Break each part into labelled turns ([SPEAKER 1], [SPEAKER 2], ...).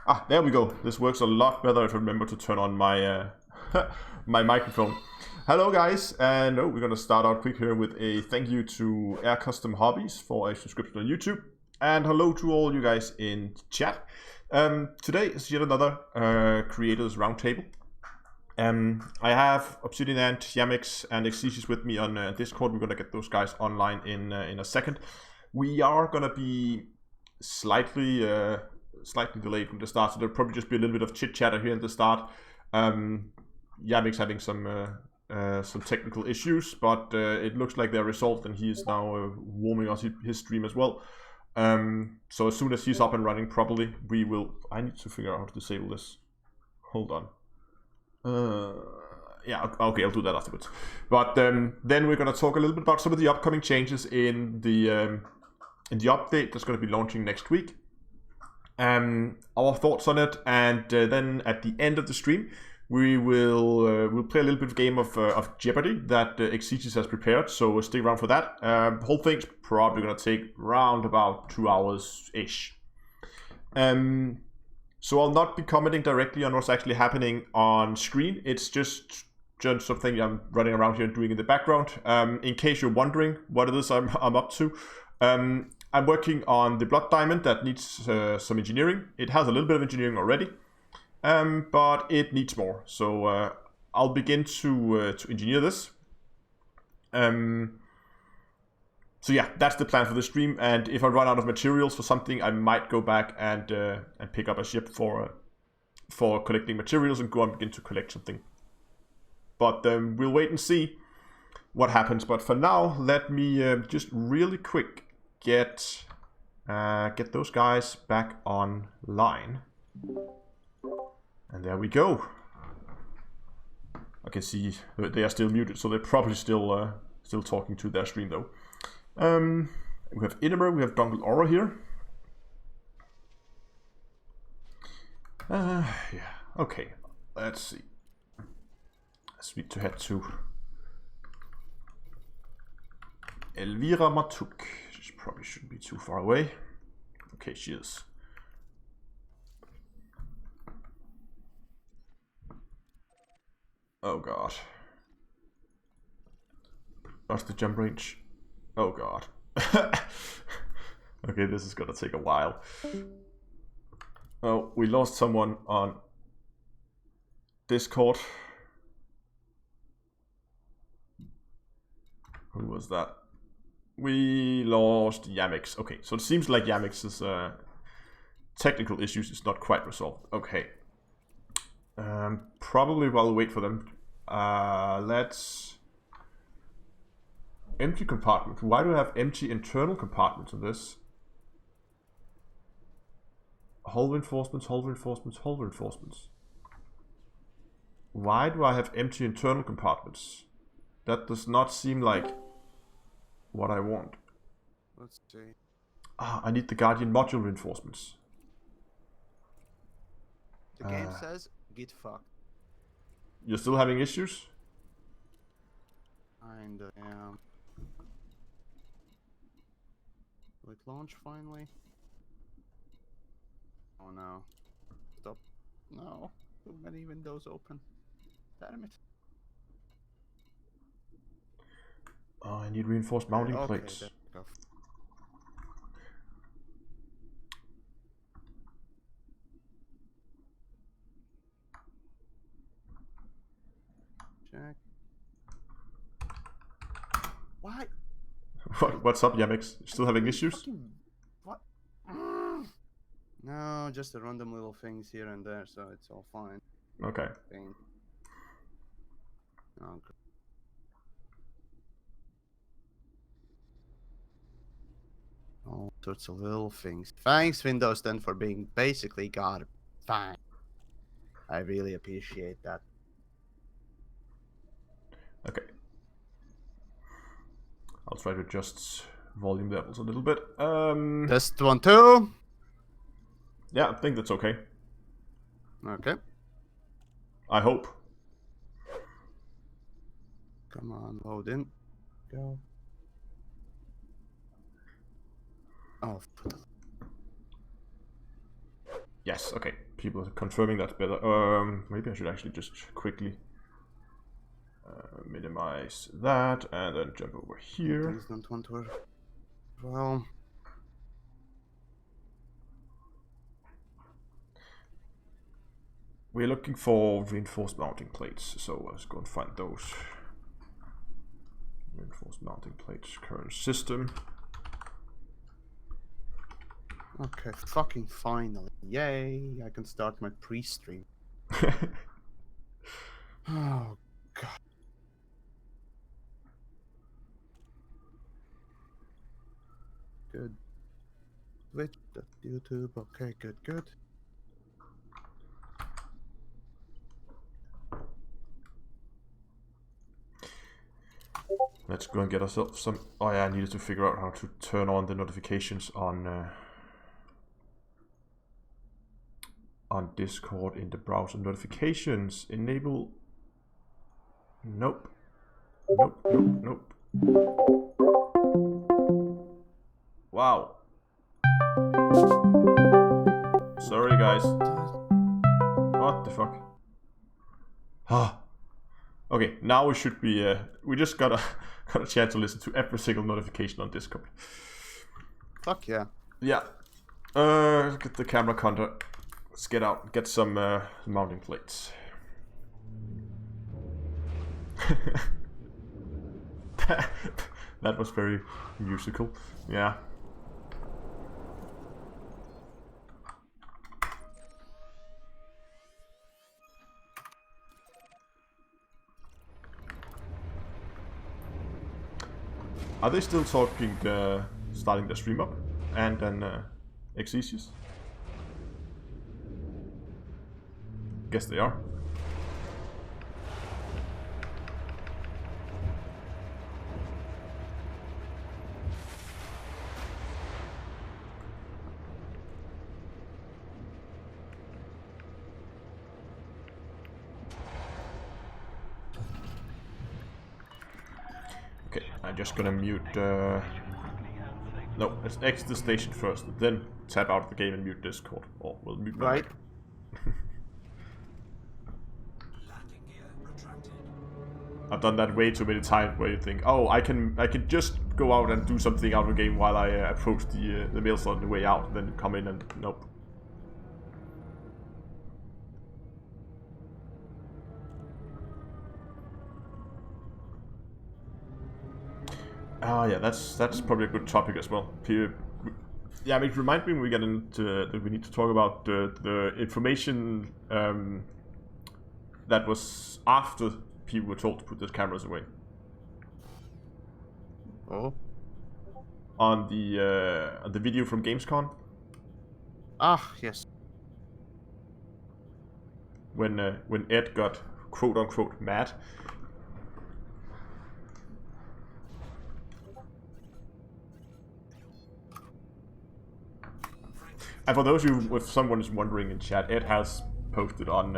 [SPEAKER 1] Ah, there we go. This works a lot better if I remember to turn on my my microphone. Hello guys, and we're gonna start out quick here with a thank you to Air Custom Hobbies for a subscription on YouTube, and hello to all you guys in chat. Today is yet another creators roundtable. I have ObsidianAnt, Yamiks, and Exigeous with me on Discord. We're gonna get those guys online in a second. We are gonna be slightly delayed from the start, so there'll probably just be a little bit of chit chatter here at the start. Yamik's having some technical issues, but it looks like they're resolved, and he is now warming us his stream as well. So as soon as he's up and running properly, we will. I need to figure out how to disable this. Hold on. Yeah, okay, I'll do that afterwards. But then we're gonna talk a little bit about some of the upcoming changes in the update that's going to be launching next week. Our thoughts on it, and then at the end of the stream, we'll play a little bit of game of Jeopardy that Exigeous has prepared. So stick around for that. The whole thing's probably going to take around about 2 hours ish. So I'll not be commenting directly on what's actually happening on screen. It's just something I'm running around here doing in the background. In case you're wondering what it is I'm up to. I'm working on the blood diamond that needs some engineering. It has a little bit of engineering already, but it needs more. So I'll begin to engineer this. So yeah, that's the plan for the stream. And if I run out of materials for something, I might go back and pick up a ship for collecting materials and go and begin to collect something. But we'll wait and see what happens. But for now, let me just really quick get those guys back online. And there we go. I can see they are still muted, so they're probably still talking to their stream though. We have Innimer, we have Dongle Aura here. Yeah, okay. Let's see. Let's need to head to Elvira Matuk. She probably shouldn't be too far away. Okay, she is. Oh god. What's the jump range? Oh god. Okay, this is gonna take a while. Oh, we lost someone on Discord. Who was that? We lost Yamiks. Okay, so it seems like Yamiks' technical issues is not quite resolved. Okay. Probably while we wait for them. Let's... Empty compartment. Why do I have empty internal compartments in this? Hull reinforcements, hull reinforcements, hull reinforcements. Why do I have empty internal compartments? That does not seem like what I want.
[SPEAKER 2] Let's see.
[SPEAKER 1] Ah, I need the Guardian module reinforcements.
[SPEAKER 2] The game says get fucked.
[SPEAKER 1] You're still having issues?
[SPEAKER 2] Kinda, yeah. Will it launch finally? Oh no. Stop. No. Too many windows open. Damn it.
[SPEAKER 1] Oh, I need reinforced mounting plates.
[SPEAKER 2] There we go. Check. Why?
[SPEAKER 1] What's up, Yamiks? Still having issues?
[SPEAKER 2] What? No, just the random little things here and there, so it's all fine.
[SPEAKER 1] Okay.
[SPEAKER 2] Oh, all sorts of little things. Thanks, Windows 10, for being basically God. Fine. I really appreciate that.
[SPEAKER 1] Okay. I'll try to adjust volume levels a little bit.
[SPEAKER 2] Test 1, 2.
[SPEAKER 1] Yeah, I think that's okay.
[SPEAKER 2] Okay.
[SPEAKER 1] I hope.
[SPEAKER 2] Come on, load in. Go. Oh.
[SPEAKER 1] Yes, okay. People are confirming that's better. Maybe I should actually just quickly minimize that and then jump over here.
[SPEAKER 2] Things don't want to work. Well,
[SPEAKER 1] we're looking for reinforced mounting plates, so let's go and find those. Reinforced mounting plates, current system.
[SPEAKER 2] okay, fucking finally. Yay, I can start my pre-stream. Oh, God. Good. Twitch, YouTube, okay, good.
[SPEAKER 1] Let's go and get ourselves some... Oh yeah, I needed to figure out how to turn on the notifications on Discord in the browser notifications. Enable... Nope. Nope. Wow. Sorry guys. What the fuck? Ah. Okay, now we should be, we just got a chance to listen to every single notification on Discord.
[SPEAKER 2] Fuck yeah.
[SPEAKER 1] Yeah. Get the camera content. Let's get out, get some mounting plates. That was very musical. Yeah. Are they still talking, starting the stream up? And then Exigeous? Guess they are. Okay, I'm just gonna mute, no, let's exit the station first, then tap out of the game and mute Discord. Or we'll mute my
[SPEAKER 2] Right.
[SPEAKER 1] mic. I've done that way too many times where you think, oh, I can just go out and do something out of the game while I approach the mail slot on the way out, then come in and nope. Ah, yeah, that's probably a good topic as well. Yeah, I mean, remind me when we get into that we need to talk about the information that was after people were told to put the cameras away.
[SPEAKER 2] Oh.
[SPEAKER 1] On the video from Gamescom.
[SPEAKER 2] Ah, yes.
[SPEAKER 1] When Ed got quote unquote mad. And for those of you, if someone is wondering in chat, Ed has posted on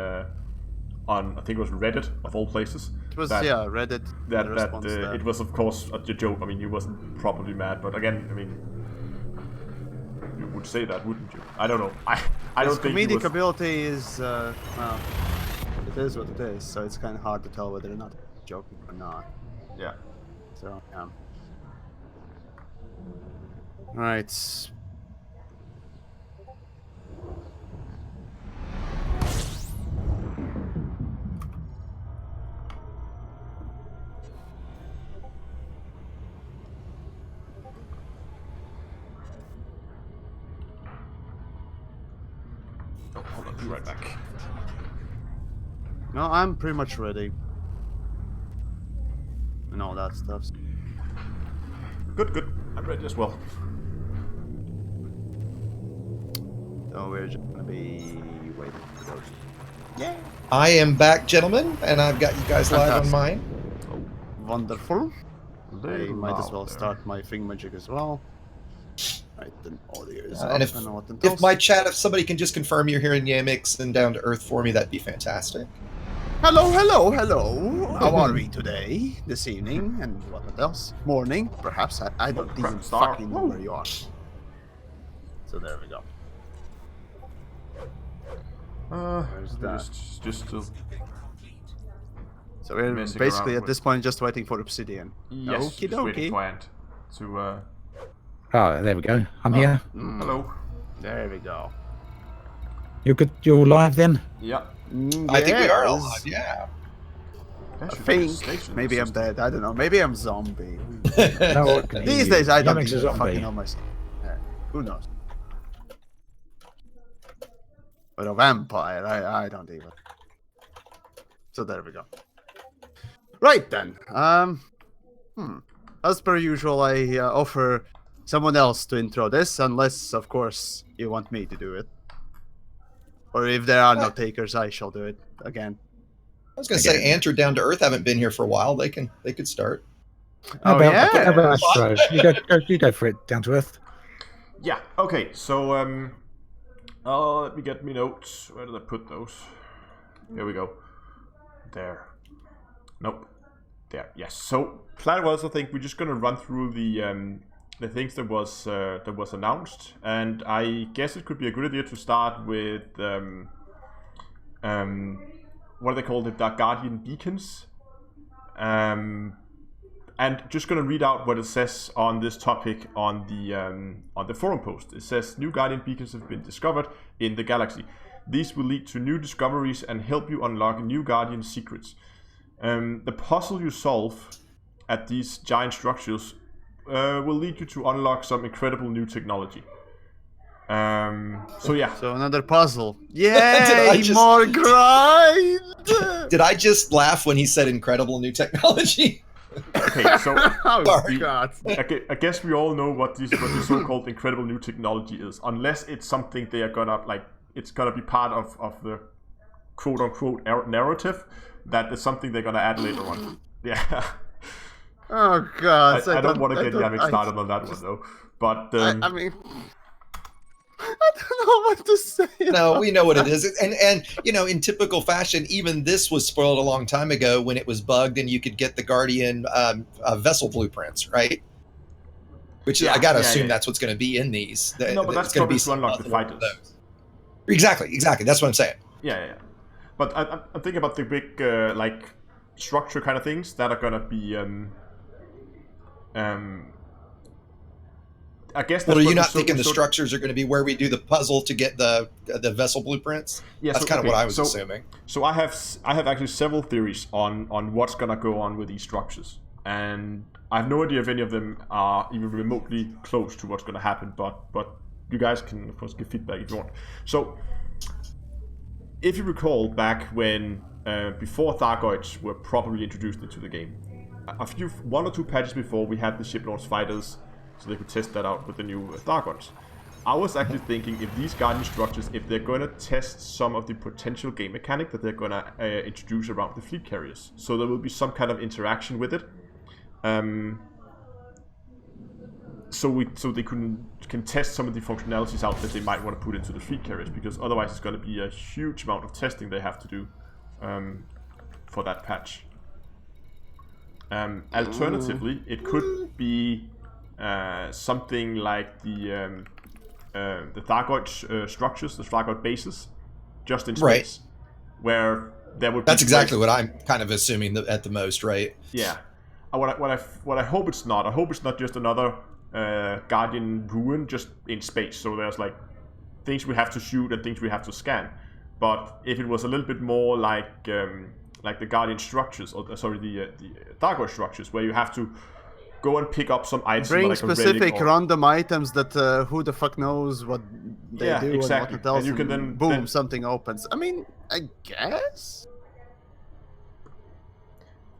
[SPEAKER 1] I think it was Reddit of all places.
[SPEAKER 2] It was,
[SPEAKER 1] that,
[SPEAKER 2] yeah, Reddit.
[SPEAKER 1] That it was of course a joke. I mean, he wasn't probably mad, but again, I mean, you would say that, wouldn't you? I don't know. I don't think
[SPEAKER 2] comedic ability is well, it is what it is. So it's kind of hard to tell whether or not joking or not.
[SPEAKER 1] Yeah.
[SPEAKER 2] So yeah. Right.
[SPEAKER 1] Oh, hold on, be right back.
[SPEAKER 2] No, I'm pretty much ready. And all that stuff.
[SPEAKER 1] Good. I'm ready as well.
[SPEAKER 2] So we're just gonna be waiting for those. Yeah.
[SPEAKER 3] I am back, gentlemen, and I've got you guys live on mine.
[SPEAKER 2] Wonderful. I might as well
[SPEAKER 1] There.
[SPEAKER 2] start my thingamajig as well. Right, then audio is
[SPEAKER 3] And
[SPEAKER 2] up. I know what
[SPEAKER 3] if my chat, if somebody can just confirm you're hearing Yamiks and Down to Earth for me, that'd be fantastic.
[SPEAKER 2] Hello. How are we today? This evening, and what else? Morning, perhaps. I don't even
[SPEAKER 1] Star.
[SPEAKER 2] fucking know where you are. So there we go. Where's that?
[SPEAKER 1] Just to
[SPEAKER 2] So we're
[SPEAKER 1] messing
[SPEAKER 2] basically
[SPEAKER 1] around
[SPEAKER 2] at this point just waiting for obsidian.
[SPEAKER 1] yes,
[SPEAKER 2] Okie
[SPEAKER 1] just waiting
[SPEAKER 2] dokie.
[SPEAKER 1] for Ant to.
[SPEAKER 4] Oh, there we go. I'm here.
[SPEAKER 1] Hello.
[SPEAKER 2] There we go.
[SPEAKER 4] You're good. You're live then.
[SPEAKER 1] Yeah.
[SPEAKER 3] I think we are
[SPEAKER 2] Yes.
[SPEAKER 3] alive. Yeah.
[SPEAKER 1] That
[SPEAKER 2] I
[SPEAKER 1] should be a
[SPEAKER 2] think
[SPEAKER 1] station
[SPEAKER 2] maybe I'm
[SPEAKER 1] system.
[SPEAKER 2] dead. I don't know. Maybe I'm zombie.
[SPEAKER 4] No, it can hear
[SPEAKER 2] These
[SPEAKER 4] you.
[SPEAKER 2] days I don't
[SPEAKER 4] Yamiks is
[SPEAKER 2] even
[SPEAKER 4] zombie.
[SPEAKER 2] fucking know myself. Yeah, who knows? But a vampire, I don't even. So there we go. Right then. As per usual, I offer someone else to intro this, unless, of course, you want me to do it. Or if there are no takers, I shall do it again.
[SPEAKER 3] I was going to say, Ant or Down to Earth haven't been here for a while. They could start.
[SPEAKER 4] How
[SPEAKER 2] Oh,
[SPEAKER 4] about,
[SPEAKER 2] yeah.
[SPEAKER 4] How about Astro? You go for it, down to earth.
[SPEAKER 1] Yeah. Okay. So let me get me notes. Where did I put those? Here we go. There. Nope. There. Yes. So plan was, I think we're just gonna run through the things that was announced, and I guess it could be a good idea to start with what are they called? The Dark Guardian beacons. And just gonna read out what it says on this topic on the forum post. It says new Guardian beacons have been discovered in the galaxy. These will lead to new discoveries and help you unlock new Guardian secrets. The puzzle you solve at these giant structures will lead you to unlock some incredible new technology. So yeah.
[SPEAKER 2] So another puzzle. Yay!
[SPEAKER 3] just-
[SPEAKER 2] More grind!
[SPEAKER 3] Did I just laugh when he said incredible new technology?
[SPEAKER 1] Okay, so
[SPEAKER 2] Oh
[SPEAKER 3] Sorry.
[SPEAKER 2] god.
[SPEAKER 1] I guess we all know what this so-called incredible new technology is, unless it's something they are gonna it's gonna be part of the quote-unquote narrative that is something they're gonna add later on. Yeah.
[SPEAKER 2] Oh god.
[SPEAKER 1] I don't want to get Yamiks started on that one though, but
[SPEAKER 2] I mean, I don't know what to say.
[SPEAKER 3] No, we know what it is. And you know, in typical fashion, even this was spoiled a long time ago when it was bugged and you could get the Guardian vessel blueprints, right? Which
[SPEAKER 1] Yeah,
[SPEAKER 3] I gotta
[SPEAKER 1] yeah,
[SPEAKER 3] assume
[SPEAKER 1] yeah.
[SPEAKER 3] that's what's going to be in these.
[SPEAKER 1] No, but that's
[SPEAKER 3] It's gonna
[SPEAKER 1] probably
[SPEAKER 3] be
[SPEAKER 1] to unlock the
[SPEAKER 3] something along
[SPEAKER 1] fighters.
[SPEAKER 3] those. Exactly. That's what I'm saying.
[SPEAKER 1] Yeah. But I'm thinking about the big structure kind of things that are gonna be I guess.
[SPEAKER 3] Well,
[SPEAKER 1] That's
[SPEAKER 3] are you
[SPEAKER 1] what
[SPEAKER 3] not thinking the structures are going to be where we do the puzzle to get the vessel blueprints?
[SPEAKER 1] Yeah,
[SPEAKER 3] That's kind of what I was assuming.
[SPEAKER 1] So I have actually several theories on what's gonna go on with these structures, and I have no idea if any of them are even remotely close to what's gonna happen. But you guys can of course give feedback if you want. So if you recall back when before Thargoids were properly introduced into the game, one or two patches before, we had the Shiplords fighters, so they could test that out with the new Thargoids. I was actually thinking if these Guardian structures, if they're going to test some of the potential game mechanic that they're going to introduce around the fleet carriers, so there will be some kind of interaction with it, so they can test some of the functionalities out that they might want to put into the fleet carriers, because otherwise it's going to be a huge amount of testing they have to do for that patch. Alternatively, it could be something like the Thargoid structures, the Thargoid bases, just in space,
[SPEAKER 3] Right.
[SPEAKER 1] where there would.
[SPEAKER 3] That's exactly what I'm kind of assuming at the most, right?
[SPEAKER 1] Yeah. What I hope it's not. I hope it's not just another Guardian ruin just in space. So there's like things we have to shoot and things we have to scan. But if it was a little bit more like the Guardian structures, or the Thargoid structures, where you have to go and pick up some items.
[SPEAKER 2] Bring
[SPEAKER 1] like
[SPEAKER 2] specific random items that who the fuck knows what they do
[SPEAKER 1] exactly.
[SPEAKER 2] and what it else.
[SPEAKER 1] And you can then
[SPEAKER 2] boom, something opens. I mean, I guess.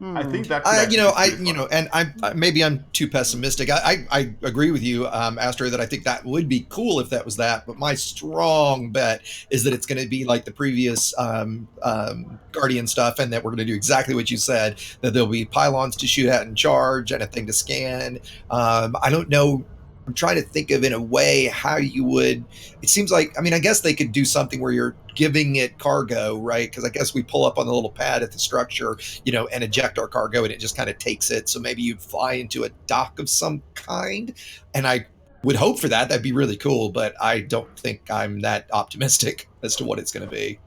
[SPEAKER 1] I think that. Could
[SPEAKER 3] maybe I'm too pessimistic. I agree with you, Astro, that I think that would be cool if that was that. But my strong bet is that it's going to be like the previous Guardian stuff, and that we're going to do exactly what you said. That there'll be pylons to shoot at and charge, and a thing to scan. I don't know. I'm trying to think of in a way how you would. It seems like, I mean, I guess they could do something where you're giving it cargo, right? Because I guess we pull up on the little pad at the structure, and eject our cargo, and it just kind of takes it. So maybe you'd fly into a dock of some kind, and I would hope for that. That'd be really cool, but I don't think I'm that optimistic as to what it's going to be.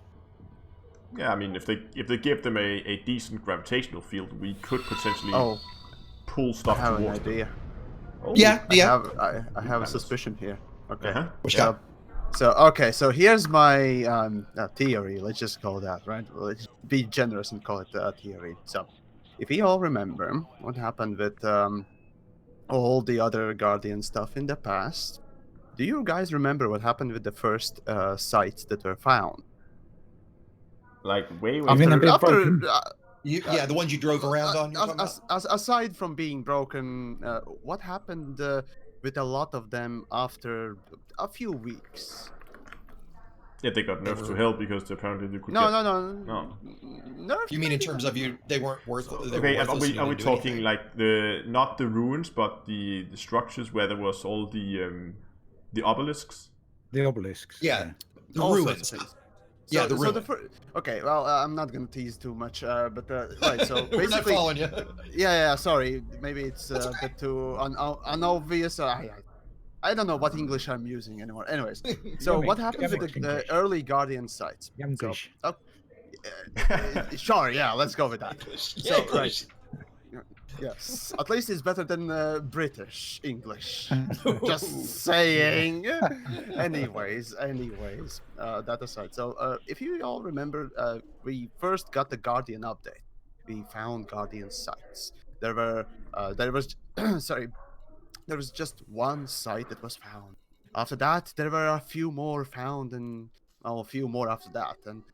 [SPEAKER 1] Yeah, I mean, if they give them a decent gravitational field, we could potentially pull stuff
[SPEAKER 2] I have an
[SPEAKER 1] towards them.
[SPEAKER 2] idea.
[SPEAKER 1] Oh.
[SPEAKER 3] Yeah.
[SPEAKER 2] I have a suspicion here. Okay.
[SPEAKER 1] Uh-huh.
[SPEAKER 3] What you got?
[SPEAKER 2] So here's my theory. Let's just call that, right? Let's be generous and call it a theory. So, if you all remember what happened with all the other Guardian stuff in the past, do you guys remember what happened with the first sites that were found?
[SPEAKER 1] Like way
[SPEAKER 4] I mean, they've been
[SPEAKER 2] After
[SPEAKER 4] broken.
[SPEAKER 3] Yeah, the ones you drove around on. You're talking about?
[SPEAKER 2] aside from being broken, what happened with a lot of them after a few weeks?
[SPEAKER 1] Yeah, they got nerfed to hell because apparently they could
[SPEAKER 2] No.
[SPEAKER 3] You mean in terms of they weren't worth?
[SPEAKER 1] Okay, are we talking like not the ruins, but the structures where there was all the obelisks?
[SPEAKER 4] The obelisks.
[SPEAKER 3] Yeah, the
[SPEAKER 2] all
[SPEAKER 3] ruins.
[SPEAKER 2] sorts of things.
[SPEAKER 3] Yeah, the ruins.
[SPEAKER 2] Okay, well, I'm not gonna tease too much, but right. So
[SPEAKER 3] We're not
[SPEAKER 2] basically,
[SPEAKER 3] following you.
[SPEAKER 2] yeah. Sorry, maybe it's a bit too unobvious. I don't know what English I'm using anymore. Anyways, so what happened with the early Guardian sites?
[SPEAKER 4] Yamiks.
[SPEAKER 2] So, sure, yeah, let's go with that. So, right. Yes, at least it's better than British English. Just saying. anyways, that aside. So, if you all remember, we first got the Guardian update. We found Guardian sites. There was just one site that was found. After that, there were a few more found, and a few more after that, and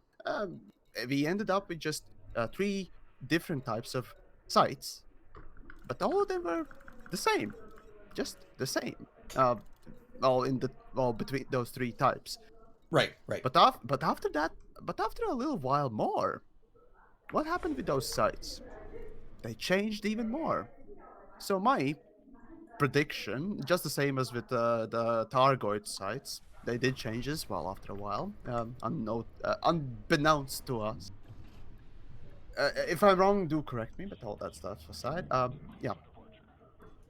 [SPEAKER 2] we ended up with just 3 different types of sites. But all of them were the same, just the same. Between those 3 types.
[SPEAKER 3] Right.
[SPEAKER 2] But after that, after a little while more, what happened with those sites? They changed even more. So my prediction, just the same as with the Targoid sites, they did change as well after a while, unbeknownst to us. If I'm wrong, do correct me, but all that stuff aside, yeah.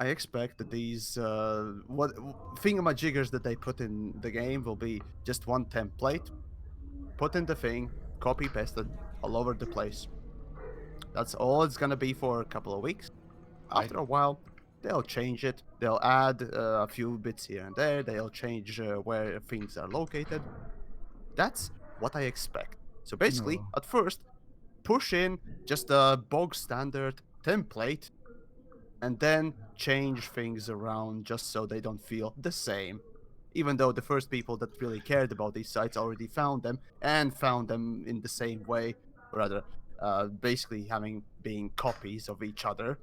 [SPEAKER 2] I expect that these what thingamajiggers that they put in the game will be just one template, put in the thing, copy pasted all over the place. That's all it's gonna be for a couple of weeks. After a while, they'll change it. They'll add a few bits here and there. They'll change where things are located. That's what I expect. So basically, at first, push in just a bog standard template and then change things around just so they don't feel the same. Even though the first people that really cared about these sites already found them and found them in the same way, or rather, basically being copies of each other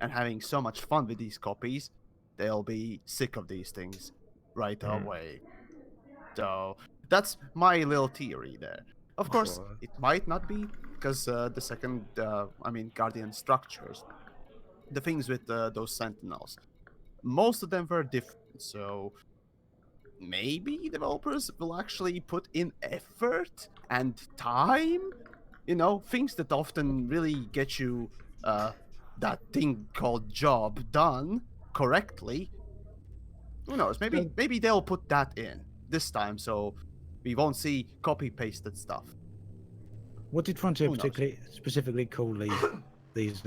[SPEAKER 2] and having so much fun with these copies, they'll be sick of these things right away. So that's my little theory there. Of course, it might not be, because the second, Guardian structures, the things with those sentinels, most of them were different, so maybe developers will actually put in effort and time, things that often really get you that thing called job done correctly. Who knows, maybe they'll put that in this time, so we won't see copy-pasted stuff.
[SPEAKER 4] What did Frontier specifically call these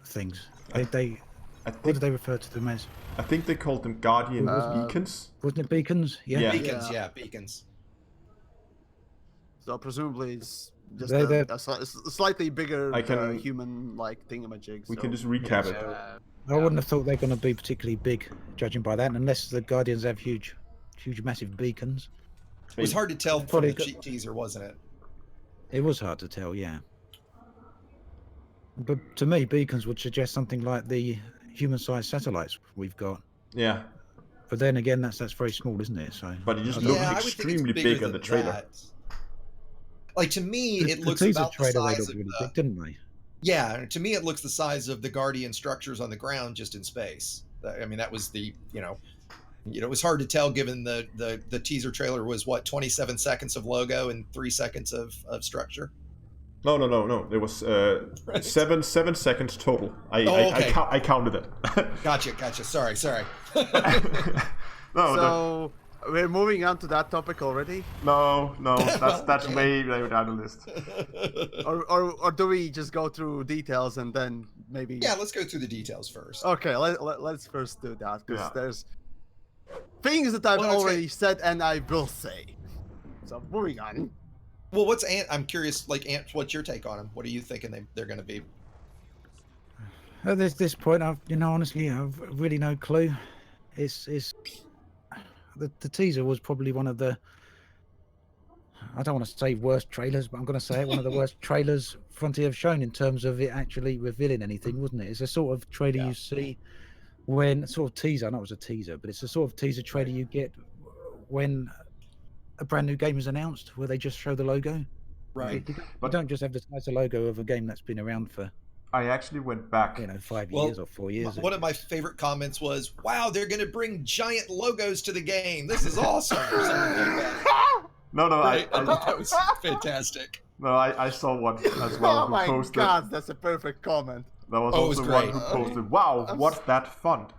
[SPEAKER 4] things? What did they refer to them as?
[SPEAKER 1] I think they called them Guardian beacons.
[SPEAKER 4] Wasn't it beacons? Yeah.
[SPEAKER 3] Beacons, beacons.
[SPEAKER 2] So presumably it's just a slightly bigger human-like thingamajig.
[SPEAKER 1] We can just recap it.
[SPEAKER 4] I wouldn't have thought they're going to be particularly big, judging by that, unless the Guardians have huge, massive beacons.
[SPEAKER 3] It was hard to tell from the teaser, wasn't it?
[SPEAKER 4] It was hard to tell, yeah. But to me, beacons would suggest something like the human-sized satellites we've got.
[SPEAKER 1] Yeah.
[SPEAKER 4] But then again, that's very small, isn't it? So.
[SPEAKER 1] But it just looks extremely big in the trailer.
[SPEAKER 3] That. Like, to me, it looks
[SPEAKER 4] about
[SPEAKER 3] the size of
[SPEAKER 4] really big, didn't they?
[SPEAKER 3] Yeah, to me, it looks the size of the Guardian structures on the ground, just in space. I mean, that was the, it was hard to tell given the teaser trailer was, 27 seconds of logo and 3 seconds of structure?
[SPEAKER 1] No. There was 7 seconds total. I counted it.
[SPEAKER 3] Gotcha. Sorry.
[SPEAKER 2] We're moving on to that topic already,
[SPEAKER 1] No, that's
[SPEAKER 3] Okay.
[SPEAKER 1] way down the list.
[SPEAKER 2] or do we just go through details and then maybe?
[SPEAKER 3] Yeah, let's go through the details first.
[SPEAKER 2] Okay, let's first do that because
[SPEAKER 1] Yeah.
[SPEAKER 2] there's things that I've
[SPEAKER 3] Well, okay.
[SPEAKER 2] already said and I will say. So moving on.
[SPEAKER 3] Well, what's Ant? I'm curious, like Ant, what's your take on them? What are you thinking they're going to be?
[SPEAKER 4] At this point, honestly, I've really no clue. It's the teaser was probably one of the, I don't want to say worst trailers, but I'm going to say it, one of the worst trailers Frontier have shown in terms of it actually revealing anything, wasn't it? It's a sort of trailer you see when, sort of teaser, I know it was a teaser, but it's a sort of teaser trailer you get when a brand new game is announced, where they just show the logo.
[SPEAKER 3] Right.
[SPEAKER 4] You
[SPEAKER 1] But-
[SPEAKER 4] don't just advertise the logo of a game that's been around for,
[SPEAKER 1] I actually went back.
[SPEAKER 4] 5
[SPEAKER 3] Well,
[SPEAKER 4] years or 4 years.
[SPEAKER 3] One of my favorite comments was, "Wow, they're going to bring giant logos to the game. This is awesome." Or something like that.
[SPEAKER 1] No,
[SPEAKER 3] Right? I thought that was fantastic.
[SPEAKER 1] I saw one as well
[SPEAKER 2] Oh
[SPEAKER 1] who
[SPEAKER 2] my
[SPEAKER 1] posted.
[SPEAKER 2] god, that's a perfect comment.
[SPEAKER 1] There was
[SPEAKER 3] Oh, it was
[SPEAKER 1] also one
[SPEAKER 3] great.
[SPEAKER 1] who posted, "Wow,
[SPEAKER 2] I'm
[SPEAKER 1] what's that font?"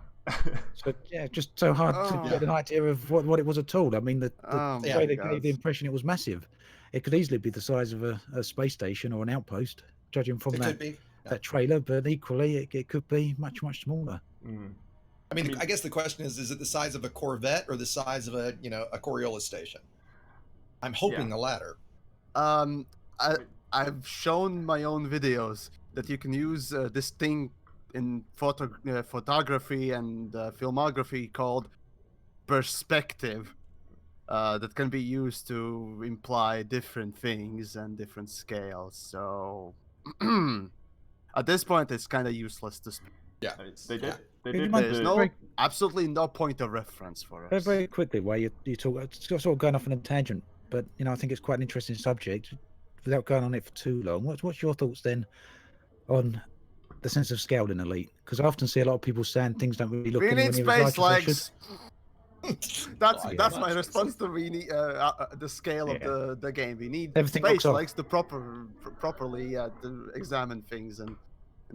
[SPEAKER 4] So yeah, just so hard
[SPEAKER 2] Oh.
[SPEAKER 4] to get an idea of what it was at all. I mean, the
[SPEAKER 2] Oh my
[SPEAKER 4] trailer
[SPEAKER 2] God.
[SPEAKER 4] gave the impression it was massive. It could easily be the size of a space station or an outpost, judging from
[SPEAKER 3] It
[SPEAKER 4] that
[SPEAKER 3] could be.
[SPEAKER 4] that trailer. But equally, it could be much smaller.
[SPEAKER 1] Mm.
[SPEAKER 3] I mean, I guess the question is it the size of a Corvette or the size of a Coriolis station? I'm hoping the latter.
[SPEAKER 2] I've shown my own videos that you can use this thing in photography and filmography called perspective that can be used to imply different things and different scales. So at this point, it's kind of useless to speak.
[SPEAKER 3] Yeah.
[SPEAKER 1] They did.
[SPEAKER 3] Yeah.
[SPEAKER 1] They
[SPEAKER 4] If you
[SPEAKER 1] did.
[SPEAKER 4] might
[SPEAKER 2] There's
[SPEAKER 1] the-
[SPEAKER 2] absolutely no point of reference for
[SPEAKER 4] Very,
[SPEAKER 2] us.
[SPEAKER 4] very quickly, while you talk, it's sort of going off on a tangent, but I think it's quite an interesting subject. Without going on it for too long, what's your thoughts then on the sense of scale in Elite? Because I often see a lot of people saying things don't really look
[SPEAKER 2] We
[SPEAKER 4] anywhere
[SPEAKER 2] need
[SPEAKER 4] near as
[SPEAKER 2] space
[SPEAKER 4] large as they
[SPEAKER 2] legs.
[SPEAKER 4] should.
[SPEAKER 2] That's my response to we need the scale
[SPEAKER 1] Yeah.
[SPEAKER 2] of the game. We need
[SPEAKER 4] Everything
[SPEAKER 2] space
[SPEAKER 4] looks off.
[SPEAKER 2] legs to properly to examine things and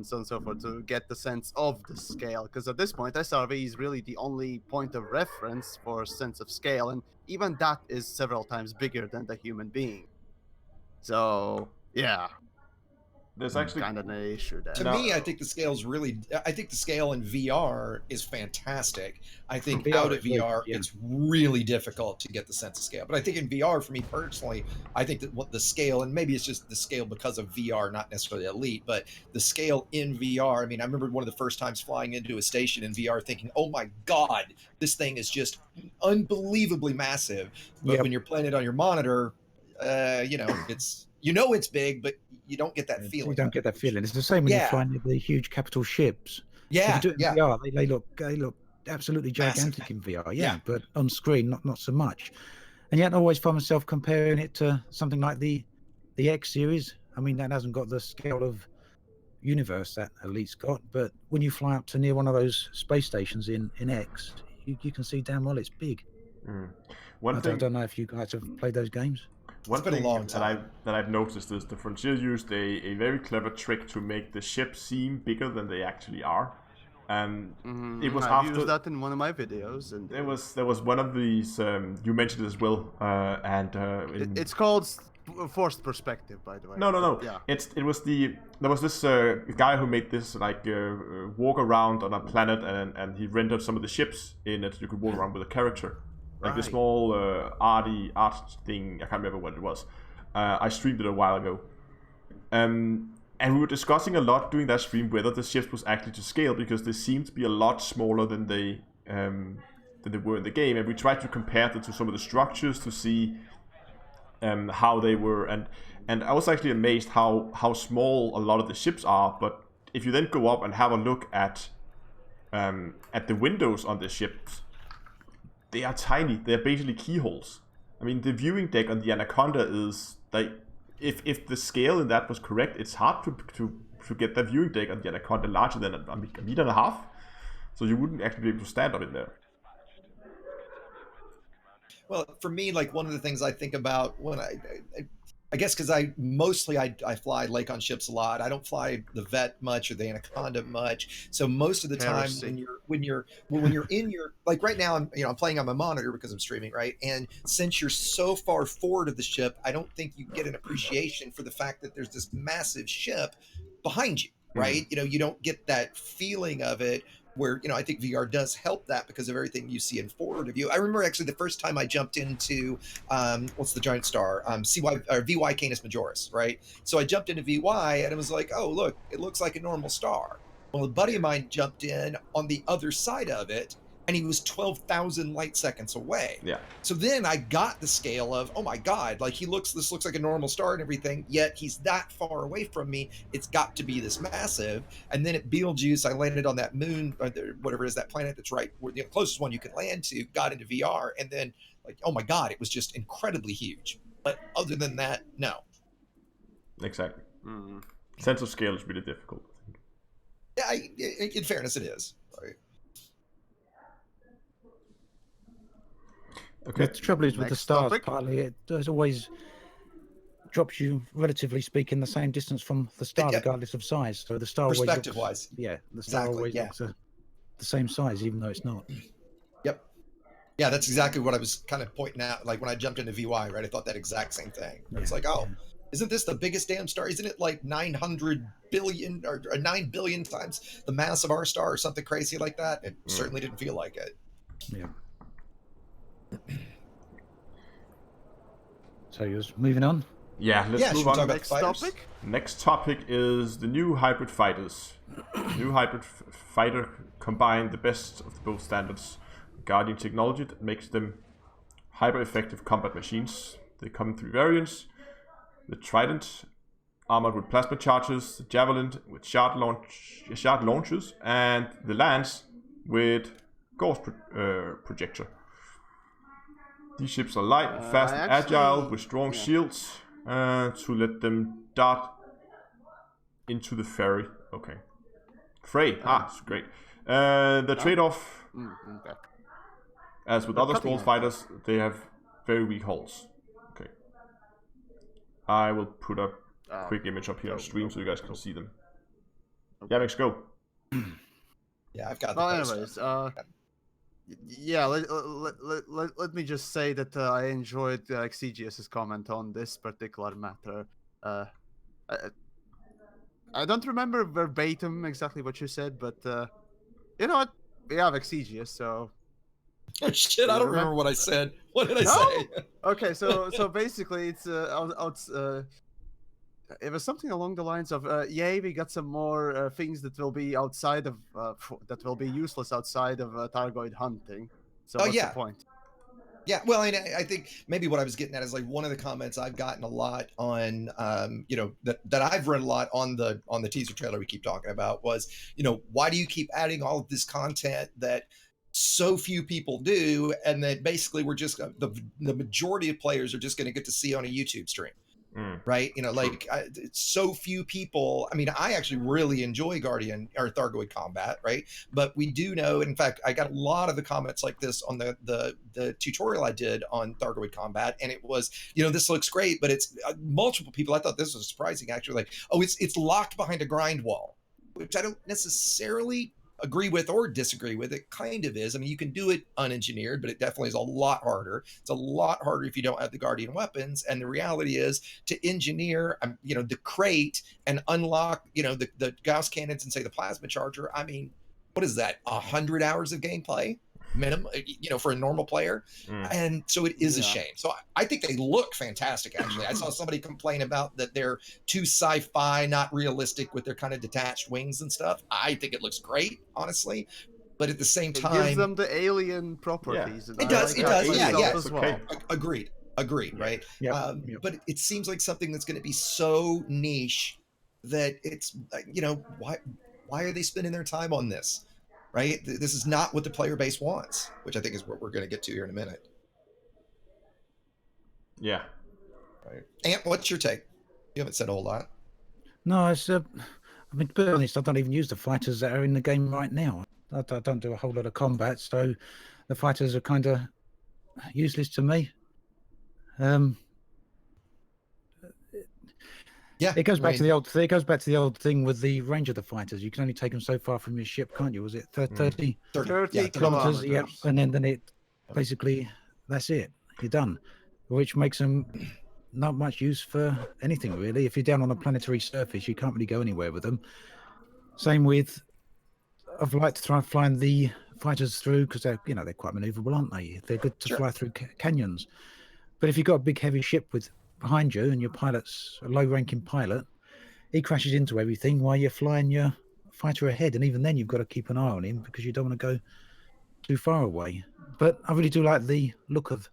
[SPEAKER 2] so on and so forth to get the sense of the scale. Because at this point, SRV is really the only point of reference for sense of scale, and even that is several times bigger than the human being. So yeah,
[SPEAKER 1] There's actually
[SPEAKER 2] kind of an issue there.
[SPEAKER 3] To
[SPEAKER 1] No.
[SPEAKER 3] me, I think the scale in VR is fantastic. I think
[SPEAKER 4] VR
[SPEAKER 3] out of
[SPEAKER 4] is great,
[SPEAKER 3] VR,
[SPEAKER 4] yeah.
[SPEAKER 3] it's really difficult to get the sense of scale. But I think in VR, for me personally, I think that what the scale, and maybe it's just the scale because of VR, not necessarily Elite, but the scale in VR. I mean, I remember one of the first times flying into a station in VR thinking, oh my God, this thing is just unbelievably massive. But
[SPEAKER 4] Yep.
[SPEAKER 3] when you're playing it on your monitor, it's big, but you don't get that feeling.
[SPEAKER 4] You don't get that feeling. It's the same when
[SPEAKER 3] Yeah.
[SPEAKER 4] you're flying the huge capital ships.
[SPEAKER 3] Yeah,
[SPEAKER 4] If you do it in
[SPEAKER 3] yeah.
[SPEAKER 4] VR, they look absolutely
[SPEAKER 3] Massive.
[SPEAKER 4] gigantic in VR.
[SPEAKER 3] Yeah.
[SPEAKER 4] Yeah, but on screen, not so much. And yet, I always find myself comparing it to something like the X series. I mean, that hasn't got the scale of universe that Elite's got, but when you fly up to near one of those space stations in X, you can see damn well it's big.
[SPEAKER 1] Mm.
[SPEAKER 4] I
[SPEAKER 1] One thing.
[SPEAKER 4] don't know if you guys have played those games.
[SPEAKER 1] One
[SPEAKER 3] been a
[SPEAKER 1] thing
[SPEAKER 3] long
[SPEAKER 1] that I've noticed is the Frontier used a very clever trick to make the ships seem bigger than they actually are. And it was
[SPEAKER 2] I've
[SPEAKER 1] after
[SPEAKER 2] used that in one of my videos, and
[SPEAKER 1] there was one of these you mentioned it as well,
[SPEAKER 2] it's called forced perspective, by the way.
[SPEAKER 1] no.
[SPEAKER 2] Yeah.
[SPEAKER 1] There was this guy who made this walk around on a planet and he rendered some of the ships in it. You could walk around with a character, like the
[SPEAKER 2] Right.
[SPEAKER 1] small art thing. I can't remember what it was. I streamed it a while ago. And we were discussing a lot during that stream whether the ships was actually to scale because they seemed to be a lot smaller than they were in the game. And we tried to compare them to some of the structures to see how they were. And I was actually amazed how small a lot of the ships are. But if you then go up and have a look at the windows on the ships, they are tiny. They are basically keyholes. I mean, the viewing deck on the Anaconda is like, if the scale in that was correct, it's hard to get that viewing deck on the Anaconda larger than a meter and a half. So you wouldn't actually be able to stand up in there.
[SPEAKER 3] Well, for me, like one of the things I think about when I guess because I mostly I fly Lake on ships a lot. I don't fly the Vet much or the Anaconda much. So most of the time
[SPEAKER 2] Heresy.
[SPEAKER 3] when you're in your, like right now I'm playing on my monitor because I'm streaming, right? And since you're so far forward of the ship, I don't think you get an appreciation for the fact that there's this massive ship behind you, right? You don't get that feeling of it where, I think VR does help that because of everything you see in forward of you. I remember actually the first time I jumped into what's the giant star? CY or VY Canis Majoris, right? So I jumped into VY and it was like, oh look, it looks like a normal star. Well, a buddy of mine jumped in on the other side of it, and he was 12,000 light seconds away.
[SPEAKER 1] Yeah.
[SPEAKER 3] So then I got the scale of, oh my God, like this looks like a normal star and everything, yet he's that far away from me. It's got to be this massive. And then at Betelgeuse, I landed on that moon, or whatever it is, that planet that's right where the closest one you can land to, got into VR, and then like, oh my God, it was just incredibly huge. But other than that, no.
[SPEAKER 1] Exactly. Sense of scale is really difficult, I think.
[SPEAKER 3] Yeah, in fairness, it is. Right.
[SPEAKER 1] Okay.
[SPEAKER 4] The trouble is with the
[SPEAKER 2] Next
[SPEAKER 4] stars,
[SPEAKER 2] topic.
[SPEAKER 4] partly it does always drops you, relatively speaking, the same distance from the star,
[SPEAKER 3] Yeah.
[SPEAKER 4] regardless of size. So the star always
[SPEAKER 3] Perspective-wise.
[SPEAKER 4] the star
[SPEAKER 3] Exactly,
[SPEAKER 4] always
[SPEAKER 3] yeah.
[SPEAKER 4] looks the same size, even though it's not.
[SPEAKER 3] Yep. Yeah, that's exactly what I was kind of pointing out. Like when I jumped into VY, right? I thought that exact same thing. It's like, oh, isn't this the biggest damn star? Isn't it like 900 billion or 9 billion times the mass of our star or something crazy like that? It certainly didn't feel like it.
[SPEAKER 4] Yeah. So you're moving on?
[SPEAKER 1] Yeah, let's move
[SPEAKER 3] should we talk
[SPEAKER 1] on.
[SPEAKER 3] about
[SPEAKER 2] Next
[SPEAKER 3] fighters?
[SPEAKER 2] topic.
[SPEAKER 1] Next topic is the new hybrid fighters. New hybrid fighter combine the best of both standards. Guardian technology that makes them hyper-effective combat machines. They come in 3 variants. The Trident, armored with plasma charges. The Javelin with shard launchers. And the Lance with Gauss projector. These ships are light, fast, and agile with strong shields to let them dart into the ferry. Okay. Fray. It's great. The trade-off,
[SPEAKER 2] Okay.
[SPEAKER 1] as with other small fighters, they have very weak hulls. Okay. I will put a quick image up here on stream so you guys can see them. Yamiks, go.
[SPEAKER 3] Yeah, I've got the
[SPEAKER 2] Well,
[SPEAKER 3] poster.
[SPEAKER 2] anyways, yeah, let me just say that I enjoyed Exigeous' comment on this particular matter. I don't remember verbatim exactly what you said, but you know what? We have Exigeous, so...
[SPEAKER 3] Oh shit, I don't remember what I said. What did I
[SPEAKER 2] No?
[SPEAKER 3] say?
[SPEAKER 2] Okay, so basically it's it was something along the lines of yay, we got some more things that will be outside of that will be useless outside of Targoid hunting. So what's the point?
[SPEAKER 3] Yeah, well, and I think maybe what I was getting at is like one of the comments I've gotten a lot on, that I've read a lot on the teaser trailer we keep talking about was, why do you keep adding all of this content that so few people do, and that basically we're just the majority of players are just going to get to see on a YouTube stream. Right, so few people. I mean, I actually really enjoy Guardian or Thargoid combat, right? But we do know, in fact, I got a lot of the comments like this on the tutorial I did on Thargoid combat, and it was, this looks great, but it's multiple people. I thought this was surprising, actually. Like, oh, it's locked behind a grind wall, which I don't necessarily agree with or disagree with. It kind of is. I mean, you can do it unengineered, but it definitely is a lot harder. It's a lot harder if you don't have the Guardian weapons. And the reality is to engineer, the crate and unlock, the Gauss cannons and say the plasma charger. I mean, what is that? 100 hours of gameplay minimum, for a normal player. And so it is a shame. So I think they look fantastic, actually. I saw somebody complain about that they're too sci-fi, not realistic with their kind of detached wings and stuff. I think it looks great, honestly. But at the same time,
[SPEAKER 2] it gives them the alien properties.
[SPEAKER 3] It does. Yeah.
[SPEAKER 2] As well.
[SPEAKER 3] Agreed. Right. But it seems like something that's going to be so niche that it's, why are they spending their time on this? Right? This is not what the player base wants, which I think is what we're going to get to here in a minute.
[SPEAKER 1] Yeah.
[SPEAKER 3] Right. Ant, what's your take? You haven't said a whole lot.
[SPEAKER 4] No, it's I mean, to be honest, I don't even use the fighters that are in the game right now. I don't do a whole lot of combat, so the fighters are kind of useless to me.
[SPEAKER 3] Yeah,
[SPEAKER 4] It goes
[SPEAKER 3] I
[SPEAKER 4] back to
[SPEAKER 3] mean,
[SPEAKER 4] the old. It goes back to the old thing with the range of the fighters. You can only take them so far from your ship, can't you? Was it 30
[SPEAKER 3] 30, yeah,
[SPEAKER 2] 30
[SPEAKER 4] kilometers? Yeah,
[SPEAKER 2] kilometers.
[SPEAKER 4] and then it basically that's it. You're done, which makes them not much use for anything really. If you're down on a planetary surface, you can't really go anywhere with them. Same with. I've liked to try and flying the fighters through because they're they're quite maneuverable, aren't they? They're good to
[SPEAKER 3] Sure.
[SPEAKER 4] fly through canyons. But if you've got a big heavy ship with behind you and your pilot's a low-ranking pilot, he crashes into everything while you're flying your fighter ahead, and even then you've got to keep an eye on him because you don't want to go too far away. But I really do like the look of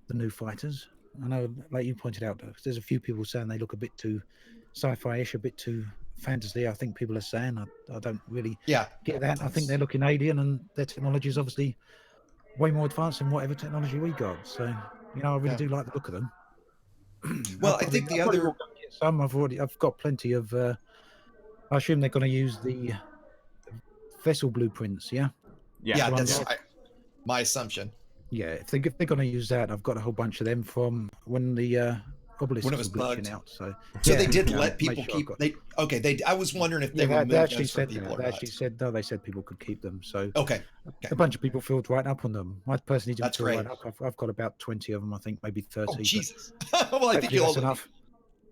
[SPEAKER 4] the new fighters. I know, like you pointed out, there's a few people saying they look a bit too sci-fi-ish, a bit too fantasy. I think people are saying I don't really
[SPEAKER 3] yeah,
[SPEAKER 4] get that. I think they're looking alien, and their technology is obviously way more advanced than whatever technology we got. So I really
[SPEAKER 3] Yeah.
[SPEAKER 4] do like the look of them.
[SPEAKER 3] Well, I think the
[SPEAKER 4] I probably
[SPEAKER 3] other
[SPEAKER 4] will go and get some. I've got plenty of. I assume they're going to use the vessel blueprints. Yeah,
[SPEAKER 3] yeah,
[SPEAKER 4] The one
[SPEAKER 3] that's
[SPEAKER 4] that-
[SPEAKER 3] my assumption.
[SPEAKER 4] yeah. If they're going to use that, I've got a whole bunch of them from when the obelisks
[SPEAKER 3] When it
[SPEAKER 4] were
[SPEAKER 3] was
[SPEAKER 4] glitching
[SPEAKER 3] bugged.
[SPEAKER 4] out. So
[SPEAKER 3] So
[SPEAKER 4] yeah,
[SPEAKER 3] they did
[SPEAKER 4] yeah,
[SPEAKER 3] let
[SPEAKER 4] make
[SPEAKER 3] people
[SPEAKER 4] sure I've
[SPEAKER 3] keep.
[SPEAKER 4] got-
[SPEAKER 3] I was wondering if they
[SPEAKER 4] Yeah,
[SPEAKER 3] removed
[SPEAKER 4] they actually
[SPEAKER 3] those from
[SPEAKER 4] said
[SPEAKER 3] people
[SPEAKER 4] that.
[SPEAKER 3] or
[SPEAKER 4] They
[SPEAKER 3] not.
[SPEAKER 4] actually said no. They said people could keep them. So
[SPEAKER 3] Okay,
[SPEAKER 4] a bunch of people filled right up on them. I personally didn't
[SPEAKER 3] That's
[SPEAKER 4] fill
[SPEAKER 3] great.
[SPEAKER 4] right up. I've got about 20 of them. I think maybe 30.
[SPEAKER 3] Oh
[SPEAKER 4] but
[SPEAKER 3] Jesus! Well, I think
[SPEAKER 4] hopefully
[SPEAKER 3] you'll.
[SPEAKER 4] that's enough.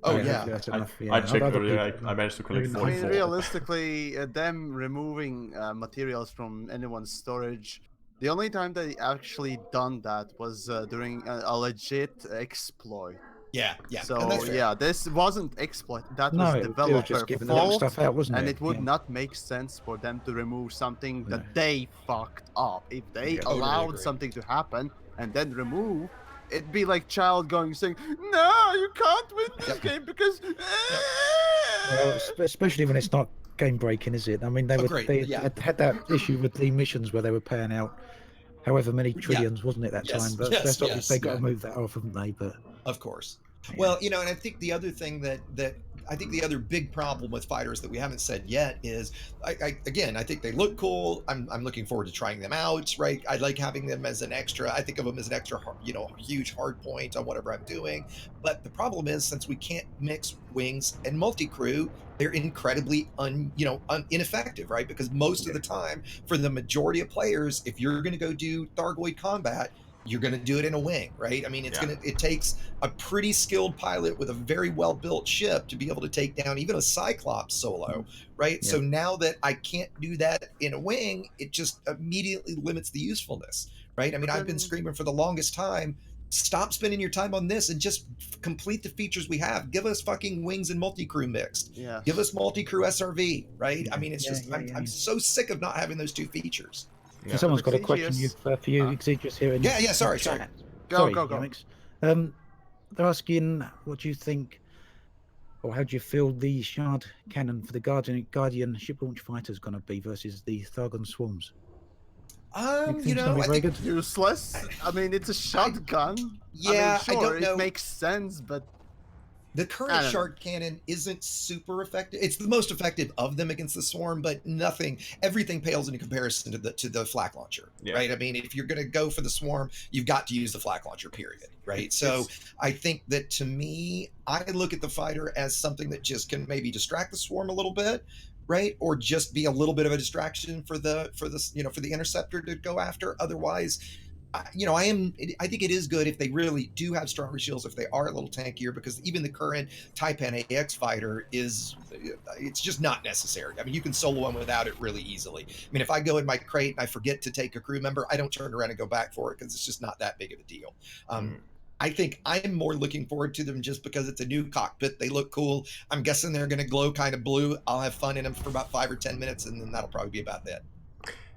[SPEAKER 3] Oh
[SPEAKER 4] hopefully
[SPEAKER 3] yeah.
[SPEAKER 4] that's enough.
[SPEAKER 1] I
[SPEAKER 4] Yeah,
[SPEAKER 1] checked
[SPEAKER 4] other
[SPEAKER 1] earlier.
[SPEAKER 4] people-
[SPEAKER 1] I managed to collect
[SPEAKER 4] I
[SPEAKER 2] I mean,
[SPEAKER 1] 44.
[SPEAKER 2] realistically, them removing materials from anyone's storage, the only time they actually done that was during a legit exploit.
[SPEAKER 3] Yeah, yeah. and
[SPEAKER 2] So
[SPEAKER 3] that's fair.
[SPEAKER 2] yeah, this wasn't exploit. That
[SPEAKER 4] No,
[SPEAKER 2] was
[SPEAKER 4] it was
[SPEAKER 2] developer
[SPEAKER 4] just giving the
[SPEAKER 2] fault,
[SPEAKER 4] stuff out, wasn't
[SPEAKER 2] and
[SPEAKER 4] it?
[SPEAKER 2] it would
[SPEAKER 4] Yeah.
[SPEAKER 2] not make sense for them to remove something
[SPEAKER 4] No.
[SPEAKER 2] that they fucked up. If they
[SPEAKER 4] Yeah.
[SPEAKER 3] Totally
[SPEAKER 2] allowed
[SPEAKER 3] agree.
[SPEAKER 2] something to happen and then remove, it'd be like child going saying, "No, you can't win this
[SPEAKER 3] Yep.
[SPEAKER 2] game because."
[SPEAKER 4] Well, especially when it's not game breaking, is it? I mean,
[SPEAKER 3] Great,
[SPEAKER 4] they
[SPEAKER 3] yeah.
[SPEAKER 4] had that issue with the missions where they were paying out however many trillions, wasn't it, that
[SPEAKER 3] Yes,
[SPEAKER 4] time? But
[SPEAKER 3] yes,
[SPEAKER 4] that's obvious.
[SPEAKER 3] yes,
[SPEAKER 4] They got
[SPEAKER 3] yeah.
[SPEAKER 4] to move that off, haven't they? But
[SPEAKER 3] Of course.
[SPEAKER 4] yeah.
[SPEAKER 3] Well, and I think the other thing that I think the other big problem with fighters that we haven't said yet is, I think they look cool. I'm looking forward to trying them out. Right, I like having them as an extra. I think of them as an extra, huge hard point on whatever I'm doing. But the problem is, since we can't mix wings and multi-crew, they're incredibly ineffective, right? Because most of the time, for the majority of players, if you're going to go do Thargoid combat, you're going to do it in a wing, right? I mean, it takes a pretty skilled pilot with a very well-built ship to be able to take down even a Cyclops solo, right?
[SPEAKER 4] Yeah.
[SPEAKER 3] So now that I can't do that in a wing, it just immediately limits the usefulness, right? I mean, I've been screaming for the longest time, stop spending your time on this and just complete the features we have. Give us fucking wings and multi-crew mixed.
[SPEAKER 2] Yeah.
[SPEAKER 3] Give us multi-crew SRV, right? I mean, it's
[SPEAKER 4] Yeah,
[SPEAKER 3] just,
[SPEAKER 4] yeah,
[SPEAKER 3] I'm so sick of not having those two features.
[SPEAKER 1] Yeah.
[SPEAKER 4] Someone's got a question
[SPEAKER 2] Exigeous.
[SPEAKER 4] for you, Exigeous, here. In
[SPEAKER 3] Yeah, sorry.
[SPEAKER 4] chat.
[SPEAKER 2] Go.
[SPEAKER 4] Yamiks. They're asking, what do you think, or how do you feel the Shard cannon for the Guardian ship launch fighter is going to be versus the Thargon swarms?
[SPEAKER 3] You
[SPEAKER 4] Think it's gonna
[SPEAKER 3] know,
[SPEAKER 4] be
[SPEAKER 3] I
[SPEAKER 4] very
[SPEAKER 3] think
[SPEAKER 4] good?
[SPEAKER 2] Useless. I mean, it's a shotgun.
[SPEAKER 3] Yeah, I
[SPEAKER 2] I mean,
[SPEAKER 3] don't know.
[SPEAKER 2] It makes sense, but
[SPEAKER 3] the
[SPEAKER 2] I
[SPEAKER 3] current
[SPEAKER 2] don't know.
[SPEAKER 3] shard cannon isn't super effective. It's the most effective of them against the swarm, but everything pales into comparison to the flak launcher,
[SPEAKER 1] Yeah.
[SPEAKER 3] right? I mean, if you're going to go for the swarm, you've got to use the flak launcher, period, right? So I think that, to me, I look at the fighter as something that just can maybe distract the swarm a little bit, right? Or just be a little bit of a distraction for the interceptor to go after. Otherwise, I think it is good if they really do have stronger shields, if they are a little tankier, because even the current Taipan AX fighter it's just not necessary. I mean, you can solo one without it really easily. I mean, if I go in my crate and I forget to take a crew member, I don't turn around and go back for it because it's just not that big of a deal. I think I'm more looking forward to them just because it's a new cockpit. They look cool. I'm guessing they're going to glow kind of blue. I'll have fun in them for about 5 or 10 minutes, and then that'll probably be about that.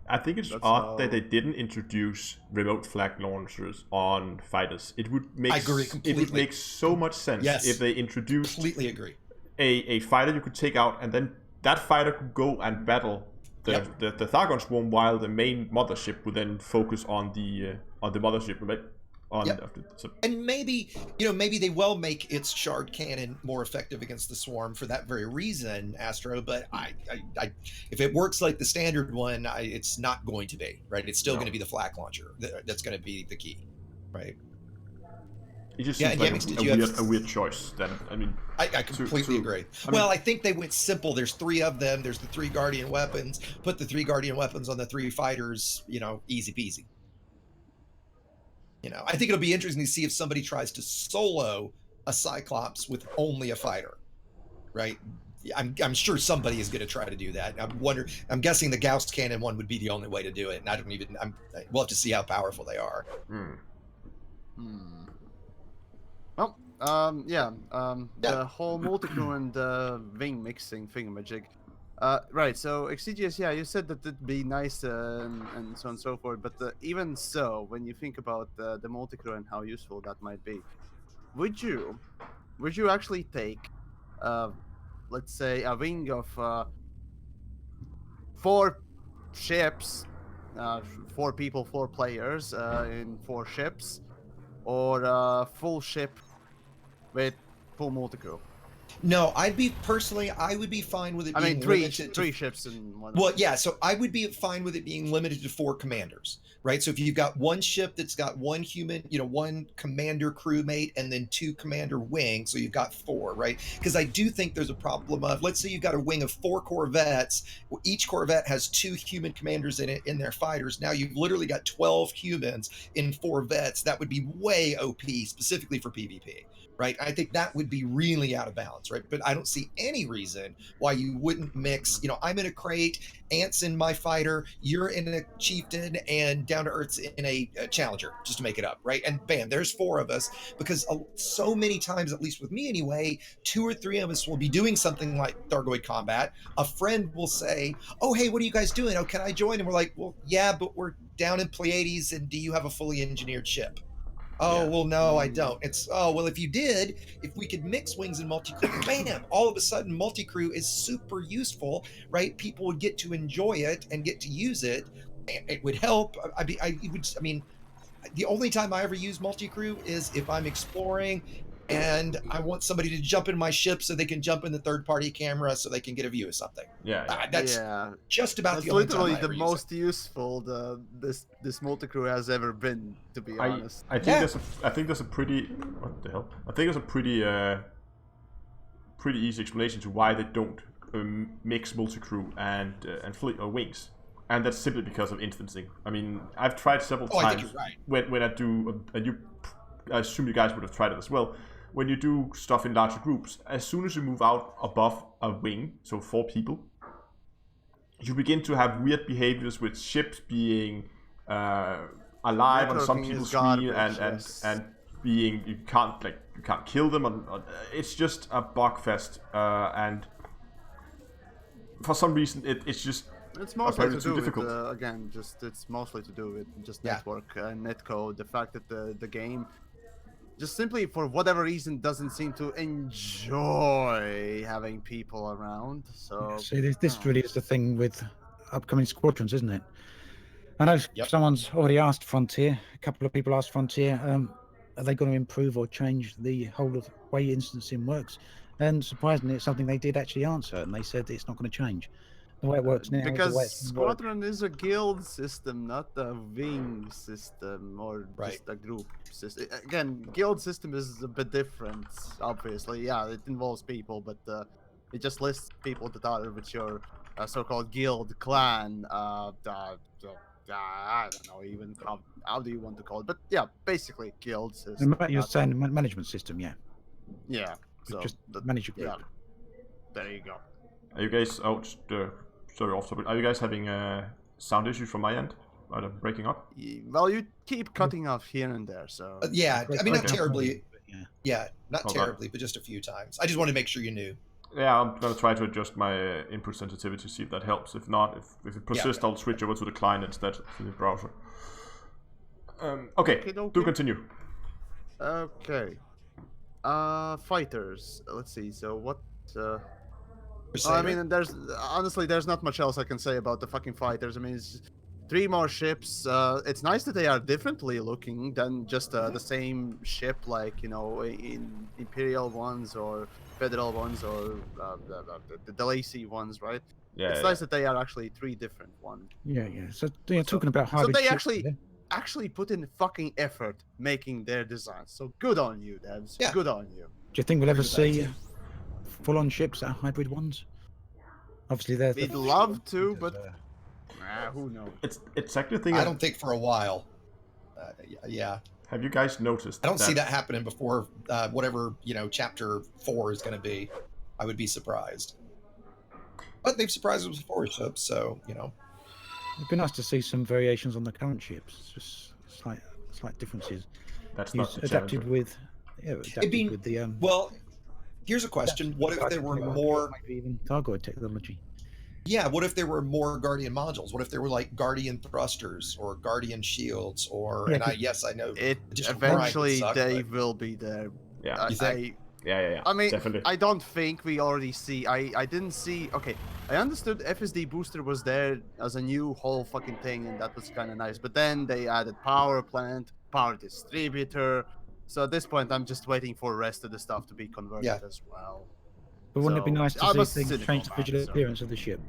[SPEAKER 1] I think it's odd that they didn't introduce remote flag launchers on fighters. It would make
[SPEAKER 3] I agree
[SPEAKER 1] It
[SPEAKER 3] completely.
[SPEAKER 1] would make so much sense if they introduced
[SPEAKER 3] Completely agree.
[SPEAKER 1] a fighter you could take out, and then that fighter could go and battle the Thargon swarm, while the main mothership would then focus on the mothership, right?
[SPEAKER 3] And maybe they will make its shard cannon more effective against the swarm for that very reason, Astro. But I if it works like the standard one, it's not going to be, right. It's still going to be the flak launcher that's going to be the key, right.
[SPEAKER 1] It just
[SPEAKER 3] Yeah,
[SPEAKER 1] seems
[SPEAKER 3] and
[SPEAKER 1] like
[SPEAKER 3] Yamiks,
[SPEAKER 1] a weird choice. Then I mean,
[SPEAKER 3] I completely agree. Well, I think they went simple. There's 3 of them. There's the 3 Guardian weapons. Put the 3 Guardian weapons on the 3 fighters. You know, easy peasy. You know, I think it'll be interesting to see if somebody tries to solo a Cyclops with only a fighter, right? I'm sure somebody is going to try to do that. I'm guessing the Gauss cannon one would be the only way to do it, and I don't even. We'll have to see how powerful they are.
[SPEAKER 2] Well, the whole multi-crew and wing mixing thingamajig. Right, so Exigeous, yeah, you said that it'd be nice and so on and so forth, but even so, when you think about the multi-crew and how useful that might be, would you actually take, let's say, a wing of 4 ships, 4 people, 4 players in 4 ships, or a full ship with full multi-crew?
[SPEAKER 3] No, I would be fine with it being limited to
[SPEAKER 2] 3 ships in one.
[SPEAKER 3] Well, yeah, so I would be fine with it being limited to 4 commanders, right? So if you've got 1 ship that's got 1 human, 1 commander crewmate and then 2 commander wing, so you've got 4, right? Because I do think there's a problem of, let's say you've got a wing of 4 corvettes, each corvette has 2 human commanders in it in their fighters. Now you've literally got 12 humans in 4 vets. That would be way OP specifically for PvP. Right, I think that would be really out of balance, right? But I don't see any reason why you wouldn't mix. I'm in a crate, Ant's in my fighter, you're in a chieftain, and Down to Earth's in a challenger, just to make it up, right? And bam, there's 4 of us, because so many times, at least with me anyway, 2 or 3 of us will be doing something like Thargoid combat. A friend will say, "Oh, hey, what are you guys doing? Oh, can I join?" And we're like, "Well, yeah, but we're down in Pleiades, and do you have a fully engineered ship?" Oh, well, no, I don't. It's, oh, well, if we could mix wings and multi-crew, bam, all of a sudden multi-crew is super useful, right? People would get to enjoy it and get to use it. It would help. The only time I ever use multi-crew is if I'm exploring and I want somebody to jump in my ship so they can jump in the third-party camera so they can get a view of something. That's just about the only time I ever use it.
[SPEAKER 2] Literally the most useful this multi-crew has ever been, to be honest.
[SPEAKER 1] I think there's a pretty what the hell? I think there's a pretty easy explanation to why they don't mix multi-crew and fleet or wings. And that's simply because of instancing. I mean, I've tried several times.
[SPEAKER 3] I think you're right.
[SPEAKER 1] When I do, I assume you guys would have tried it as well. When you do stuff in larger groups, as soon as you move out above a wing, so 4 people, you begin to have weird behaviors with ships being alive on some people's screen and being you can't kill them. It's just a bug fest, and for some reason it's just.
[SPEAKER 2] It's mostly to do with, it's mostly to do with just network and netcode. The fact that the game just simply, for whatever reason, doesn't seem to enjoy having people around. So
[SPEAKER 4] see, this really is the thing with upcoming squadrons, isn't it? I know someone's already asked Frontier. A couple of people asked Frontier, are they going to improve or change the whole of way instancing works? And surprisingly, it's something they did actually answer, and they said it's not going to change. The way it works now.
[SPEAKER 2] Because Squadron is a guild system, not a wing system or just a group system. Again, guild system is a bit different, obviously. Yeah, it involves people, but it just lists people that are with your so-called guild clan. I don't know even how do you want to call it, but yeah, basically guild system.
[SPEAKER 4] You're saying management system, yeah.
[SPEAKER 2] Yeah. So
[SPEAKER 4] just manage your group.
[SPEAKER 2] Yeah. There you go.
[SPEAKER 1] Are you guys out? Sorry, off topic. Are you guys having sound issues from my end? Are they breaking up?
[SPEAKER 2] Well, you keep cutting off here and there, so.
[SPEAKER 3] Yeah, I mean, not terribly. Yeah, not terribly, but just a few times. I just wanted to make sure you knew.
[SPEAKER 1] Yeah, I'm gonna try to adjust my input sensitivity to see if that helps. If not, if it persists, I'll switch over to the client instead for the browser. Okay, do continue.
[SPEAKER 2] Okay. Fighters. Let's see. So what? I mean, there's not much else I can say about the fucking fighters. I mean, it's 3 more ships. It's nice that they are differently looking than just the same ship, like in Imperial ones or Federal ones or the Lacey ones, right?
[SPEAKER 1] Yeah.
[SPEAKER 2] It's nice that they are actually 3 different ones.
[SPEAKER 4] Yeah. So you're talking about how.
[SPEAKER 2] So they actually actually put in fucking effort making their designs. So good on you, devs.
[SPEAKER 3] Yeah.
[SPEAKER 2] Good on you.
[SPEAKER 4] Do you think we'll ever
[SPEAKER 3] Agree with that,
[SPEAKER 4] see full-on ships that are hybrid ones? Obviously, there's
[SPEAKER 2] We'd
[SPEAKER 4] the
[SPEAKER 2] love to,
[SPEAKER 4] there's,
[SPEAKER 2] but who knows?
[SPEAKER 1] It's actually a thing.
[SPEAKER 3] I don't think for a while. Yeah,
[SPEAKER 1] Have you guys noticed?
[SPEAKER 3] I don't see that happening before whatever chapter 4 is going to be. I would be surprised. But they've surprised us before, so
[SPEAKER 4] It'd be nice to see some variations on the current ships, just slight differences.
[SPEAKER 1] That's not the
[SPEAKER 4] Adapted
[SPEAKER 1] Challenger.
[SPEAKER 4] with, with the
[SPEAKER 3] Well, here's a question: what if there were more?
[SPEAKER 4] maybe even Targoid technology?
[SPEAKER 3] Yeah, what if there were more Guardian modules? What if there were like Guardian thrusters or Guardian shields or?
[SPEAKER 4] Yeah,
[SPEAKER 3] And I know
[SPEAKER 2] It
[SPEAKER 3] additional grind would
[SPEAKER 2] eventually
[SPEAKER 3] suck,
[SPEAKER 2] they
[SPEAKER 3] but-
[SPEAKER 2] will be there.
[SPEAKER 1] Yeah.
[SPEAKER 3] You think?
[SPEAKER 1] Yeah.
[SPEAKER 2] I mean,
[SPEAKER 1] Definitely.
[SPEAKER 2] I don't think we already see. I didn't see. Okay, I understood FSD booster was there as a new whole fucking thing, and that was kind of nice. But then they added power plant, power distributor. So at this point, I'm just waiting for the rest of the stuff to be converted
[SPEAKER 3] Yeah.
[SPEAKER 2] as well.
[SPEAKER 4] But wouldn't it be
[SPEAKER 2] So,
[SPEAKER 4] nice to
[SPEAKER 2] I'm
[SPEAKER 4] see
[SPEAKER 2] a
[SPEAKER 4] things
[SPEAKER 2] cynical
[SPEAKER 4] change the
[SPEAKER 2] man,
[SPEAKER 4] visual
[SPEAKER 2] so-
[SPEAKER 4] appearance of the ship?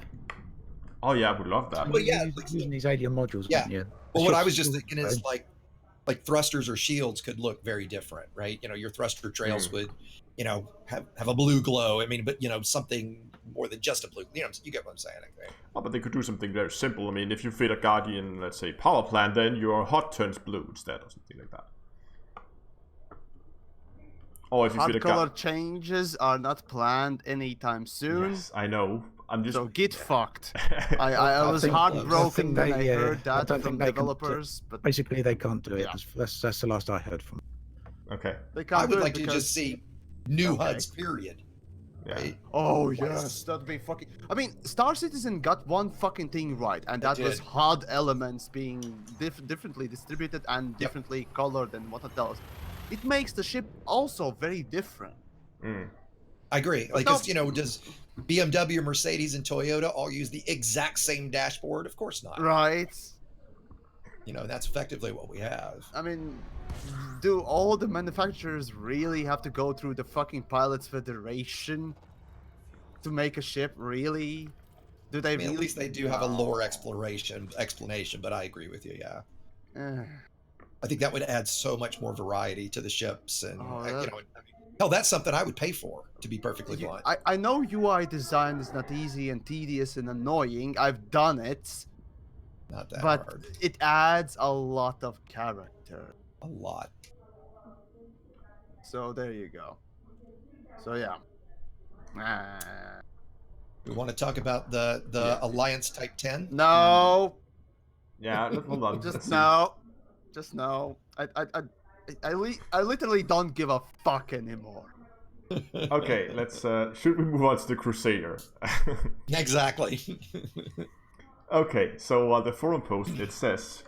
[SPEAKER 1] Oh yeah, I would love that.
[SPEAKER 3] Well, yeah,
[SPEAKER 4] using these alien modules.
[SPEAKER 3] Yeah.
[SPEAKER 4] Wouldn't you?
[SPEAKER 3] Well, what I was
[SPEAKER 4] Ships
[SPEAKER 3] just
[SPEAKER 4] will-
[SPEAKER 3] thinking is like thrusters or shields could look very different, right? Your thruster trails would, have a blue glow. I mean, but something more than just a blue. You get what I'm saying, I think.
[SPEAKER 1] Oh, but they could do something very simple. I mean, if you fit a Guardian, let's say, power plant, then your HUD turns blue instead, or something like that. Or if you fit
[SPEAKER 2] Hard
[SPEAKER 1] a
[SPEAKER 2] color changes are not planned anytime soon.
[SPEAKER 1] Yes, I know. I'm just.
[SPEAKER 2] So get fucked. I
[SPEAKER 3] I
[SPEAKER 2] was
[SPEAKER 3] think-
[SPEAKER 2] heartbroken when I heard
[SPEAKER 4] I
[SPEAKER 2] that
[SPEAKER 4] don't
[SPEAKER 2] from
[SPEAKER 4] think they can-
[SPEAKER 2] developers, but
[SPEAKER 4] Basically, they can't do it.
[SPEAKER 2] Yeah.
[SPEAKER 4] That's the last I heard from.
[SPEAKER 1] Okay.
[SPEAKER 2] they can't
[SPEAKER 3] I
[SPEAKER 2] do
[SPEAKER 3] would
[SPEAKER 2] it
[SPEAKER 3] like to
[SPEAKER 2] because-
[SPEAKER 3] just see new
[SPEAKER 2] Okay.
[SPEAKER 3] HUDs. Period.
[SPEAKER 1] Yeah.
[SPEAKER 3] Right?
[SPEAKER 2] Oh
[SPEAKER 3] Yes.
[SPEAKER 2] yes, that'd be fucking. I mean, Star Citizen got one fucking thing right, and that was
[SPEAKER 3] did.
[SPEAKER 2] HUD elements being differently distributed and differently colored and what it does. It makes the ship also very different.
[SPEAKER 1] Mm.
[SPEAKER 3] I agree. Like,
[SPEAKER 2] No.
[SPEAKER 3] 'cause, does BMW, Mercedes, and Toyota all use the exact same dashboard? Of course not.
[SPEAKER 2] Right.
[SPEAKER 3] That's effectively what we have.
[SPEAKER 2] I mean, do all the manufacturers really have to go through the fucking Pilots Federation to make a ship? Really? Do they
[SPEAKER 3] I mean,
[SPEAKER 2] really?
[SPEAKER 3] at least they do have a lore
[SPEAKER 2] No.
[SPEAKER 3] explanation, but I agree with you. Yeah,
[SPEAKER 2] Eh.
[SPEAKER 3] I think that would add so much more variety to the ships, and
[SPEAKER 2] Oh,
[SPEAKER 3] hell, that's something I would pay for. To be perfectly
[SPEAKER 2] You-
[SPEAKER 3] blunt,
[SPEAKER 2] I know UI design is not easy and tedious and annoying. I've done it,
[SPEAKER 3] not that
[SPEAKER 2] but
[SPEAKER 3] hard.
[SPEAKER 2] it adds a lot of character.
[SPEAKER 3] A lot.
[SPEAKER 2] So there you go. So yeah. Ah.
[SPEAKER 3] We want to talk about the
[SPEAKER 1] Yeah.
[SPEAKER 3] Alliance Type 10.
[SPEAKER 2] No.
[SPEAKER 1] Yeah. Hold on.
[SPEAKER 2] Just
[SPEAKER 1] let's see.
[SPEAKER 2] no. Just no. I literally don't give a fuck anymore.
[SPEAKER 1] Okay. Let's. Should we move on to the Crusader?
[SPEAKER 3] Exactly.
[SPEAKER 1] Okay. So on the forum post it says,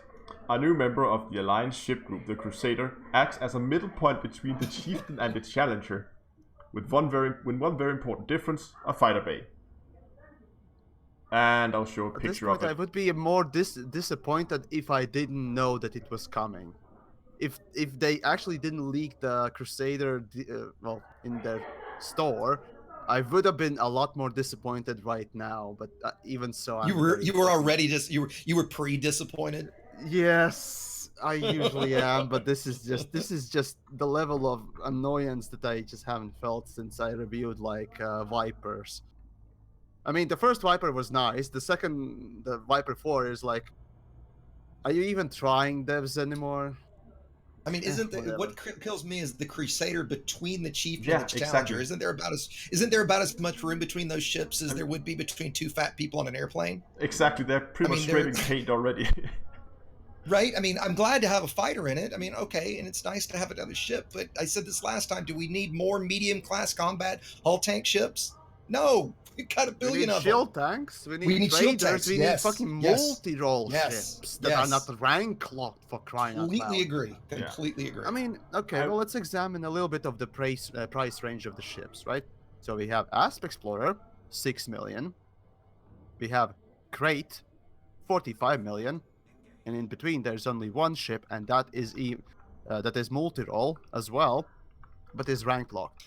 [SPEAKER 1] a new member of the Alliance ship group, the Crusader, acts as a middle point between the Chieftain and the Challenger, with one very important difference: a fighter bay. And I'll show a
[SPEAKER 2] At this
[SPEAKER 1] picture
[SPEAKER 2] point,
[SPEAKER 1] of
[SPEAKER 2] I
[SPEAKER 1] it.
[SPEAKER 2] would be more disappointed if I didn't know that it was coming. If they actually didn't leak the Crusader, in their store, I would have been a lot more disappointed right now. But even so, I'm
[SPEAKER 3] you were
[SPEAKER 2] very
[SPEAKER 3] already you were pre-disappointed.
[SPEAKER 2] Yes, I usually am, but this is just the level of annoyance that I just haven't felt since I reviewed Vipers. I mean, the first Viper was nice. The Viper 4 is like, are you even trying devs anymore?
[SPEAKER 3] I mean,
[SPEAKER 2] whatever.
[SPEAKER 3] what kills me is the Crusader between the Chieftain
[SPEAKER 1] Yeah,
[SPEAKER 3] and the Challenger.
[SPEAKER 1] exactly.
[SPEAKER 3] Isn't there about as much room between those ships as there would be between two fat people on an airplane?
[SPEAKER 1] Exactly. They're pretty
[SPEAKER 3] I
[SPEAKER 1] much
[SPEAKER 3] mean, they're-
[SPEAKER 1] scraping paint already.
[SPEAKER 3] Right? I mean, I'm glad to have a fighter in it. I mean, okay, and it's nice to have another ship, but I said this last time, do we need more medium-class combat hull tank ships? No! We got a
[SPEAKER 2] We
[SPEAKER 3] billion
[SPEAKER 2] need
[SPEAKER 3] of
[SPEAKER 2] shield
[SPEAKER 3] them.
[SPEAKER 2] tanks. We need,
[SPEAKER 3] We need shield
[SPEAKER 2] raiders.
[SPEAKER 3] tanks,
[SPEAKER 2] We
[SPEAKER 3] yes,
[SPEAKER 2] need fucking
[SPEAKER 3] yes,
[SPEAKER 2] multi-role
[SPEAKER 3] yes,
[SPEAKER 2] ships that are
[SPEAKER 3] yes.
[SPEAKER 2] not rank locked for crying out
[SPEAKER 3] Completely
[SPEAKER 2] loud.
[SPEAKER 3] agree. Completely agree.
[SPEAKER 2] I mean, okay, well, let's examine a little bit of the price range of the ships, right? So we have Asp Explorer, 6 million. We have Crate, 45 million. And in between, there's only one ship, and that is multi-role as well, but is rank locked.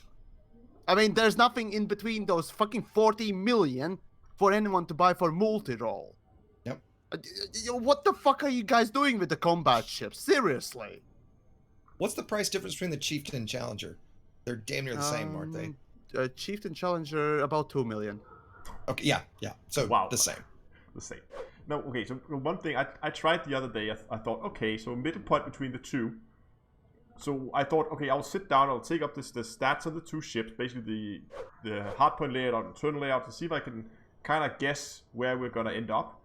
[SPEAKER 2] I mean, there's nothing in between those fucking 40 million for anyone to buy for multi-role.
[SPEAKER 3] Yep.
[SPEAKER 2] What the fuck are you guys doing with the combat ships? Seriously.
[SPEAKER 3] What's the price difference between the Chieftain and Challenger? They're damn near the same, aren't they?
[SPEAKER 2] Chieftain Challenger, about 2 million.
[SPEAKER 3] Okay, yeah. So
[SPEAKER 1] Wow.
[SPEAKER 3] the same.
[SPEAKER 1] The same. No, okay, so one thing I tried the other day, I thought, okay, so middle point between the two. So I thought, okay, I'll sit down, I'll take up the stats of the two ships, basically the hardpoint layout and internal layout, to see if I can kind of guess where we're going to end up.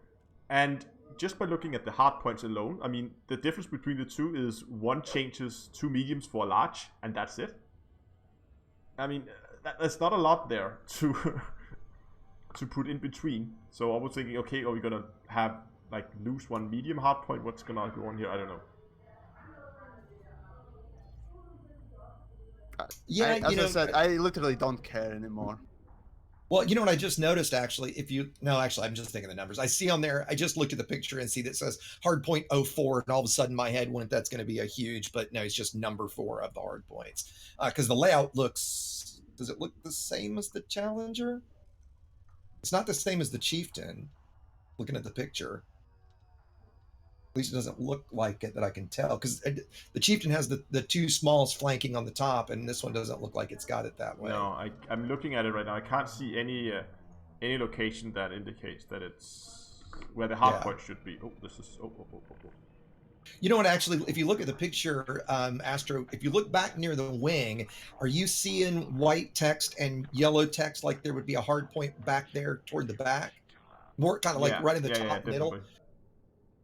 [SPEAKER 1] And just by looking at the hardpoints alone, I mean, the difference between the two is one changes 2 mediums for a large, and that's it. I mean, that's not a lot there to to put in between. So I was thinking, okay, are we gonna have like lose 1 medium hardpoint? What's gonna go on here? I don't know.
[SPEAKER 3] Yeah,
[SPEAKER 2] As I said, I literally don't care anymore.
[SPEAKER 3] Well, you know what I just noticed actually? I'm just thinking the numbers. I see on there, I just looked at the picture and see that says hardpoint 04, and all of a sudden my head went, that's going to be a huge, but no, it's just number 4 of the hardpoints. Because the layout does it look the same as the Challenger? It's not the same as the Chieftain, looking at the picture. At least it doesn't look like it that I can tell, because the Chieftain has the 2 smalls flanking on the top, and this one doesn't look like it's got it that way.
[SPEAKER 1] No, I'm looking at it right now. I can't see any location that indicates that it's where the hardpoint should be. Oh, this is oh.
[SPEAKER 3] You know what? Actually, if you look at the picture, Astro, if you look back near the wing, are you seeing white text and yellow text like there would be a hard point back there toward the back? More kind of like right in the top middle.
[SPEAKER 1] Definitely.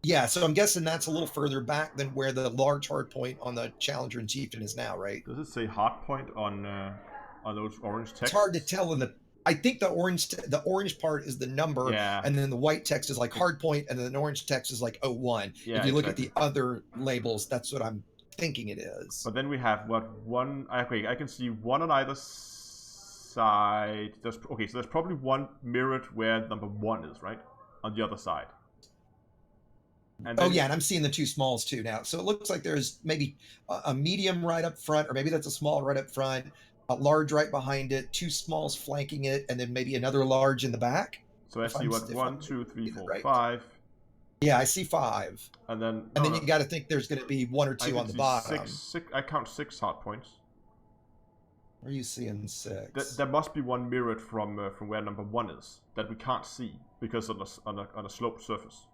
[SPEAKER 3] Yeah, so I'm guessing that's a little further back than where the large hard point on the Challenger and Chieftain is now, right?
[SPEAKER 1] Does it say hard point on those orange texts?
[SPEAKER 3] It's hard to tell in the. I think the orange part is the number, and then the white text is like hard point, and then the orange text is like 01. If you look at the other labels, that's what I'm thinking it is.
[SPEAKER 1] But then we have one. Okay, I can see one on either side. So there's probably one mirrored where number 1 is, right, on the other side.
[SPEAKER 3] And and I'm seeing the 2 smalls too now. So it looks like there's maybe a medium right up front, or maybe that's a small right up front, a large right behind it, 2 smalls flanking it, and then maybe another large in the back.
[SPEAKER 1] So I see 1, 2, 3, 4,
[SPEAKER 3] right.
[SPEAKER 1] 5.
[SPEAKER 3] Yeah, I see 5.
[SPEAKER 1] And then
[SPEAKER 3] you got to think there's going to be 1 or 2 on the bottom.
[SPEAKER 1] Six, I count 6 hard points.
[SPEAKER 3] Where are you seeing 6?
[SPEAKER 1] There must be one mirrored from where number 1 is that we can't see because on a sloped surface.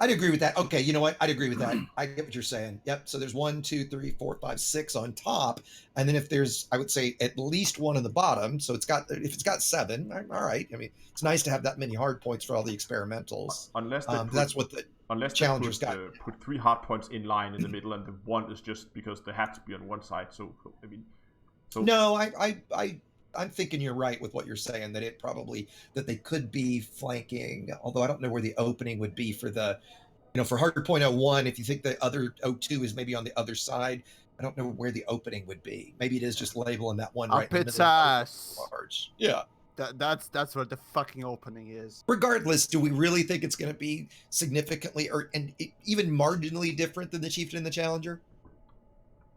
[SPEAKER 3] I'd agree with that. Okay, you know what? I'd agree with that. I get what you're saying. Yep. So there's 1, 2, 3, 4, 5, 6 on top, and then if there's, I would say at least 1 on the bottom. So if it's got 7, all right. I mean, it's nice to have that many hard points for all the experimentals.
[SPEAKER 1] Unless
[SPEAKER 3] that's what the Challenger's got.
[SPEAKER 1] Put 3 hard points in line in the middle, and the 1 is just because they had to be on one side. So I mean,
[SPEAKER 3] no, I'm thinking you're right with what you're saying, that they could be flanking, although I don't know where the opening would be for for hardpoint 01. If you think the other 02 is maybe on the other side, I don't know where the opening would be. Maybe it is just labeling that one right in the middle.
[SPEAKER 2] Its ass.
[SPEAKER 3] Large. Yeah.
[SPEAKER 2] That's where the fucking opening is.
[SPEAKER 3] Regardless, do we really think it's going to be significantly even marginally different than the Chieftain and the Challenger?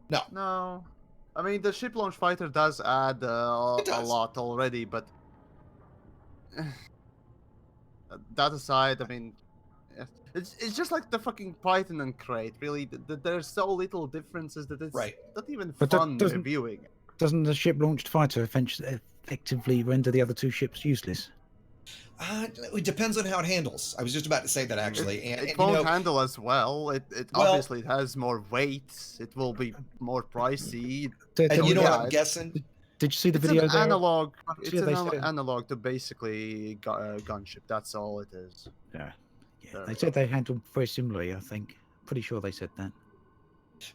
[SPEAKER 2] No. I mean, the ship launch fighter does add a lot already, but that aside, I mean, it's just like the fucking Python and Crate. Really, there's so little differences that it's not even fun reviewing.
[SPEAKER 4] Doesn't the ship launched fighter effectively render the other 2 ships useless?
[SPEAKER 3] It depends on how it handles. I was just about to say that actually.
[SPEAKER 2] It won't handle as well. It obviously has more weight. It will be more pricey.
[SPEAKER 3] And you know what I'm guessing?
[SPEAKER 4] Did you see the video there?
[SPEAKER 2] Analog. It's an analog to basically gunship. That's all it is.
[SPEAKER 4] Yeah. They said they handled very similarly, I think. Pretty sure they said that.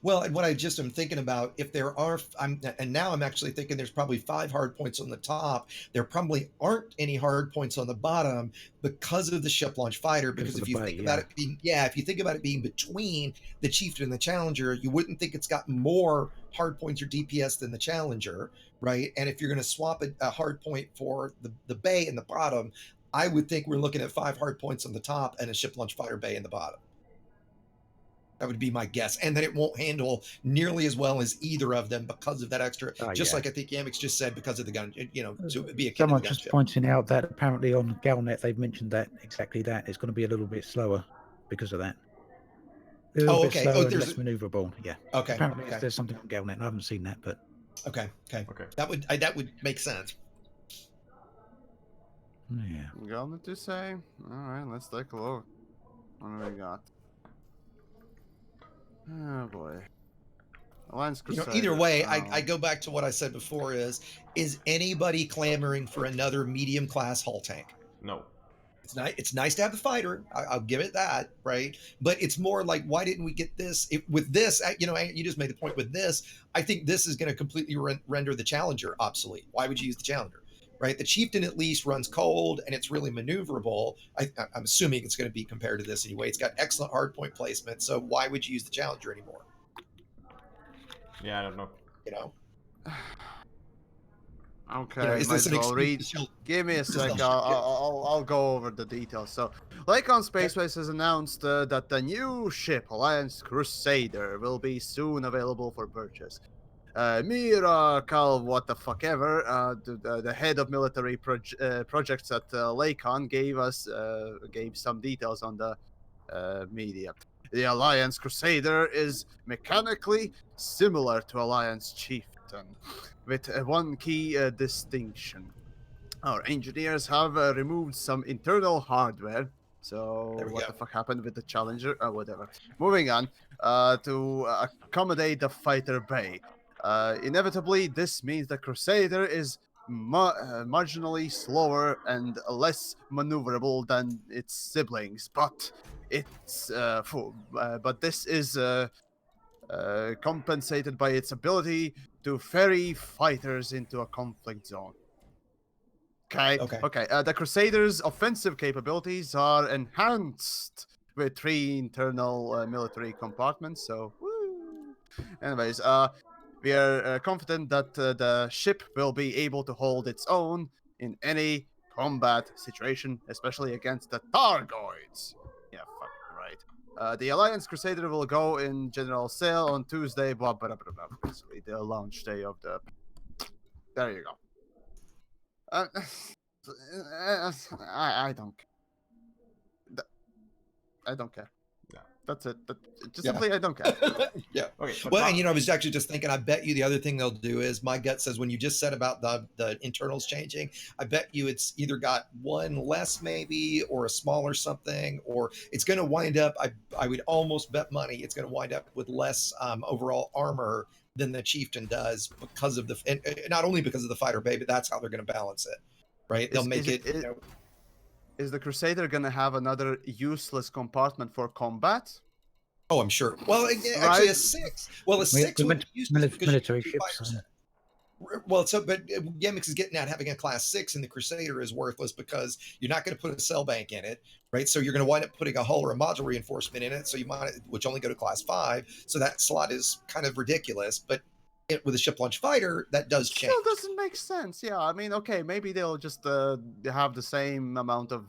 [SPEAKER 3] Well, and what I just am thinking about, if there are, and now I'm actually thinking there's probably 5 hard points on the top. There probably aren't any hard points on the bottom because of the ship launch fighter. Because if you think about it being, if you think about it being between the Chieftain and the Challenger, you wouldn't think it's got more hard points or DPS than the Challenger, right? And if you're going to swap a hard point for the bay in the bottom, I would think we're looking at 5 hard points on the top and a ship launch fighter bay in the bottom. That would be my guess, and that it won't handle nearly as well as either of them because of that extra. Just like I think Yamiks just said, because of the gun, to be akin
[SPEAKER 4] Someone
[SPEAKER 3] to the
[SPEAKER 4] just
[SPEAKER 3] gunship.
[SPEAKER 4] pointing out that apparently on Galnet they've mentioned that exactly that it's going to be a little bit slower because of that. A little bit
[SPEAKER 3] okay.
[SPEAKER 4] slower and less maneuverable. Yeah.
[SPEAKER 3] Okay.
[SPEAKER 4] Apparently there's something on Galnet. I haven't seen that, but
[SPEAKER 3] okay. That would make sense.
[SPEAKER 4] Yeah.
[SPEAKER 2] Got to say. All right, let's take a look. What do we got? Oh boy. Alliance Crusader.
[SPEAKER 3] Either way, I go back to what I said before: is anybody clamoring for another medium class hull tank?
[SPEAKER 1] No.
[SPEAKER 3] It's nice to have the fighter. I'll give it that, right? But it's more like, why didn't we get this? With this, you just made the point. With this, I think this is going to completely render the Challenger obsolete. Why would you use the Challenger? Right, the Chieftain at least runs cold and it's really maneuverable. I'm assuming it's going to be compared to this anyway. It's got excellent hardpoint placement, so why would you use the Challenger anymore?
[SPEAKER 1] Yeah, I don't know.
[SPEAKER 2] Okay,
[SPEAKER 3] is
[SPEAKER 2] might
[SPEAKER 3] this
[SPEAKER 2] as
[SPEAKER 3] an
[SPEAKER 2] well read.
[SPEAKER 3] excuse?
[SPEAKER 2] Give me a sec. I'll go over the details. So, Lycon Spaceways has announced that the new ship, Alliance Crusader, will be soon available for purchase. Mira Kal, what the fuck ever, the head of military projects at Lycon gave some details on the media. The Alliance Crusader is mechanically similar to Alliance Chieftain, with one key distinction. Our engineers have removed some internal hardware. So what the fuck happened with the Challenger? Whatever. Moving on to accommodate the fighter bay. Inevitably, this means the Crusader is marginally slower and less maneuverable than its siblings, but this is compensated by its ability to ferry fighters into a conflict zone. Okay. The Crusader's offensive capabilities are enhanced with 3 internal military compartments. So, woo. Anyways, we are confident that the ship will be able to hold its own in any combat situation, especially against the Targoids. Yeah, fucking right. The Alliance Crusader will go in general sale on Tuesday, basically the launch day of the... There you go. I don't care. I don't care.
[SPEAKER 1] Yeah.
[SPEAKER 2] That's it. Simply, I don't care.
[SPEAKER 3] Yeah.
[SPEAKER 1] Okay.
[SPEAKER 3] Well, and I was actually just thinking, I bet you the other thing they'll do is, my gut says, when you just said about the internals changing, I bet you it's either got one less maybe, or a smaller something, or it's going to wind up, I would almost bet money it's going to wind up with less overall armor than the Chieftain does, because of and not only because of the fighter bay, but that's how they're going to balance it. Right? They'll make it.
[SPEAKER 2] Is the Crusader gonna have another useless compartment for combat?
[SPEAKER 3] Oh, I'm sure. Well, actually, a 6. Well, a 6 would be useless
[SPEAKER 4] military ships.
[SPEAKER 3] Well, but Yamiks is getting at having a class 6, and the Crusader is worthless because you're not going to put a cell bank in it, right? So you're going to wind up putting a hull or a module reinforcement in it, so you might, which only go to class 5. So that slot is kind of ridiculous, but with a ship launch fighter, that does change.
[SPEAKER 2] Still doesn't make sense. Yeah, I mean, okay, maybe they'll just have the same amount of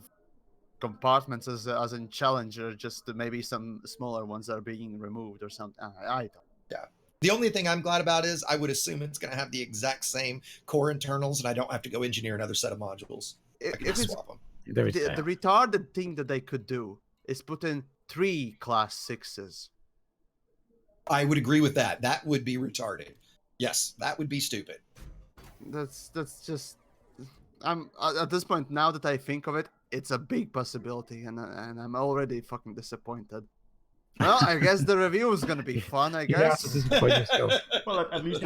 [SPEAKER 2] compartments as in Challenger, just maybe some smaller ones that are being removed or something. I don't.
[SPEAKER 3] Yeah. The only thing I'm glad about is I would assume it's going to have the exact same core internals, and I don't have to go engineer another set of modules. I can just swap them.
[SPEAKER 2] The retarded thing that they could do is put in 3 class 6s.
[SPEAKER 3] I would agree with that. That would be retarded. Yes, that would be stupid.
[SPEAKER 2] That's just. I'm at this point, now that I think of it, it's a big possibility, and I'm already fucking disappointed. Well, I guess the review is gonna be fun. I guess.
[SPEAKER 4] You have to disappoint yourself.
[SPEAKER 1] Well, at least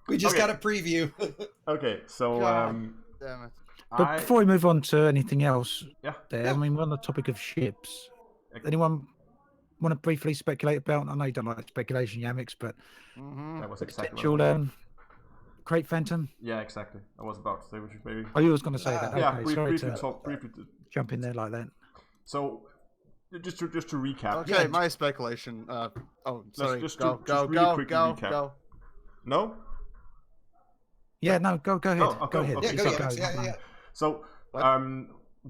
[SPEAKER 3] we just got a preview.
[SPEAKER 1] Okay, so
[SPEAKER 2] Damn it.
[SPEAKER 4] But before we move on to anything else,
[SPEAKER 1] Yeah.
[SPEAKER 4] I mean, we're on the topic of ships. Anyone want to briefly speculate about? I know you don't like speculation, Yamiks, but
[SPEAKER 1] that was exactly
[SPEAKER 4] potential Crate Phantom.
[SPEAKER 1] Yeah, exactly. I was about to say, which maybe.
[SPEAKER 4] Oh, you was going to say that.
[SPEAKER 1] Yeah,
[SPEAKER 4] Okay, sorry
[SPEAKER 1] briefly
[SPEAKER 4] to jump in there like that.
[SPEAKER 1] So, just to recap.
[SPEAKER 2] Okay, yeah, my speculation. Sorry. Go.
[SPEAKER 1] Recap. No.
[SPEAKER 4] Yeah, no. Go ahead.
[SPEAKER 1] Oh, okay,
[SPEAKER 4] go ahead.
[SPEAKER 1] Okay.
[SPEAKER 3] Yeah, go. Yeah.
[SPEAKER 1] So,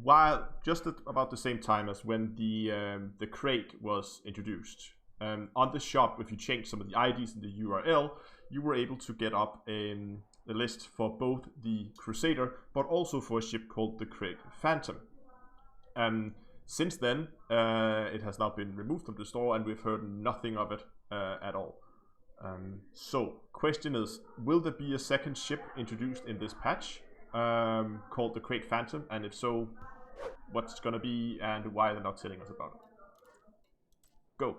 [SPEAKER 1] while just at about the same time as when the crate was introduced, on the shop, if you change some of the IDs in the URL, you were able to get up a list for both the Crusader, but also for a ship called the Crate Phantom. Since then, it has now been removed from the store, and we've heard nothing of it at all. So, question is, will there be a second ship introduced in this patch called the Crate Phantom? And if so, what's gonna be and why they're not telling us about it? Go.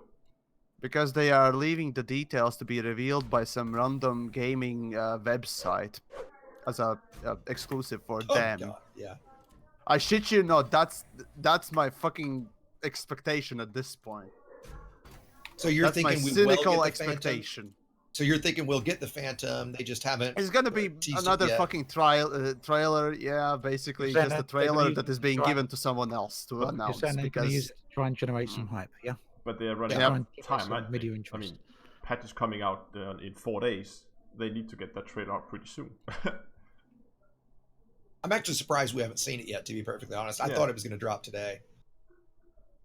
[SPEAKER 2] Because they are leaving the details to be revealed by some random gaming website as a exclusive for them.
[SPEAKER 3] God, yeah.
[SPEAKER 2] I shit you not. That's my fucking expectation at this point.
[SPEAKER 3] So you're
[SPEAKER 2] That's
[SPEAKER 3] thinking
[SPEAKER 2] my
[SPEAKER 3] we
[SPEAKER 2] cynical
[SPEAKER 3] will get the
[SPEAKER 2] expectation.
[SPEAKER 3] Phantom? So you're thinking we'll get the Phantom? They just haven't.
[SPEAKER 2] It's gonna be
[SPEAKER 3] teased it
[SPEAKER 2] another
[SPEAKER 3] yet.
[SPEAKER 2] fucking trailer. Yeah, basically
[SPEAKER 4] Saying
[SPEAKER 2] just a
[SPEAKER 4] that they're gonna
[SPEAKER 2] trailer
[SPEAKER 4] use
[SPEAKER 2] that is
[SPEAKER 4] it
[SPEAKER 2] being
[SPEAKER 4] to try-
[SPEAKER 2] given to someone else to
[SPEAKER 4] You're
[SPEAKER 2] announce
[SPEAKER 4] saying they're going to use
[SPEAKER 2] because
[SPEAKER 4] it to try and generate some hype, yeah?
[SPEAKER 1] But they're running
[SPEAKER 2] Yeah.
[SPEAKER 1] out
[SPEAKER 4] Try
[SPEAKER 1] of
[SPEAKER 4] and
[SPEAKER 1] time,
[SPEAKER 4] some
[SPEAKER 1] right?
[SPEAKER 4] media
[SPEAKER 1] I
[SPEAKER 4] interest.
[SPEAKER 1] mean, patch is coming out in 4 days. They need to get that trailer out pretty soon.
[SPEAKER 3] I'm actually surprised we haven't seen it yet, to be perfectly honest. I
[SPEAKER 1] Yeah.
[SPEAKER 3] thought it was going to drop today.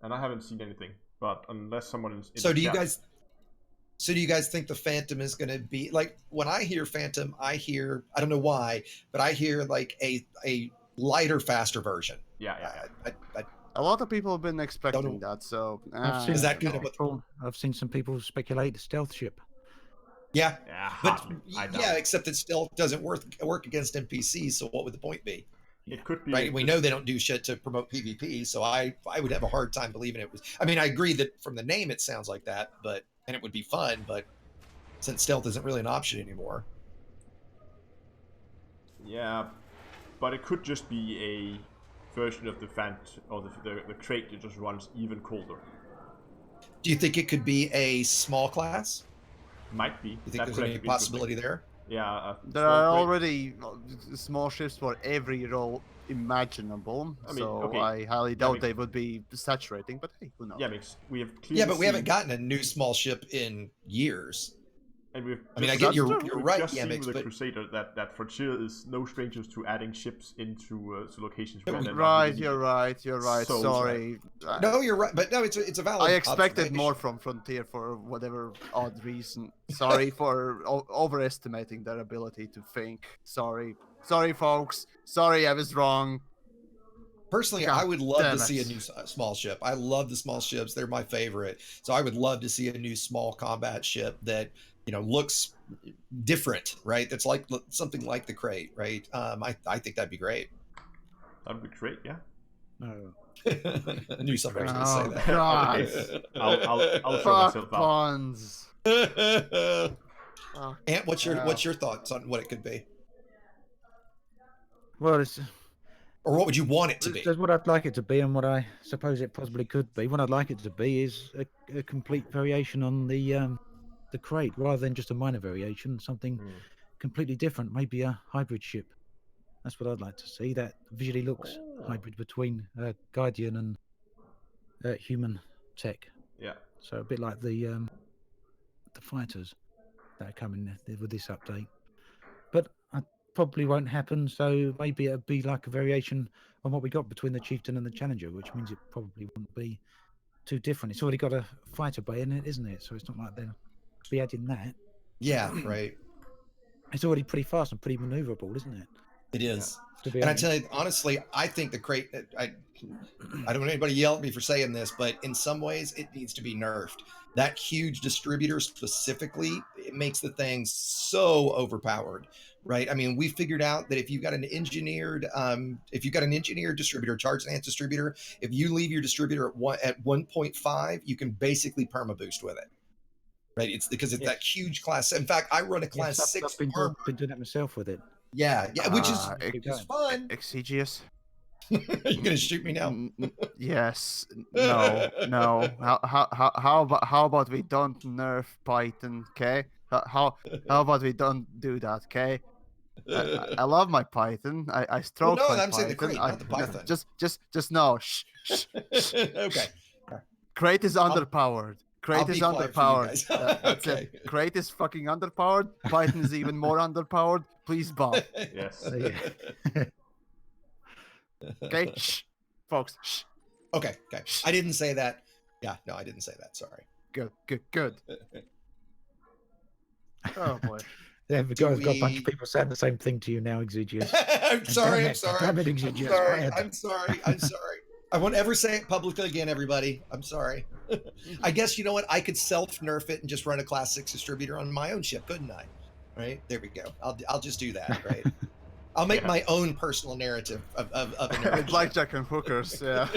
[SPEAKER 1] And I haven't seen anything. But unless someone is...
[SPEAKER 3] So do you guys think the Phantom is going to be like, when I hear Phantom, I hear, I don't know why, but I hear like a lighter, faster version.
[SPEAKER 1] Yeah.
[SPEAKER 2] a lot of people have been expecting
[SPEAKER 3] know.
[SPEAKER 2] that. So
[SPEAKER 4] I've seen
[SPEAKER 3] Is that kind of what-
[SPEAKER 4] I've seen some people speculate the stealth ship.
[SPEAKER 3] Yeah,
[SPEAKER 1] Yeah,
[SPEAKER 3] but
[SPEAKER 1] hardly. I doubt
[SPEAKER 3] yeah,
[SPEAKER 1] it.
[SPEAKER 3] except it still doesn't work against NPCs. So what would the point be?
[SPEAKER 1] It could be...
[SPEAKER 3] Right? We know they don't do shit to promote PvP, so I would have a hard time believing it was. I mean, I agree that from the name it sounds like that, and it would be fun, but since stealth isn't really an option anymore.
[SPEAKER 1] Yeah, but it could just be a version of the or the crate that just runs even colder.
[SPEAKER 3] Do you think it could be a small class?
[SPEAKER 1] Might be.
[SPEAKER 3] You think
[SPEAKER 1] That
[SPEAKER 3] there's
[SPEAKER 1] could
[SPEAKER 3] any
[SPEAKER 1] actually be
[SPEAKER 3] possibility there?
[SPEAKER 1] interesting. Yeah.
[SPEAKER 2] there are already small ships for every role imaginable.
[SPEAKER 1] I mean,
[SPEAKER 2] so
[SPEAKER 1] okay.
[SPEAKER 2] I highly doubt
[SPEAKER 1] Yamiks-
[SPEAKER 2] they would be saturating. But hey, who knows?
[SPEAKER 1] Yamiks, we have clearly
[SPEAKER 3] Yeah, but we haven't
[SPEAKER 1] seen-
[SPEAKER 3] gotten a new small ship in years.
[SPEAKER 1] And we've
[SPEAKER 3] I mean, I
[SPEAKER 1] just-
[SPEAKER 3] get
[SPEAKER 2] That's
[SPEAKER 3] you're
[SPEAKER 2] true.
[SPEAKER 3] you're
[SPEAKER 1] we've
[SPEAKER 3] right,
[SPEAKER 1] just seen
[SPEAKER 3] Yamiks,
[SPEAKER 1] with the
[SPEAKER 3] but
[SPEAKER 1] Crusader that Frontier is no strangers to adding ships into to locations where they're not
[SPEAKER 2] Right,
[SPEAKER 1] really
[SPEAKER 2] you're right. You're right.
[SPEAKER 1] So
[SPEAKER 2] Sorry.
[SPEAKER 3] no, you're right. But no, it's a valid.
[SPEAKER 2] I expected
[SPEAKER 3] observation.
[SPEAKER 2] more from Frontier for whatever odd reason. Sorry for overestimating their ability to think. Sorry, folks. Sorry, I was wrong.
[SPEAKER 3] Personally,
[SPEAKER 2] God
[SPEAKER 3] I would love
[SPEAKER 2] damn
[SPEAKER 3] to see a
[SPEAKER 2] it.
[SPEAKER 3] new small ship. I love the small ships; they're my favorite. So I would love to see a new small combat ship that looks different, right? That's like something like the crate, right? I think that'd be great.
[SPEAKER 1] That would be great, yeah.
[SPEAKER 4] No.
[SPEAKER 3] I knew somebody was going to
[SPEAKER 2] Oh,
[SPEAKER 3] say that.
[SPEAKER 2] God.
[SPEAKER 1] I'll throw
[SPEAKER 2] Fuck
[SPEAKER 1] myself out.
[SPEAKER 2] puns. Fuck.
[SPEAKER 3] Ant, what's your thoughts on what it could be,
[SPEAKER 4] Well, it's
[SPEAKER 3] or what would you want it to be?
[SPEAKER 4] there's what I'd like it to be, and what I suppose it possibly could be. What I'd like it to be is a complete variation on the crate, rather than just a minor variation. Something completely different, maybe a hybrid ship. That's what I'd like to see. That visually looks hybrid between Guardian and human tech.
[SPEAKER 1] Yeah.
[SPEAKER 4] So a bit like the fighters that are coming with this update. But it probably won't happen. So maybe it'll be like a variation on what we got between the Chieftain and the Challenger, which means it probably wouldn't be too different. It's already got a fighter bay in it, isn't it? So it's not like they'll be adding that.
[SPEAKER 3] Yeah, right.
[SPEAKER 4] It's already pretty fast and pretty maneuverable, isn't it?
[SPEAKER 3] It is.
[SPEAKER 4] To be
[SPEAKER 3] And I
[SPEAKER 4] honest.
[SPEAKER 3] tell you, honestly, I think the crate. I don't want anybody yell at me for saying this, but in some ways, it needs to be nerfed. That huge distributor specifically, it makes the thing so overpowered, right? I mean, we figured out that if you've got an engineered distributor, charge enhanced distributor, if you leave your distributor at 1.5, you can basically perma boost with it. Right? It's because it's that huge class. In fact, I run a class
[SPEAKER 4] Yes,
[SPEAKER 3] 6
[SPEAKER 4] I've been
[SPEAKER 3] armor.
[SPEAKER 4] doing that myself with it.
[SPEAKER 3] Yeah, which is
[SPEAKER 4] Keep
[SPEAKER 3] it's
[SPEAKER 4] going.
[SPEAKER 3] fun.
[SPEAKER 2] Exigeous.
[SPEAKER 3] You're gonna shoot me now?
[SPEAKER 2] Yes. No. How about we don't nerf Python? Okay. How about we don't do that? Okay. I love my Python. I stroke
[SPEAKER 3] no,
[SPEAKER 2] my
[SPEAKER 3] I'm saying the
[SPEAKER 2] Python.
[SPEAKER 3] crate, not the Python.
[SPEAKER 2] Just no. Shh.
[SPEAKER 3] Okay.
[SPEAKER 2] Crate is underpowered.
[SPEAKER 3] I'll
[SPEAKER 2] Crate
[SPEAKER 3] be
[SPEAKER 2] is
[SPEAKER 3] quiet for you
[SPEAKER 2] underpowered.
[SPEAKER 3] guys.
[SPEAKER 2] That's
[SPEAKER 3] Okay.
[SPEAKER 2] it. Crate is fucking underpowered. Python is even more underpowered. Please, Bob.
[SPEAKER 1] Yes.
[SPEAKER 4] So, yeah.
[SPEAKER 2] Okay. Shh. folks. Shh.
[SPEAKER 3] Okay. I didn't say that. Yeah, no, I didn't say that. Sorry.
[SPEAKER 2] Good. Oh boy.
[SPEAKER 4] There we go. I've got a bunch of people saying the same thing to you now, Exigeous.
[SPEAKER 3] I'm sorry.
[SPEAKER 4] Damn it, Exigeous. Go ahead.
[SPEAKER 3] I'm sorry. I won't ever say it publicly again, everybody. I'm sorry. I guess, you know what? I could self-nerf it and just run a Class 6 distributor on my own ship, couldn't I? Right? There we go. I'll just do that, right? I'll make my own personal narrative of a nerf.
[SPEAKER 2] Blackjack and hookers, yeah.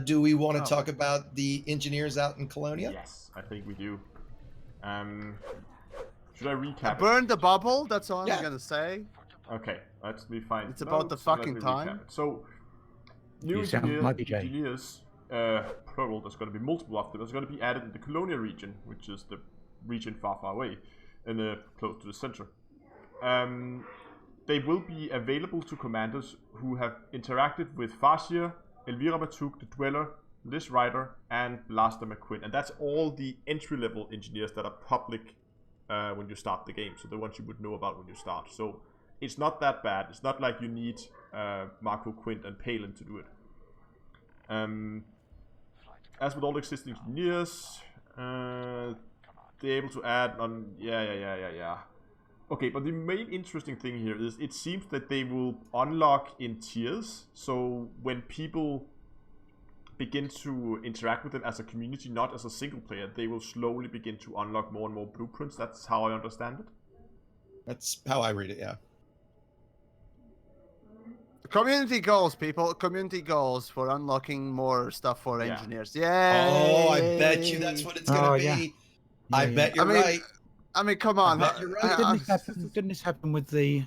[SPEAKER 3] Do we want to talk about the engineers out in Colonia?
[SPEAKER 1] Yes, I think we do. Should I recap?
[SPEAKER 2] Burn the bubble. That's all
[SPEAKER 3] Yeah.
[SPEAKER 2] I'm gonna say.
[SPEAKER 1] Okay, let's be fine.
[SPEAKER 2] It's about the fucking time.
[SPEAKER 1] So, new
[SPEAKER 4] You sound like DJ.
[SPEAKER 1] engineers, plural, there's going to be multiple of them. There's going to be added in the Colonia region, which is the region far away, and close to the center. They will be available to commanders who have interacted with Farseer, Elvira Batuk, the Dweller, Liz Rider, and Blaster McQuinn. And that's all the entry-level engineers that are public when you start the game. So the ones you would know about when you start. So it's not that bad. It's not like you need Marco, Quint, and Palin to do it. As with all existing engineers, they're able to add on... Yeah. Okay, but the main interesting thing here is it seems that they will unlock in tiers. So when people begin to interact with them as a community, not as a single player, they will slowly begin to unlock more and more blueprints. That's how I understand it.
[SPEAKER 3] That's how I read it, yeah.
[SPEAKER 2] Community goals, people. Community goals for unlocking more stuff for engineers. Yeah.
[SPEAKER 3] Oh, I bet you that's what it's gonna be.
[SPEAKER 4] Yeah.
[SPEAKER 3] I bet you're right.
[SPEAKER 2] I mean, come on.
[SPEAKER 3] I bet you're right.
[SPEAKER 4] Didn't this happen with the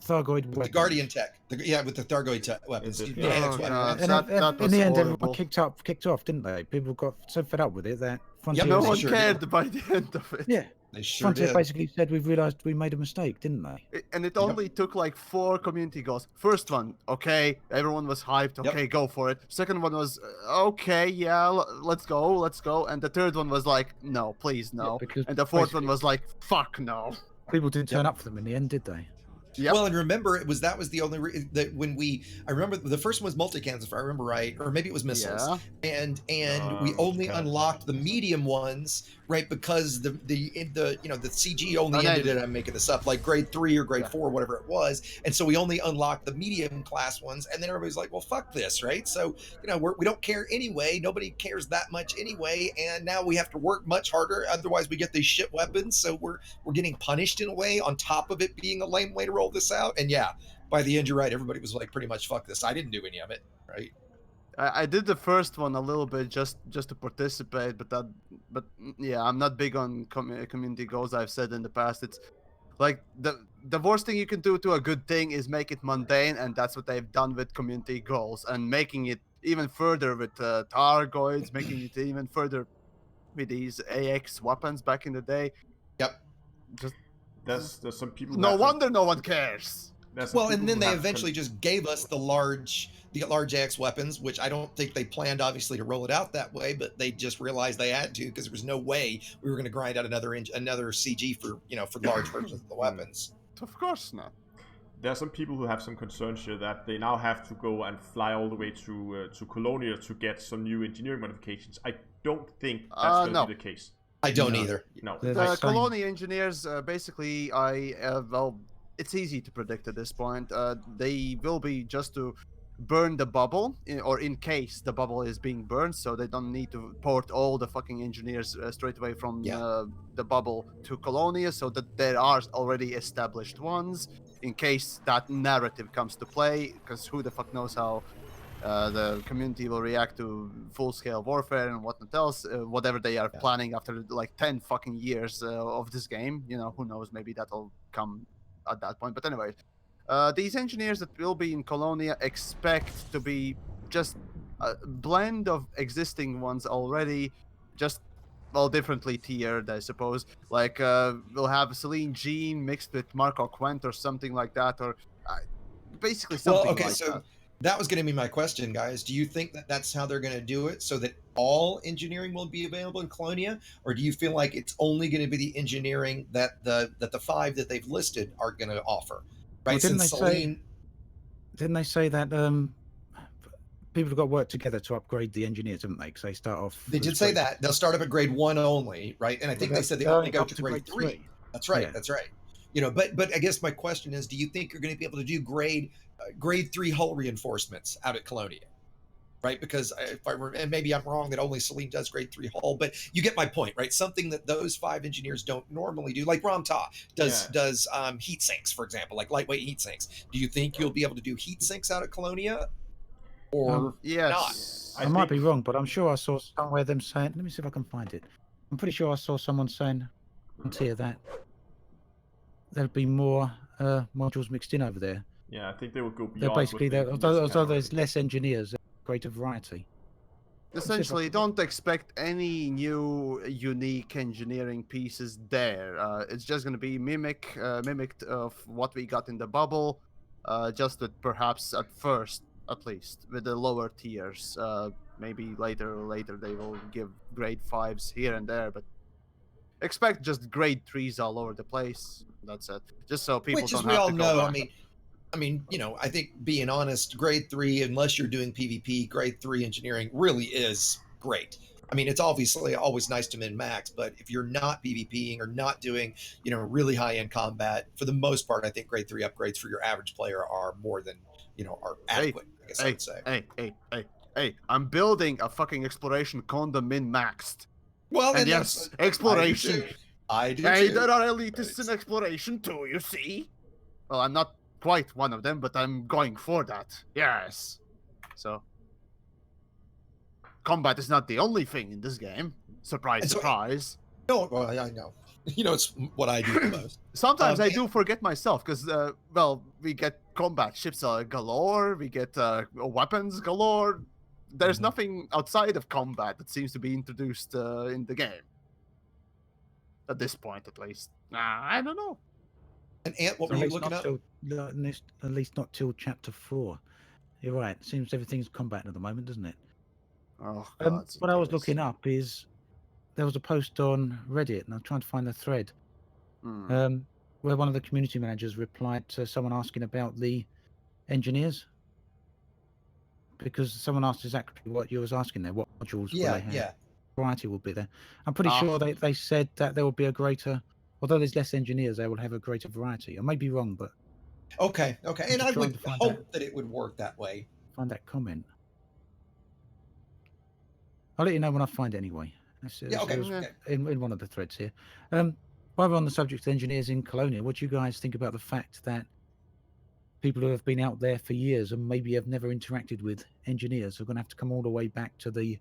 [SPEAKER 4] Thargoid weapons?
[SPEAKER 3] The Guardian tech. With the Thargoid weapons.
[SPEAKER 1] Is it?
[SPEAKER 3] Yeah, that's
[SPEAKER 2] Oh,
[SPEAKER 3] what
[SPEAKER 2] God.
[SPEAKER 4] And
[SPEAKER 2] That
[SPEAKER 4] in
[SPEAKER 2] was
[SPEAKER 4] the end,
[SPEAKER 2] horrible.
[SPEAKER 4] everyone kicked off, didn't they? People got so fed up with it that Frontier,
[SPEAKER 2] No
[SPEAKER 3] they
[SPEAKER 2] one
[SPEAKER 3] sure
[SPEAKER 2] cared by the end of it.
[SPEAKER 4] yeah,
[SPEAKER 3] they sure
[SPEAKER 4] Frontier
[SPEAKER 3] did.
[SPEAKER 4] basically said we've realised we made a mistake, didn't they?
[SPEAKER 2] And it only took like 4 community goals. First one, okay, everyone was hyped. Okay, go for it. Second one was, okay, yeah, let's go. And the third one was like, no, please, no.
[SPEAKER 4] because
[SPEAKER 2] And the fourth one
[SPEAKER 4] basically-
[SPEAKER 2] was like, fuck no.
[SPEAKER 4] People didn't turn up for them in the end, did they?
[SPEAKER 2] Yep.
[SPEAKER 3] Well, and remember, that was the only that when I remember the first one was multi-cans, if I remember right, or maybe it was missiles,
[SPEAKER 2] Yeah.
[SPEAKER 3] and we only
[SPEAKER 1] okay.
[SPEAKER 3] unlocked the medium ones, right? Because the CG only ended at, I'm making this up, like grade 3 or grade 4, whatever it was, and so we only unlocked the medium class ones, and then everybody's like, well, fuck this, right? So we don't care anyway. Nobody cares that much anyway, and now we have to work much harder. Otherwise, we get these shit weapons, so we're getting punished in a way. On top of it being a lame way to roll this out, and by the end, you're right. Everybody was like, pretty much, fuck this. I didn't do any of it, right?
[SPEAKER 2] I did the first one a little bit just to participate, but yeah, I'm not big on community goals. I've said in the past, it's like the worst thing you can do to a good thing is make it mundane, and that's what they've done with community goals, and making it even further with Targoids, making it even further with these AX weapons back in the day.
[SPEAKER 3] Yep.
[SPEAKER 2] Just
[SPEAKER 1] There's some people.
[SPEAKER 2] no wonder no one cares.
[SPEAKER 3] Well, and then they eventually just gave us the large AX weapons, which I don't think they planned, obviously, to roll it out that way, but they just realized they had to, because there was no way we were going to grind out another CG for large versions of the weapons.
[SPEAKER 2] Of course not.
[SPEAKER 1] There are some people who have some concerns here that they now have to go and fly all the way to Colonia to get some new engineering modifications. I don't think that's going to be the case.
[SPEAKER 3] I don't either.
[SPEAKER 1] No.
[SPEAKER 2] The Colonia engineers, basically, it's easy to predict at this point. They will be just to burn the bubble, or in case the bubble is being burned, so they don't need to port all the fucking engineers straight away from the bubble to Colonia, so that there are already established ones, in case that narrative comes to play, because who the fuck knows how the community will react to full-scale warfare and whatnot else, whatever they are planning after like 10 fucking years of this game. Who knows, maybe that'll come at that point. But anyway, these engineers that will be in Colonia expect to be just a blend of existing ones already, just differently tiered, I suppose. Like we'll have Celine Jean mixed with Marco Quent or something like that, or basically something like that.
[SPEAKER 3] That was going to be my question, guys. Do you think that that's how they're going to do it, so that all engineering will be available in Colonia, or do you feel like it's only going to be the engineering that the 5 that they've listed are going to offer? right?
[SPEAKER 4] didn't
[SPEAKER 3] Since
[SPEAKER 4] they
[SPEAKER 3] Celine,
[SPEAKER 4] Didn't they say that people have got to work together to upgrade the engineers, haven't they? Because they start off.
[SPEAKER 3] they
[SPEAKER 4] as
[SPEAKER 3] did say
[SPEAKER 4] grade-
[SPEAKER 3] that they'll start up at grade 1 only, right? And I think they said they
[SPEAKER 4] they'll
[SPEAKER 3] only go
[SPEAKER 4] up
[SPEAKER 3] to grade 3. That's right.
[SPEAKER 4] Yeah.
[SPEAKER 3] That's right. You know, but I guess my question is, do you think you're going to be able to do grade 3 hull reinforcements out at Colonia? Right, because and maybe I'm wrong that only Celine does grade 3 hull, but you get my point, right? Something that those 5 engineers don't normally do, like Ramta does heat sinks, for example, like lightweight heat sinks. Do you think you'll be able to do heat sinks out at Colonia, or
[SPEAKER 2] Yes.
[SPEAKER 4] I might be wrong, but I'm sure I saw somewhere them saying. Let me see if I can find it. I'm pretty sure I saw someone saying on here that there'll be more modules mixed in over there.
[SPEAKER 1] Yeah, I think they will go
[SPEAKER 4] They're
[SPEAKER 1] beyond.
[SPEAKER 4] basically
[SPEAKER 1] what they
[SPEAKER 4] although
[SPEAKER 1] had
[SPEAKER 4] there's
[SPEAKER 1] already.
[SPEAKER 4] less engineers, there's greater variety.
[SPEAKER 2] Essentially, don't expect any new unique engineering pieces there. It's just going to be mimicked of what we got in the bubble, just that perhaps at first, at least, with the lower tiers. Maybe later they will give grade 5s here and there, but expect just grade 3s all over the place. That's it. Just so people
[SPEAKER 3] which,
[SPEAKER 2] don't
[SPEAKER 3] as we
[SPEAKER 2] have
[SPEAKER 3] all
[SPEAKER 2] to go
[SPEAKER 3] know,
[SPEAKER 2] back.
[SPEAKER 3] I mean, you know, I think being honest, grade 3, unless you're doing PvP, grade 3 engineering really is great. I mean, it's obviously always nice to min max, but if you're not PvPing or not doing, you know, really high end combat, for the most part, I think grade 3 upgrades for your average player are more than, you know, are adequate, I guess I would say.
[SPEAKER 2] Hey, I'm building a fucking exploration condom min maxed.
[SPEAKER 3] Well,
[SPEAKER 2] And
[SPEAKER 3] then
[SPEAKER 2] yes, exploration.
[SPEAKER 3] I do
[SPEAKER 2] Hey,
[SPEAKER 3] too.
[SPEAKER 2] there are elitists in exploration too, you see? Well, I'm not quite one of them, but I'm going for that. Yes. So, combat is not the only thing in this game. Surprise,
[SPEAKER 3] And so-
[SPEAKER 2] surprise.
[SPEAKER 3] No, well, I know. You know, it's what I do the most.
[SPEAKER 2] Sometimes I
[SPEAKER 3] and-
[SPEAKER 2] do forget myself because, well, we get combat ships galore, we get weapons galore. There's
[SPEAKER 3] Mhm.
[SPEAKER 2] nothing outside of combat that seems to be introduced in the game. At this point, at least. I don't know.
[SPEAKER 3] And Ant, what were you looking up?
[SPEAKER 4] At least not till chapter 4. You're right. Seems everything's combat at the moment, doesn't it?
[SPEAKER 2] Oh, God.
[SPEAKER 4] What I was looking up is there was a post on Reddit, and I'm trying to find the thread where one of the community managers replied to someone asking about the engineers, because someone asked exactly what you was asking there. What modules will they have?
[SPEAKER 3] Yeah.
[SPEAKER 4] Variety will be there. I'm pretty sure they said that there will be a greater, although there's less engineers, they will have a greater variety. I may be wrong, but
[SPEAKER 3] Okay. And I
[SPEAKER 4] trying
[SPEAKER 3] would
[SPEAKER 4] to find
[SPEAKER 3] hope that it would work that way.
[SPEAKER 4] find that comment. I'll let you know when I find it anyway.
[SPEAKER 3] Yeah, okay.
[SPEAKER 4] It was
[SPEAKER 3] Okay.
[SPEAKER 4] in one of the threads here. While we're on the subject of engineers in Colonia, what do you guys think about the fact that people who have been out there for years and maybe have never interacted with engineers are going to have to come all the way back to the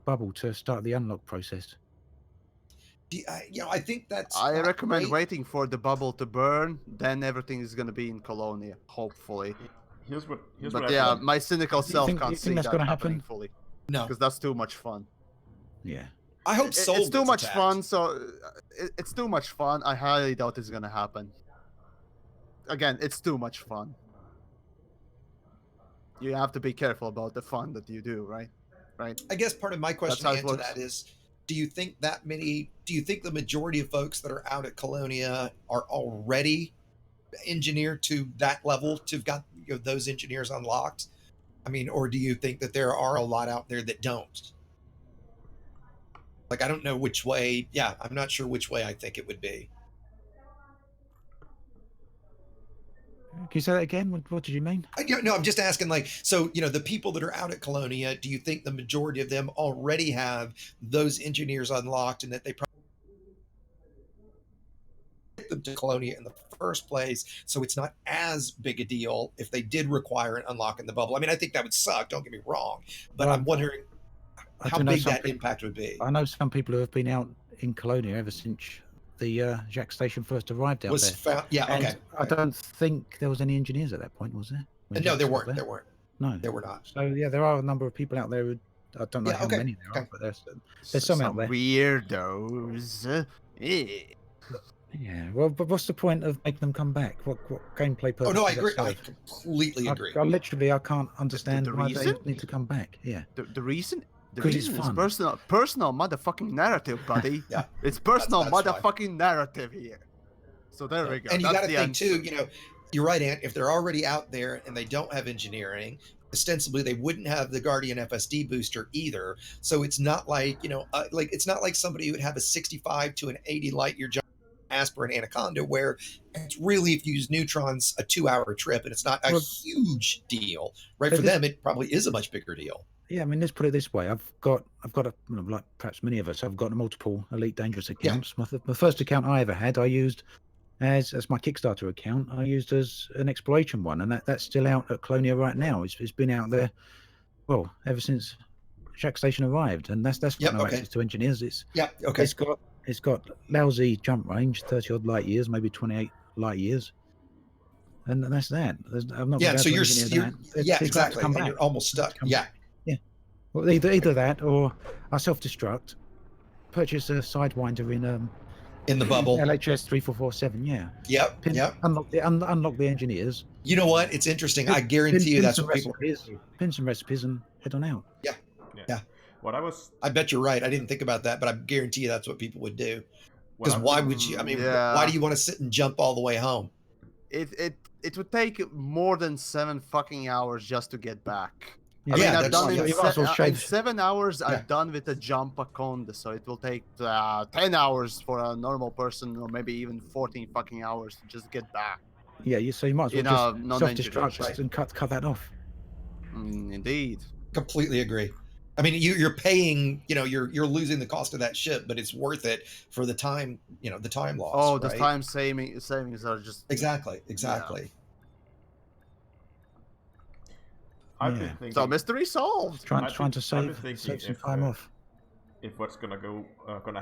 [SPEAKER 4] bubble to start the unlock process?
[SPEAKER 3] You know, I think that's.
[SPEAKER 2] I
[SPEAKER 3] not
[SPEAKER 2] recommend
[SPEAKER 3] great.
[SPEAKER 2] waiting for the bubble to burn, then everything is going to be in Colonia, hopefully.
[SPEAKER 1] Here's what
[SPEAKER 2] But
[SPEAKER 1] I
[SPEAKER 2] yeah,
[SPEAKER 1] think.
[SPEAKER 2] my cynical self
[SPEAKER 4] think-
[SPEAKER 2] can't
[SPEAKER 4] you
[SPEAKER 2] see
[SPEAKER 4] think that's
[SPEAKER 2] that
[SPEAKER 4] gonna
[SPEAKER 2] happening
[SPEAKER 4] happen?
[SPEAKER 2] fully.
[SPEAKER 3] No,
[SPEAKER 2] Because that's too much fun.
[SPEAKER 4] Yeah.
[SPEAKER 3] I hope Soul
[SPEAKER 2] It's too
[SPEAKER 3] gets
[SPEAKER 2] much
[SPEAKER 3] attacked.
[SPEAKER 2] fun, so it's too much fun. I highly doubt it's going to happen. Again, it's too much fun. You have to be careful about the fun that you do, right? Right?
[SPEAKER 3] I guess part of my question
[SPEAKER 2] how it
[SPEAKER 3] to
[SPEAKER 2] works.
[SPEAKER 3] that is, do you think the majority of folks that are out at Colonia are already engineered to that level, to have got those engineers unlocked? I mean, or do you think that there are a lot out there that don't? Like, I don't know which way. Yeah, I'm not sure which way I think it would be.
[SPEAKER 4] Can you say that again? What did you mean?
[SPEAKER 3] No, I'm just asking, like, so, the people that are out at Colonia, do you think the majority of them already have those engineers unlocked, and that they probably get them to Colonia in the first place, so it's not as big a deal if they did require an unlock in the bubble? I mean, I think that would suck, don't get me wrong, but I'm wondering how big that impact would be.
[SPEAKER 4] I know some people who have been out in Colonia ever since the Jack Station first arrived out there. And I don't think there was any engineers at that point, was there?
[SPEAKER 3] No, there weren't. There weren't.
[SPEAKER 4] No,
[SPEAKER 3] there were not.
[SPEAKER 4] So yeah, there are a number of people out there who I don't know how many there are, but there's some out there.
[SPEAKER 2] Weirdos.
[SPEAKER 4] Yeah. Well, but what's the point of making them come back? What gameplay purpose?
[SPEAKER 3] Oh no, I
[SPEAKER 4] does that
[SPEAKER 3] agree. I
[SPEAKER 4] serve?
[SPEAKER 3] completely agree.
[SPEAKER 4] I can't understand why they
[SPEAKER 2] reason?
[SPEAKER 4] need to come back. Yeah.
[SPEAKER 2] The reason? The
[SPEAKER 4] 'Cause it's
[SPEAKER 2] reason is
[SPEAKER 4] fun.
[SPEAKER 2] personal motherfucking narrative, buddy.
[SPEAKER 3] Yeah.
[SPEAKER 2] It's personal
[SPEAKER 3] That's why.
[SPEAKER 2] motherfucking narrative here. So there we go.
[SPEAKER 3] And you
[SPEAKER 2] That's
[SPEAKER 3] got to
[SPEAKER 2] the
[SPEAKER 3] think
[SPEAKER 2] answer.
[SPEAKER 3] too, you're right, Ant. If they're already out there and they don't have engineering, ostensibly they wouldn't have the Guardian FSD booster either. So it's not like, like it's not like somebody who would have a 65 to an 80 light year jump Asper and Anaconda, where it's really, if you use neutrons, a 2-hour trip, and it's not a huge deal, right? For them, it probably is a much bigger deal.
[SPEAKER 4] Yeah, I mean, let's put it this way: I've got like perhaps many of us, I've got multiple Elite Dangerous accounts. Yeah. My first account I ever had, I used as my Kickstarter account. I used as an exploration one, and that's still out at Colonia right now. It's been out there, well, ever since Shack Station arrived, and that's got no access to engineers. It's got lousy jump range, 30 odd light years, maybe 28 light years. And that's that. I'm not
[SPEAKER 3] so you're exactly. And you're almost stuck. Yeah.
[SPEAKER 4] Well, either that or I self-destruct, purchase a sidewinder
[SPEAKER 3] in the bubble.
[SPEAKER 4] LHS 3447. Yeah.
[SPEAKER 3] Yep.
[SPEAKER 4] Unlock the engineers.
[SPEAKER 3] You know what? It's interesting. I guarantee you that's what people
[SPEAKER 4] pin some recipes and head on out.
[SPEAKER 3] Yeah.
[SPEAKER 1] I
[SPEAKER 3] bet you're right. I didn't think about that, but I guarantee you that's what people would do. Because why would you? I mean, why do you want to sit and jump all the way home?
[SPEAKER 2] It would take more than 7 fucking hours just to get back.
[SPEAKER 3] I've
[SPEAKER 2] done in 7 hours. Yeah. I've done with a jump Aconda, so it will take 10 hours for a normal person, or maybe even 14 fucking hours to just get back.
[SPEAKER 4] Yeah, so you might as well just self-destruct and cut that off.
[SPEAKER 2] Indeed.
[SPEAKER 3] Completely agree. I mean, you're paying, you're losing the cost of that ship, but it's worth it for the time, the time loss.
[SPEAKER 2] Oh, the time savings are just
[SPEAKER 3] exactly.
[SPEAKER 2] Yeah. So mystery solved.
[SPEAKER 4] Trying to save some time off.
[SPEAKER 1] If what's gonna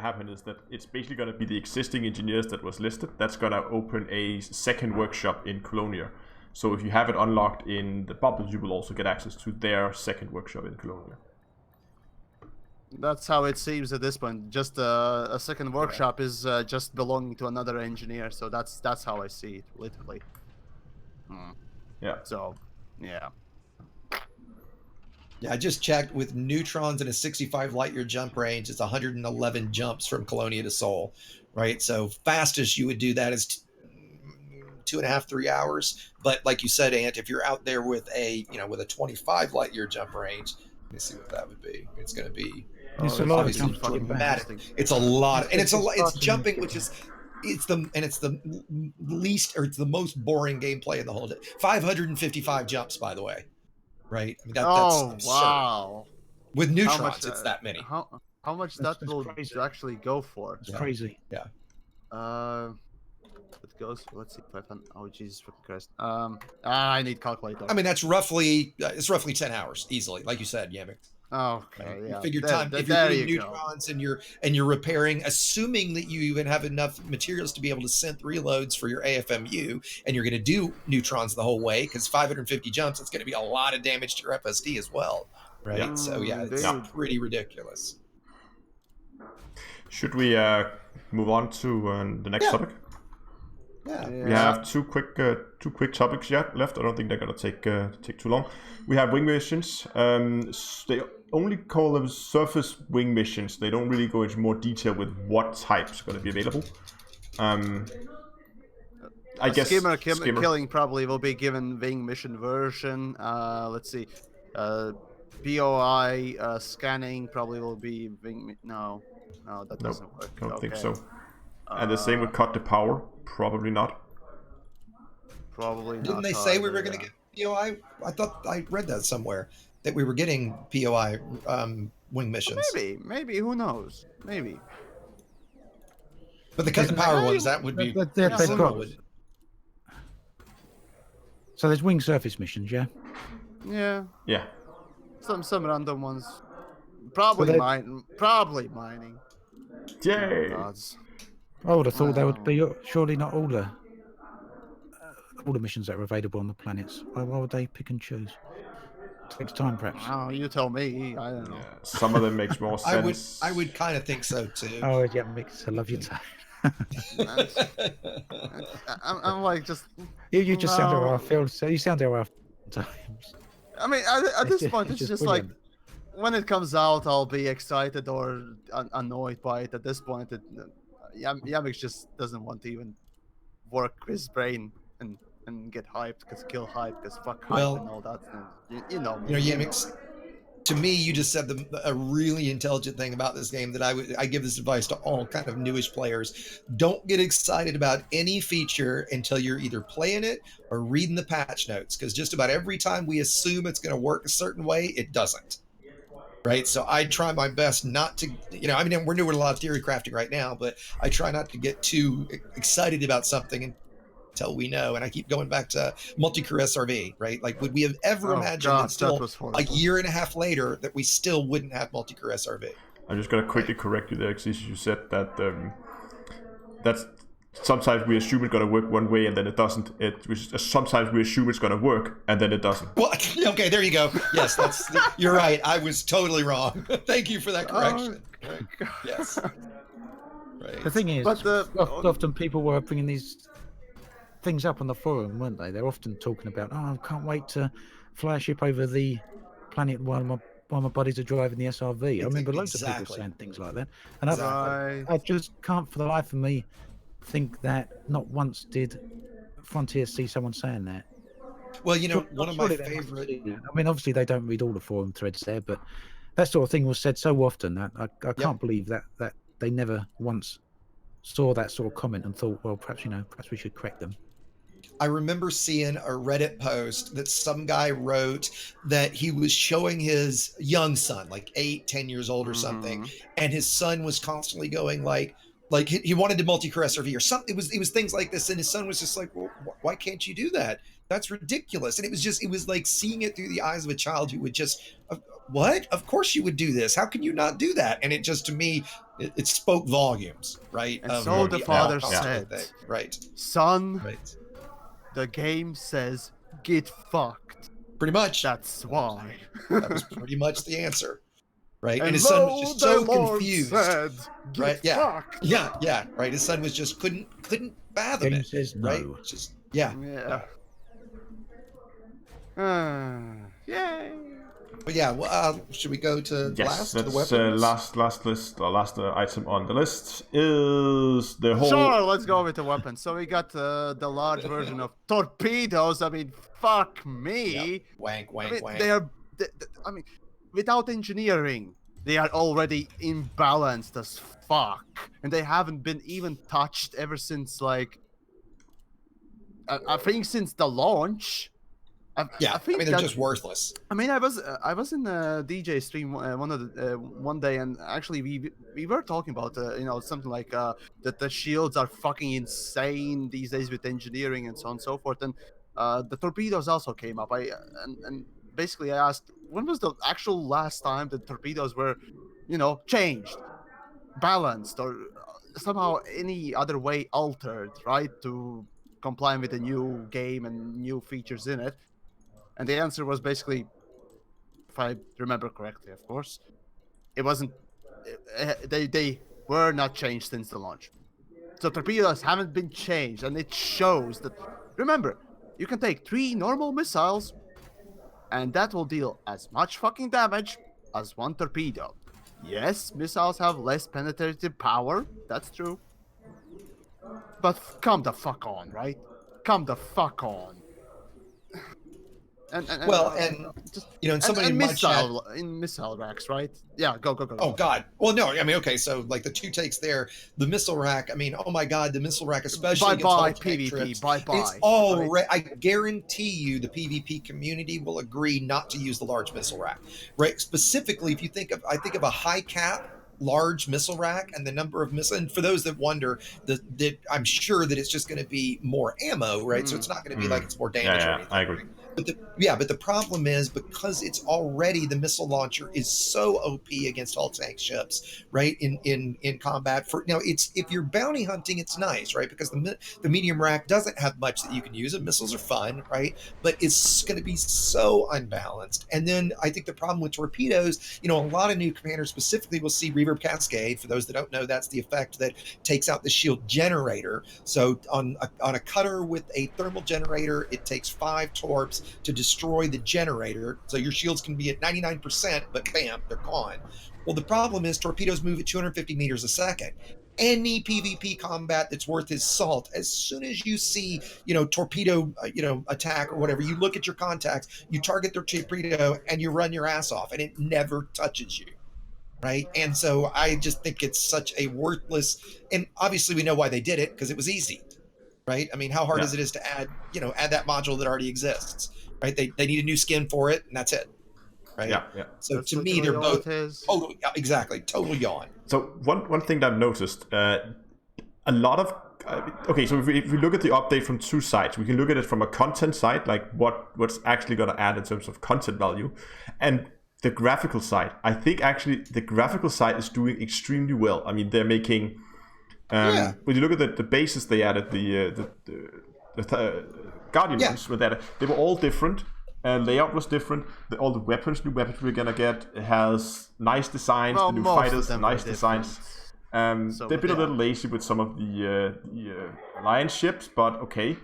[SPEAKER 1] happen is that it's basically gonna be the existing engineers that was listed that's gonna open a second workshop in Colonia. So if you have it unlocked in the bubble, you will also get access to their second workshop in Colonia.
[SPEAKER 2] That's how it seems at this point. Just a second workshop is just belonging to another engineer. So that's how I see it, literally.
[SPEAKER 1] Yeah.
[SPEAKER 2] So, yeah.
[SPEAKER 3] Yeah, I just checked with neutrons and a 65 light year jump range. It's 111 jumps from Colonia to Sol, right? So fastest you would do that is 2.5, 3 hours. But like you said, Ant, if you're out there with a 25 light year jump range, let me see what that would be. It's going to be.
[SPEAKER 4] It's a lot of
[SPEAKER 3] dramatic. It's a lot, and it's jumping, which is it's the least, or it's the most boring gameplay in the whole day. 555 jumps, by the way, right? I mean, that's
[SPEAKER 2] wow!
[SPEAKER 3] With neutrons, it's that many.
[SPEAKER 2] How much that will actually go for?
[SPEAKER 4] It's crazy.
[SPEAKER 3] Yeah.
[SPEAKER 2] It goes. Let's see. 500. Oh Jesus Christ! I need calculator.
[SPEAKER 3] I mean, that's roughly 10 hours easily, like you said, Yamiks.
[SPEAKER 2] Okay, yeah.
[SPEAKER 3] You figure time if you're doing neutrons and you're repairing, assuming that you even have enough materials to be able to synth reloads for your AFMU, and you're going to do neutrons the whole way, because 550 jumps, it's going to be a lot of damage to your FSD as well, right? Yeah. So it's pretty ridiculous.
[SPEAKER 1] Should we move on to the next topic?
[SPEAKER 3] Yeah.
[SPEAKER 1] We have two quick topics left. I don't think they're gonna take too long. We have wing missions. They only call them surface wing missions. They don't really go into more detail with what types are going to be available. I guess
[SPEAKER 2] skimmer killing probably will be given wing mission version. Let's see. POI scanning probably will be wing. No, that doesn't work.
[SPEAKER 1] I don't think so. And the same with cut the power. Probably not.
[SPEAKER 2] Probably not.
[SPEAKER 3] Didn't they say we were going to get POI? I thought I read that somewhere, that we were getting POI wing missions.
[SPEAKER 2] Well, maybe. Who knows? Maybe.
[SPEAKER 3] But the cut the power ones, that would be.
[SPEAKER 4] So there's wing surface missions, yeah.
[SPEAKER 2] Yeah. Some random ones. Probably mining.
[SPEAKER 1] Yay!
[SPEAKER 4] I would have thought there would be surely not all the missions that are available on the planets. Why would they pick and choose? It takes time, perhaps.
[SPEAKER 2] Oh, you tell me. I don't know.
[SPEAKER 1] Yeah, some of them makes more sense.
[SPEAKER 3] I would kind of think so too.
[SPEAKER 4] Oh, yeah, Mix. I love your time.
[SPEAKER 2] I'm like just.
[SPEAKER 4] You just sound how I feel. So you sound how I feel times.
[SPEAKER 2] I mean, at this point, it's just like, when it comes out, I'll be excited or annoyed by it. At this point, Yamiks just doesn't want to even work his brain and and get hyped because kill hype because fuck
[SPEAKER 3] Well,
[SPEAKER 2] hype and all that. You know me.
[SPEAKER 3] You know,
[SPEAKER 2] you know
[SPEAKER 3] Yamiks,
[SPEAKER 2] me.
[SPEAKER 3] to me, you just said a really intelligent thing about this game that I give this advice to all kind of newish players. Don't get excited about any feature until you're either playing it or reading the patch notes, because just about every time we assume it's going to work a certain way, it doesn't. Right. So I try my best not to, I mean, we're doing a lot of theory crafting right now, but I try not to get too excited about something until we know. And I keep going back to multi-crew SRV, right? Like, would we have ever
[SPEAKER 2] Oh,
[SPEAKER 3] imagined
[SPEAKER 2] God,
[SPEAKER 3] that still
[SPEAKER 2] that was
[SPEAKER 3] a
[SPEAKER 2] horrible.
[SPEAKER 3] year and a half later that we still wouldn't have multi-crew SRV?
[SPEAKER 1] I'm just gonna quickly correct you there, Exigeous. You said that that's sometimes we assume it's gonna work one way and then it doesn't. Sometimes we assume it's gonna work and then it doesn't.
[SPEAKER 3] Well, okay, there you go. Yes, you're right. I was totally wrong. Thank you for that correction.
[SPEAKER 2] Oh,
[SPEAKER 3] Yes. Right.
[SPEAKER 4] The thing is,
[SPEAKER 2] But
[SPEAKER 4] often people were bringing these things up on the forum, weren't they? They're often talking about, I can't wait to fly a ship over the planet while my buddies are driving the SRV. I remember loads of people saying things like that. And I just can't for the life of me think that not once did Frontier see someone saying that.
[SPEAKER 3] Well, one of my favorite...
[SPEAKER 4] I mean, obviously they don't read all the forum threads there, but that sort of thing was said so often that I can't believe that they never once saw that sort of comment and thought, well, perhaps we should correct them.
[SPEAKER 3] I remember seeing a Reddit post that some guy wrote that he was showing his young son, like 8-10 years old or something, and his son was constantly going like he wanted to multi-crew SRV or something. It was things like this, and his son was just like, well, why can't you do that? That's ridiculous. And it was like seeing it through the eyes of a child who would just, what? Of course you would do this. How can you not do that? And it just, to me, it spoke volumes, right?
[SPEAKER 2] And so the father said,
[SPEAKER 3] right,
[SPEAKER 2] son,
[SPEAKER 3] right.
[SPEAKER 2] The game says get fucked.
[SPEAKER 3] Pretty much.
[SPEAKER 2] That's why.
[SPEAKER 3] That was pretty much the answer. Right. And his
[SPEAKER 2] lo,
[SPEAKER 3] son was just so
[SPEAKER 2] Lord
[SPEAKER 3] confused.
[SPEAKER 2] Said,
[SPEAKER 3] right. Yeah.
[SPEAKER 2] Fucked.
[SPEAKER 3] Yeah. Right. His son was just couldn't fathom
[SPEAKER 4] Game
[SPEAKER 3] it.
[SPEAKER 4] says no.
[SPEAKER 3] Right. Just yeah.
[SPEAKER 2] Yay.
[SPEAKER 3] But yeah, well, should we go to
[SPEAKER 1] Yes,
[SPEAKER 3] the
[SPEAKER 1] that's
[SPEAKER 3] weapons?
[SPEAKER 1] last list or last item on the list is the whole.
[SPEAKER 2] Sure, let's go with the weapons. So we got the large version of torpedoes. I mean, fuck me.
[SPEAKER 3] Yep. Wank.
[SPEAKER 2] They are. I mean, without engineering, they are already imbalanced as fuck, and they haven't been even touched ever since like. I think since the launch. I think
[SPEAKER 3] they're just worthless.
[SPEAKER 2] I mean, I was in a DJ stream one day, and actually we were talking about something like that the shields are fucking insane these days with engineering and so on and so forth, and the torpedoes also came up. And basically I asked, when was the actual last time the torpedoes were, changed, balanced, or somehow any other way altered, right, to comply with the new game and new features in it? And the answer was basically, if I remember correctly, of course, it wasn't. They were not changed since the launch. So torpedoes haven't been changed, and it shows that. Remember, you can take 3 normal missiles, and that will deal as much fucking damage as 1 torpedo. Yes, missiles have less penetrative power. That's true. But come the fuck on, right? Come the fuck on. And
[SPEAKER 3] somebody in my chat,
[SPEAKER 2] in missile racks, right? Yeah, go.
[SPEAKER 3] Oh God! Well, no, I mean, okay, so like the 2 takes there, the missile rack. I mean, oh my God, the missile rack, especially
[SPEAKER 2] bye PvP, bye.
[SPEAKER 3] It's all right. I guarantee you, the PvP community will agree not to use the large missile rack, right? Specifically, if you I think of a high cap large missile rack and the number of missiles. And for those that wonder, that I'm sure that it's just going to be more ammo, right? So it's not going to be like it's more damage or anything.
[SPEAKER 1] I agree.
[SPEAKER 3] But the problem is, because it's already, the missile launcher is so OP against all tank ships, right? In combat. It's, if you're bounty hunting, it's nice, right? Because the medium rack doesn't have much that you can use, and missiles are fun, right? But it's going to be so unbalanced. And then I think the problem with torpedoes, a lot of new commanders specifically will see reverb cascade. For those that don't know, that's the effect that takes out the shield generator. So on a cutter with a thermal generator, it takes 5 torps to destroy the generator. So your shields can be at 99%, but bam, they're gone. Well, the problem is torpedoes move at 250 meters a second. any PvP combat that's worth his salt, as soon as you see, torpedo, attack or whatever, you look at your contacts, you target their torpedo, and you run your ass off, and it never touches you, right? And so I just think it's such a worthless, and obviously we know why they did it, because it was easy, right? I mean, how hard is it to add that module that already exists, right? They need a new skin for it, and that's it, right?
[SPEAKER 1] Yeah.
[SPEAKER 3] So
[SPEAKER 2] That's
[SPEAKER 3] to me, they're
[SPEAKER 2] literally all
[SPEAKER 3] both
[SPEAKER 2] it is.
[SPEAKER 3] total, exactly, total yawn.
[SPEAKER 1] So one thing that I've noticed, a lot of okay. So if we look at the update from two sides, we can look at it from a content side, like what's actually going to add in terms of content value, and the graphical side. I think actually the graphical side is doing extremely well. I mean, they're making. When you look at the bases they added, the Guardian ones with that, they were all different. Layout was different. All the new weapons we're gonna get, it has nice designs.
[SPEAKER 2] Well,
[SPEAKER 1] the new
[SPEAKER 2] most
[SPEAKER 1] fighters,
[SPEAKER 2] of them
[SPEAKER 1] nice
[SPEAKER 2] are
[SPEAKER 1] designs. They've been a little lazy with some of the Alliance ships, but okay.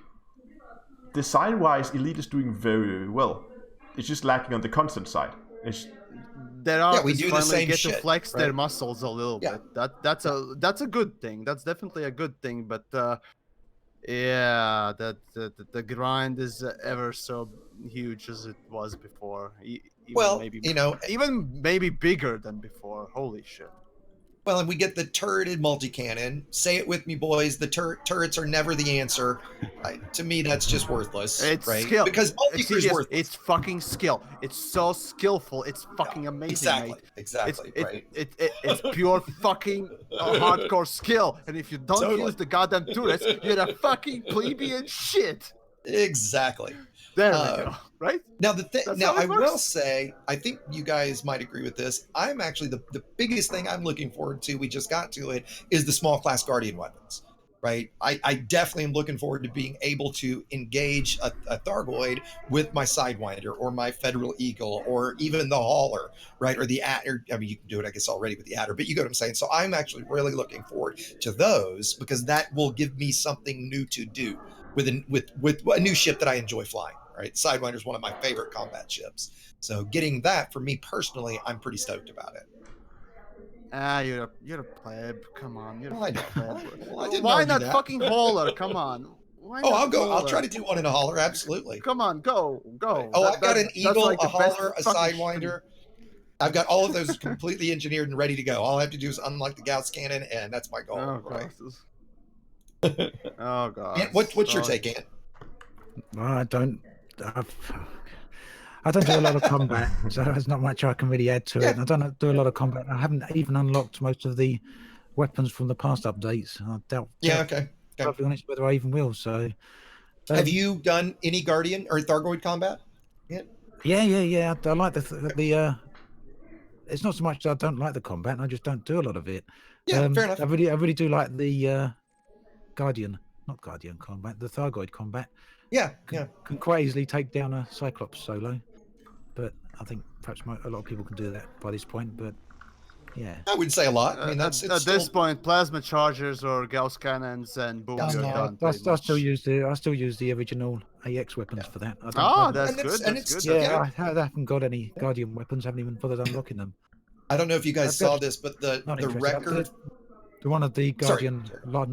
[SPEAKER 1] Design-wise, Elite is doing very, very well. It's just lacking on the content side.
[SPEAKER 3] We do the same
[SPEAKER 2] get
[SPEAKER 3] shit,
[SPEAKER 2] to flex
[SPEAKER 3] right?
[SPEAKER 2] their muscles a little bit. That's a good thing. That's definitely a good thing. But the grind is ever so huge as it was before. Even maybe bigger than before. Holy shit.
[SPEAKER 3] Well, and we get the turreted multi-cannon. Say it with me, boys. The turrets are never the answer. To me, that's just worthless.
[SPEAKER 2] It's
[SPEAKER 3] right?
[SPEAKER 2] skill.
[SPEAKER 3] Because multi-crew is worthless.
[SPEAKER 2] It's fucking skill. It's so skillful. It's fucking amazing, mate.
[SPEAKER 3] Exactly.
[SPEAKER 2] It's pure fucking hardcore skill. And if you don't use the goddamn turrets, you're a fucking plebeian shit.
[SPEAKER 3] Exactly.
[SPEAKER 2] There we go. Right?
[SPEAKER 3] Now I
[SPEAKER 2] works.
[SPEAKER 3] will say, I think you guys might agree with this. I'm actually the biggest thing I'm looking forward to, we just got to it, is the small class Guardian weapons. Right? I definitely am looking forward to being able to engage a Thargoid with my Sidewinder or my Federal Eagle or even the Hauler, right? Or the Adder. I mean, you can do it, I guess, already with the Adder, but you get what I'm saying. So I'm actually really looking forward to those, because that will give me something new to do with a new ship that I enjoy flying. Right? Sidewinder is one of my favorite combat ships. So getting that, for me personally, I'm pretty stoked about it.
[SPEAKER 2] You're a pleb. Come on, you're
[SPEAKER 3] Well,
[SPEAKER 2] a pleb.
[SPEAKER 3] Why
[SPEAKER 2] not fucking Hauler? Come on. Why not
[SPEAKER 3] I'll go.
[SPEAKER 2] Hauler?
[SPEAKER 3] I'll try to do one in a Hauler. Absolutely.
[SPEAKER 2] Come on, go.
[SPEAKER 3] I've got an Eagle,
[SPEAKER 2] like
[SPEAKER 3] a Hauler, a
[SPEAKER 2] fucking
[SPEAKER 3] Sidewinder. I've got all of those completely engineered and ready to go. All I have to do is unlock the Gauss cannon, and that's my goal.
[SPEAKER 2] Oh,
[SPEAKER 3] right?
[SPEAKER 2] Oh god.
[SPEAKER 3] Ant, what's your take, Ant?
[SPEAKER 4] I don't do a lot of combat, so there's not much I can really add to it. I don't do a lot of combat. I haven't even unlocked most of the weapons from the past updates. I doubt.
[SPEAKER 3] Okay.
[SPEAKER 4] To be honest, whether I even will. So,
[SPEAKER 3] have you done any Guardian or Thargoid combat yet?
[SPEAKER 4] Yeah. I like the. It's not so much that I don't like the combat. I just don't do a lot of it.
[SPEAKER 3] Yeah, fair enough.
[SPEAKER 4] I really do like the not Guardian combat, the Thargoid combat.
[SPEAKER 3] Yeah.
[SPEAKER 4] Can quite easily take down a Cyclops solo, but I think perhaps a lot of people can do that by this point. But yeah,
[SPEAKER 3] I wouldn't say a lot. I mean,
[SPEAKER 2] at this point, plasma chargers or Gauss cannons and boom, you're done.
[SPEAKER 4] I still use the original AX weapons for that.
[SPEAKER 2] That's good. That's good.
[SPEAKER 4] Yeah, I haven't got any Guardian weapons. Haven't even bothered unlocking them.
[SPEAKER 3] I don't know if you guys saw this, but the record.
[SPEAKER 4] One of the Guardian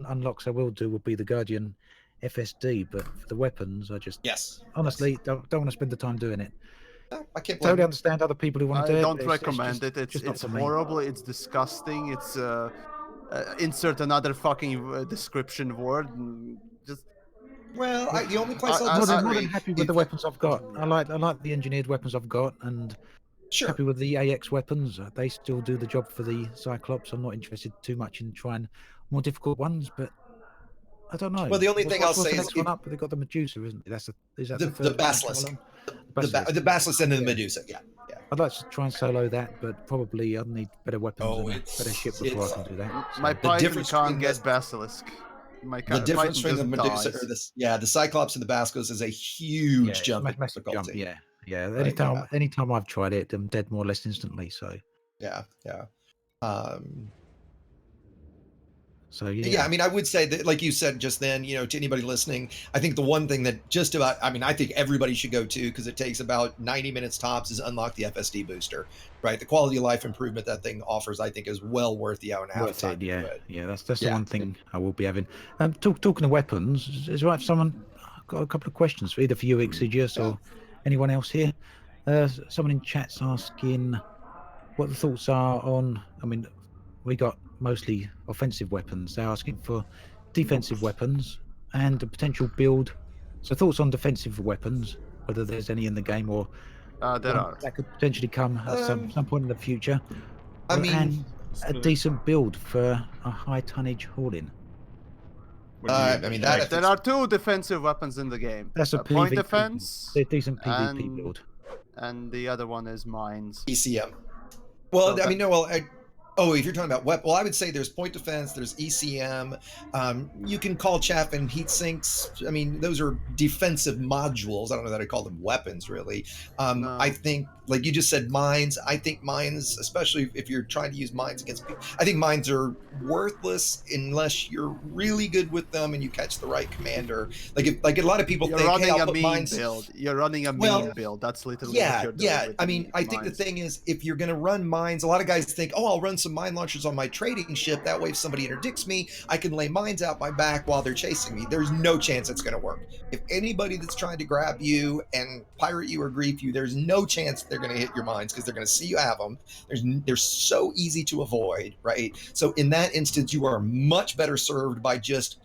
[SPEAKER 4] unlocks I will do will be the Guardian FSD, but for the weapons, I just honestly don't want to spend the time doing it.
[SPEAKER 3] I can't
[SPEAKER 4] totally understand other people who want to do it.
[SPEAKER 2] I don't recommend it. It's horrible. It's disgusting. It's insert another fucking description word. Just
[SPEAKER 3] the only place
[SPEAKER 4] I'm more than happy with the weapons I've got. I like the engineered weapons I've got, and happy with the AX weapons. They still do the job for the Cyclops. I'm not interested too much in trying more difficult ones, but I don't know.
[SPEAKER 3] Well, the only thing I'll say is
[SPEAKER 4] one up. They've got the Medusa, isn't it? Is that
[SPEAKER 3] the Basilisk? The Basilisk and the Medusa. Yeah.
[SPEAKER 4] I'd like to try and solo that, but probably I'd need better weapons and a better ship before I can do that.
[SPEAKER 2] So. My Python can't get Basilisk.
[SPEAKER 3] The difference between the Medusa or the Cyclops and the Basilisk is a huge jump in difficulty.
[SPEAKER 4] Yeah. Anytime I've tried it, I'm dead more or less instantly. So
[SPEAKER 3] yeah.
[SPEAKER 4] So yeah.
[SPEAKER 3] Yeah, I mean, I would say that, like you said just then, to anybody listening, I think the one thing that just about, I mean, I think everybody should go to, because it takes about 90 minutes tops, is unlock the FSD booster, right? The quality of life improvement that thing offers, I think, is well worth the hour and a half
[SPEAKER 4] Worth
[SPEAKER 3] time
[SPEAKER 4] it,
[SPEAKER 3] to do
[SPEAKER 4] yeah,
[SPEAKER 3] it.
[SPEAKER 4] yeah. That's the
[SPEAKER 3] Yeah.
[SPEAKER 4] one thing I will be having. Talking of weapons, is right if someone I've got a couple of questions for either for you, Exigeous, or anyone else here. Someone in chat's asking what the thoughts are on. I mean, we got mostly offensive weapons. They're asking for defensive weapons and a potential build. So thoughts on defensive weapons, whether there's any in the game or
[SPEAKER 2] There
[SPEAKER 4] one
[SPEAKER 2] are.
[SPEAKER 4] that could potentially come at some point in the future.
[SPEAKER 3] I mean,
[SPEAKER 4] And a decent build for a high tonnage hauling.
[SPEAKER 3] I mean, that
[SPEAKER 2] There are 2 defensive weapons in the game.
[SPEAKER 4] That's a
[SPEAKER 2] point
[SPEAKER 4] PvP
[SPEAKER 2] defense.
[SPEAKER 4] build. A decent PvP
[SPEAKER 2] and-
[SPEAKER 4] build.
[SPEAKER 2] And the other one is mines.
[SPEAKER 3] ECM. Well,
[SPEAKER 2] So
[SPEAKER 3] I mean, no, well, if you're talking about well, I would say there's point defense, there's ECM. You can call chaff and heat sinks. I mean, those are defensive modules. I don't know that I call them weapons, really.
[SPEAKER 2] No.
[SPEAKER 3] I think, like you just said, mines. I think mines, especially if you're trying to use mines against people, I think mines are worthless unless you're really good with them and you catch the right commander. Like a lot of people
[SPEAKER 2] You're
[SPEAKER 3] think,
[SPEAKER 2] running
[SPEAKER 3] hey, I'll
[SPEAKER 2] a
[SPEAKER 3] put
[SPEAKER 2] meme
[SPEAKER 3] mines.
[SPEAKER 2] build. You're running a
[SPEAKER 3] Well,
[SPEAKER 2] meme build. That's literally what
[SPEAKER 3] Yeah,
[SPEAKER 2] you're doing.
[SPEAKER 3] yeah.
[SPEAKER 2] with
[SPEAKER 3] I
[SPEAKER 2] the
[SPEAKER 3] mean, I think the
[SPEAKER 2] mines.
[SPEAKER 3] thing is, if you're going to run mines, a lot of guys think, oh, I'll run some mine launchers on my trading ship. That way, if somebody interdicts me, I can lay mines out my back while they're chasing me. There's no chance it's going to work. If anybody that's trying to grab you and pirate you or grief you, there's no chance they're going to hit your mines, because they're going to see you have them. They're so easy to avoid, right? So in that instance, you are much better served by just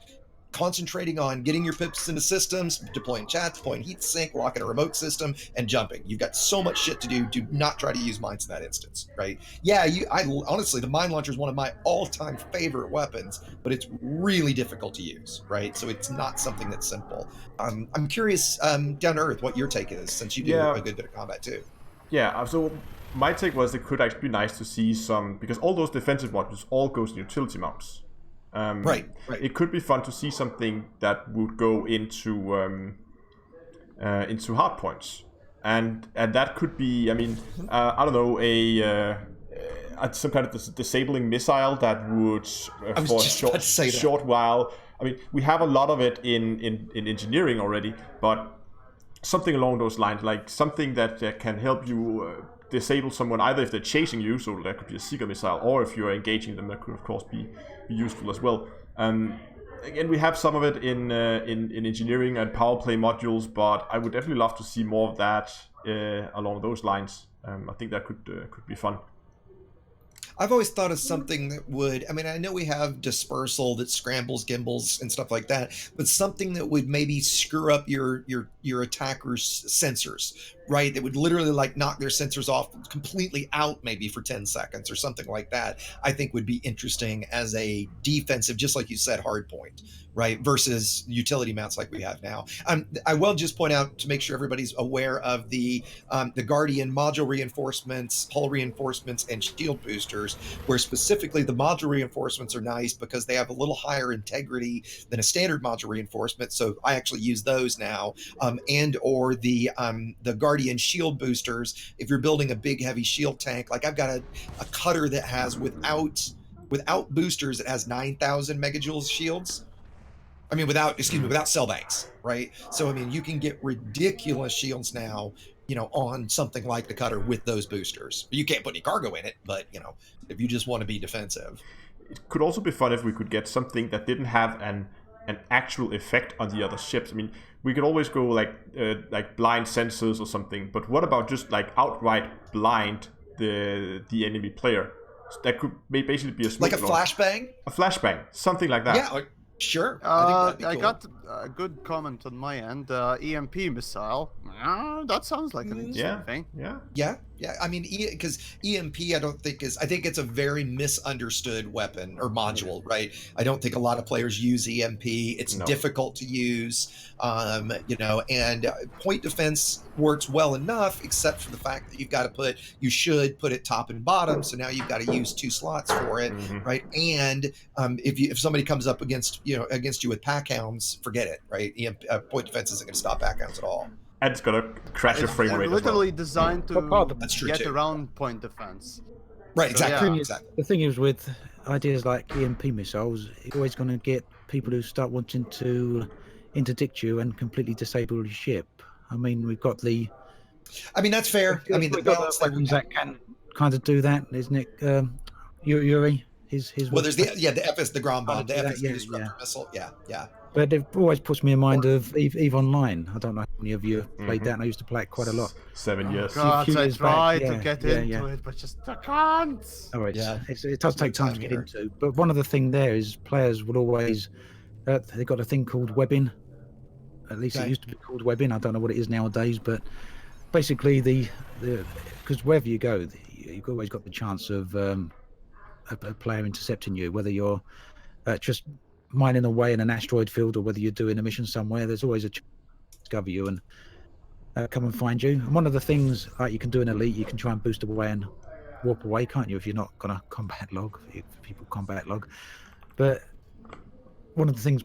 [SPEAKER 3] concentrating on getting your pips into systems, deploying chats, deploying heat sink, locking a remote system, and jumping. You've got so much shit to do. Do not try to use mines in that instance, right? Yeah, I honestly, the mine launcher is one of my all-time favorite weapons, but it's really difficult to use, right? So it's not something that's simple. I'm curious, down to earth, what your take is, since you do a good bit of combat too.
[SPEAKER 1] Yeah, so my take was it could actually be nice to see some, because all those defensive modules all goes in utility mounts.
[SPEAKER 3] Right.
[SPEAKER 1] It could be fun to see something that would go into hard points, and that could be, I mean, I don't know, some kind of disabling missile that would for a short while. I mean, we have a lot of it in engineering already, but something along those lines, like something that can help you disable someone, either if they're chasing you, so that could be a seeker missile, or if you're engaging them, that could of course be useful as well. Again, we have some of it in engineering and power play modules, but I would definitely love to see more of that along those lines. I think that could be fun.
[SPEAKER 3] I've always thought of something that would, I mean, I know we have dispersal that scrambles gimbals and stuff like that, but something that would maybe screw up your attacker's sensors, right? That would literally like knock their sensors off completely out maybe for 10 seconds or something like that, I think would be interesting as a defensive, just like you said, hard point, right? Versus utility mounts like we have now. I will just point out, to make sure everybody's aware of the Guardian module reinforcements, hull reinforcements, and shield boosters, where specifically the module reinforcements are nice because they have a little higher integrity than a standard module reinforcement. So I actually use those now, and or the Guardian shield boosters. If you're building a big heavy shield tank, like I've got a cutter that has without boosters, it has 9,000 megajoules shields. I mean, without cell banks, right? So, I mean, you can get ridiculous shields now, on something like the cutter with those boosters. You can't put any cargo in it, but, if you just want to be defensive.
[SPEAKER 1] It could also be fun if we could get something that didn't have an actual effect on the other ships. I mean, we could always go like blind sensors or something, but what about just like outright blind the enemy player? So that could basically be a smoke
[SPEAKER 3] like a
[SPEAKER 1] launch.
[SPEAKER 3] flashbang?
[SPEAKER 1] A flashbang, something like that.
[SPEAKER 3] Yeah, sure. I think
[SPEAKER 2] I got a good comment on my end. EMP missile. That sounds like an interesting thing.
[SPEAKER 3] Yeah. I mean, because EMP, I think it's a very misunderstood weapon or module, right? I don't think a lot of players use EMP. It's difficult to use, and point defense works well enough, except for the fact that you should put it top and bottom. So now you've got to use 2 slots for it, right? And if somebody comes up against you with pack hounds, forget it, right? Point defense isn't going to stop pack hounds at all.
[SPEAKER 1] And it's gonna crash your frame rate.
[SPEAKER 2] It's literally
[SPEAKER 1] as well.
[SPEAKER 2] designed to
[SPEAKER 3] That's true
[SPEAKER 2] get
[SPEAKER 3] too.
[SPEAKER 2] around point defense.
[SPEAKER 3] Right, exactly.
[SPEAKER 2] So, yeah.
[SPEAKER 3] Exactly.
[SPEAKER 4] The thing is with ideas like EMP missiles, you're always going to get people who start wanting to interdict you and completely disable your ship. I mean, we've got the
[SPEAKER 3] I mean, that's fair. I mean, the
[SPEAKER 4] we've got the
[SPEAKER 3] balance there.
[SPEAKER 4] weapons that can kind of do that, isn't it? Yuri, his
[SPEAKER 3] Well, there's the ground bomb, the
[SPEAKER 4] do that,
[SPEAKER 3] FS
[SPEAKER 4] yeah,
[SPEAKER 3] disruptor missile. Yeah.
[SPEAKER 4] But it always puts me in mind of Eve Online. I don't know how many of you have played
[SPEAKER 1] Mhm.
[SPEAKER 4] that. And I used to play it quite a lot.
[SPEAKER 1] 7 years.
[SPEAKER 2] God,
[SPEAKER 4] few
[SPEAKER 2] I
[SPEAKER 4] years back,
[SPEAKER 2] tried to
[SPEAKER 4] yeah,
[SPEAKER 2] get
[SPEAKER 4] yeah,
[SPEAKER 2] into
[SPEAKER 4] yeah.
[SPEAKER 2] it, but just I can't.
[SPEAKER 4] Oh,
[SPEAKER 3] Yeah.
[SPEAKER 4] it does take time to get
[SPEAKER 3] here.
[SPEAKER 4] into. But one of the things there is players will always they've got a thing called webbing. At least it used to be called webbing. I don't know what it is nowadays, but basically because wherever you go, you've always got the chance of a player intercepting you, whether you're just mining away in an asteroid field or whether you're doing a mission somewhere. There's always a chance to discover you and come and find you. And one of the things you can do in Elite, you can try and boost away and warp away, can't you, if you're not going to combat log, if people combat log. But one of the things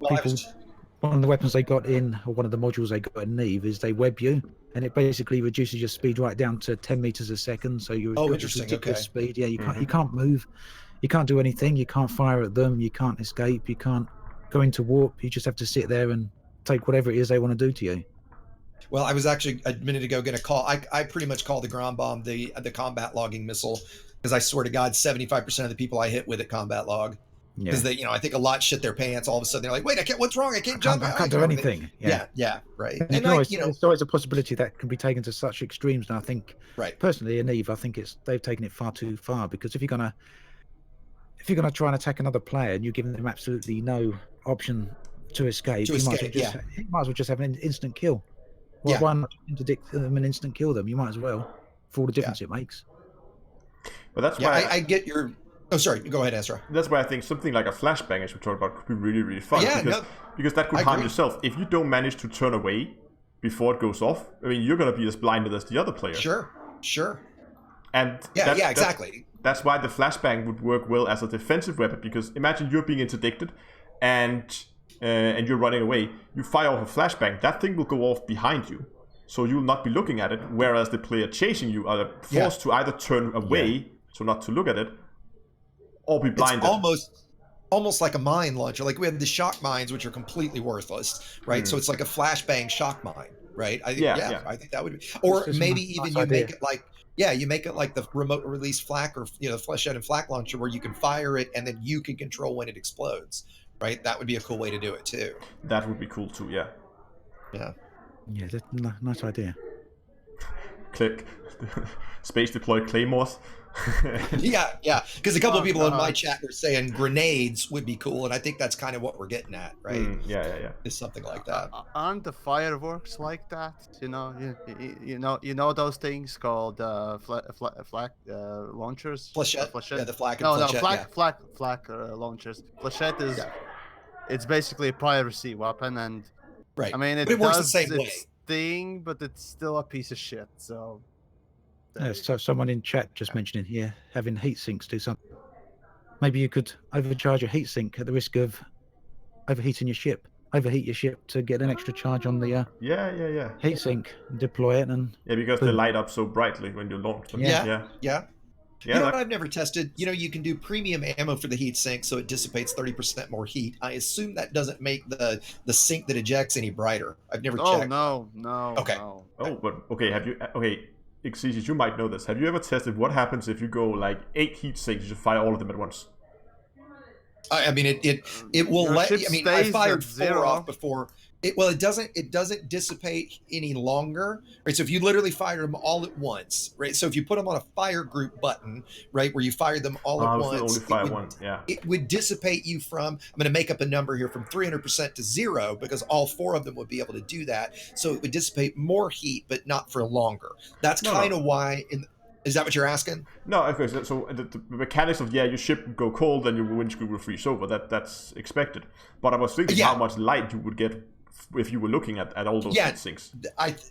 [SPEAKER 4] one of the weapons they got in, or one of the modules they got in Neve, is they web you, and it basically reduces your speed right down to 10 meters a second. So you're got this ridiculous speed. Yeah, you can't move, you can't do anything, you can't fire at them, you can't escape, you can't go into warp. You just have to sit there and take whatever it is they want to do to you.
[SPEAKER 3] Well, I was actually a minute ago going to call. I pretty much call the ground bomb the combat logging missile, because I swear to God, 75% of the people I hit with it combat log. Because they, I think a lot shit their pants. All of a sudden, they're like, "Wait, what's wrong? I can't jump.
[SPEAKER 4] I can't do anything."
[SPEAKER 3] Yeah, right.
[SPEAKER 4] And there's always a possibility that can be taken to such extremes. And I think, personally, in Eve, I think they've taken it far too far. Because if you're gonna try and attack another player and you're giving them absolutely no option to escape, you might as well just have an instant kill. Why not interdict them and instant kill them? You might as well, for all the difference it makes.
[SPEAKER 1] But that's why
[SPEAKER 3] I get your. Oh, sorry. Go ahead, Ezra.
[SPEAKER 1] That's why I think something like a flashbang, as we talked about, could be really, really fun. Because that could harm yourself. If you don't manage to turn away before it goes off, I mean, you're going to be as blinded as the other player.
[SPEAKER 3] Sure.
[SPEAKER 1] And
[SPEAKER 3] exactly.
[SPEAKER 1] That's why the flashbang would work well as a defensive weapon. Because imagine you're being interdicted, and you're running away. You fire off a flashbang. That thing will go off behind you, so you'll not be looking at it. Whereas the player chasing you are forced to either turn away, so not to look at it, or be blinded.
[SPEAKER 3] It's almost like a mine launcher. Like we have the shock mines, which are completely worthless, right? So it's like a flashbang shock mine, right? I think that would be. Or maybe even make it like, you make it like the remote release flak, or flechette and flak launcher, where you can fire it and then you can control when it explodes, right? That would be a cool way to do it too.
[SPEAKER 1] That would be cool too. Yeah.
[SPEAKER 4] That's a nice idea.
[SPEAKER 1] Click. Space deploy claymores.
[SPEAKER 3] Because a couple of people in my chat are saying grenades would be cool, and I think that's kind of what we're getting at, right? Is something like that.
[SPEAKER 2] Aren't the fireworks like that? You know those things called flak launchers.
[SPEAKER 3] Flechette. Yeah, the flak.
[SPEAKER 2] Flak launchers. Flechette is it's basically a piracy weapon, and I mean it
[SPEAKER 3] works the
[SPEAKER 2] does
[SPEAKER 3] same way.
[SPEAKER 2] its thing, but it's still a piece of shit. So.
[SPEAKER 4] So someone in chat just mentioning here having heat sinks do something. Maybe you could overcharge your heat sink at the risk of overheating your ship. Overheat your ship to get an extra charge on the heat sink, deploy it, and
[SPEAKER 1] because they light up so brightly when you launch them.
[SPEAKER 3] You know what I've never tested? You can do premium ammo for the heat sink, so it dissipates 30% more heat. I assume that doesn't make the sink that ejects any brighter. I've never checked.
[SPEAKER 2] No.
[SPEAKER 3] Okay.
[SPEAKER 2] No.
[SPEAKER 1] Oh, but okay. Have you? Okay. Exigeous, you might know this. Have you ever tested what happens if you go like 8 heat sinks, you just fire all of them at once?
[SPEAKER 3] I mean, it will let. I mean, I fired 4 off before. It doesn't dissipate any longer, right? So if you literally fire them all at once, right? So if you put them on a fire group button, right, where you fire them all at once, it would dissipate you from. I'm going to make up a number here, from 300% to 0, because all 4 of them would be able to do that. So it would dissipate more heat, but not for longer. That's kind of why. Is that what you're asking?
[SPEAKER 1] No, okay. So the mechanics of your ship would go cold and your windscreen will freeze over. That's expected. But I was thinking how much light you would get if you were looking at all those heat sinks.
[SPEAKER 3] I've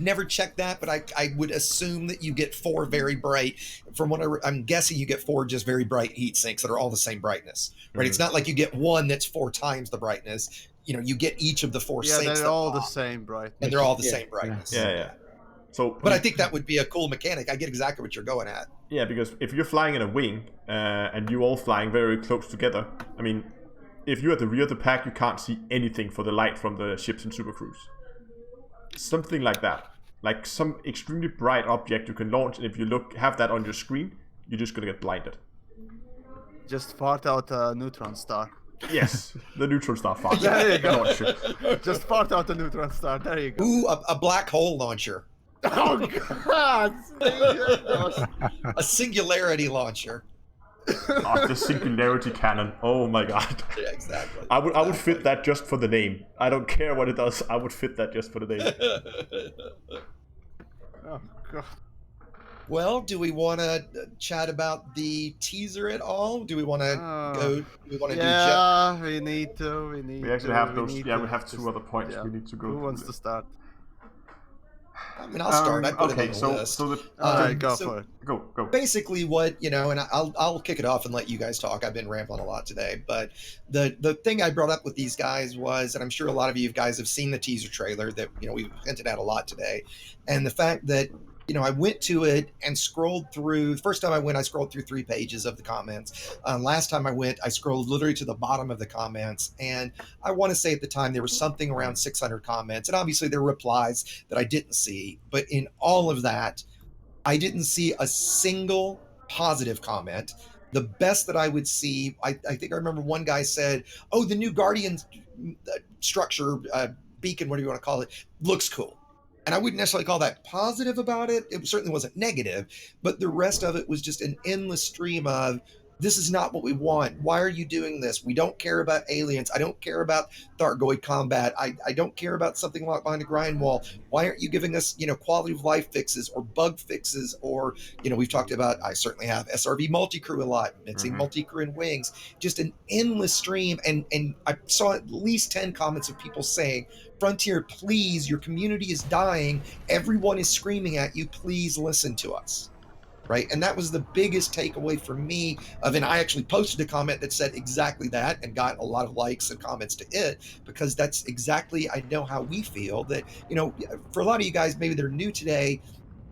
[SPEAKER 3] never checked that, but I would assume that you get 4 very bright. From what I'm guessing, you get 4 just very bright heat sinks that are all the same brightness, right? It's not like you get one that's 4 times the brightness. You get each of the 4 sinks.
[SPEAKER 2] Yeah, they're all the same brightness.
[SPEAKER 3] And they're all the same brightness.
[SPEAKER 1] Yeah. So,
[SPEAKER 3] But I think that would be a cool mechanic. I get exactly what you're going at.
[SPEAKER 1] yeah, because if you're flying in a wing and you're all flying very close together, I mean, if you're at the rear of the pack, you can't see anything for the light from the ships in Super Cruise. Something like that. Like some extremely bright object you can launch, and if you have that on your screen, you're just gonna get blinded.
[SPEAKER 2] Just fart out a neutron star.
[SPEAKER 1] Yes, the neutron star fart.
[SPEAKER 2] There you go.
[SPEAKER 1] Launcher.
[SPEAKER 2] Just fart out a neutron star. There you go.
[SPEAKER 3] Ooh, a black hole launcher.
[SPEAKER 2] Oh God!
[SPEAKER 3] A singularity launcher.
[SPEAKER 1] Oh, the singularity cannon. Oh my god.
[SPEAKER 3] Yeah, exactly.
[SPEAKER 1] I would fit that just for the name. I don't care what it does. I would fit that just for the name.
[SPEAKER 2] Oh God.
[SPEAKER 3] Well, do we want to chat about the teaser at all? Do we want to go? Do we want to
[SPEAKER 2] Yeah, we need to.
[SPEAKER 1] We actually have those. Yeah, we have two other points
[SPEAKER 2] yeah.
[SPEAKER 1] we need to go.
[SPEAKER 2] Who wants to start?
[SPEAKER 3] I mean, I'll start. I put it on the list.
[SPEAKER 1] So
[SPEAKER 2] All right, go for it.
[SPEAKER 1] Go.
[SPEAKER 3] Basically, what and I'll kick it off and let you guys talk. I've been rambling a lot today, but the thing I brought up with these guys was, and I'm sure a lot of you guys have seen the teaser trailer that we've hinted at a lot today, and the fact that I went to it and scrolled through. The first time I went, I scrolled through 3 pages of the comments. Last time I went, I scrolled literally to the bottom of the comments. And I want to say at the time there was something around 600 comments. And obviously there were replies that I didn't see. But in all of that, I didn't see a single positive comment. The best that I would see, I think I remember one guy said, "Oh, the new Guardian structure, beacon, what do you want to call it, looks cool." And I wouldn't necessarily call that positive about it. It certainly wasn't negative, but the rest of it was just an endless stream of, this is not what we want. Why are you doing this? We don't care about aliens. I don't care about Thargoid combat. I don't care about something locked behind a grind wall. Why aren't you giving us, quality of life fixes or bug fixes? Or, we've talked about, I certainly have SRV multi-crew a lot, mixing multi-crew and wings, just an endless stream. And I saw at least 10 comments of people saying, Frontier, please, your community is dying. Everyone is screaming at you. Please listen to us. Right. And that was the biggest takeaway for me and I actually posted a comment that said exactly that and got a lot of likes and comments to it, because that's exactly, I know how we feel that, for a lot of you guys, maybe they're new today.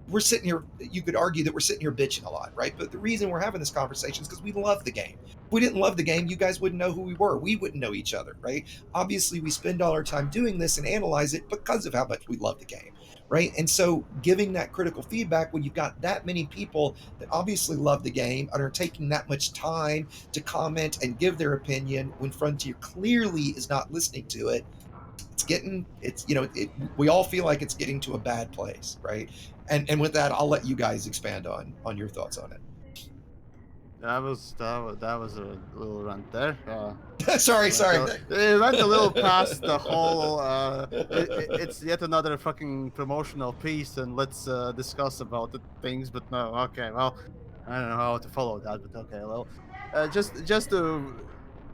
[SPEAKER 3] We're sitting here, you could argue that we're sitting here bitching a lot, right? But the reason we're having this conversation is because we love the game. If we didn't love the game, you guys wouldn't know who we were. We wouldn't know each other, right? Obviously, we spend all our time doing this and analyze it because of how much we love the game, right? And so giving that critical feedback when you've got that many people that obviously love the game and are taking that much time to comment and give their opinion when Frontier clearly is not listening to it, we all feel like it's getting to a bad place, right? And with that, I'll let you guys expand on your thoughts on it.
[SPEAKER 2] That was a little rant there.
[SPEAKER 3] sorry.
[SPEAKER 2] It went a little past the whole. It's yet another fucking promotional piece, and let's discuss about the things. But no, okay. Well, I don't know how to follow that, but okay. Well, just to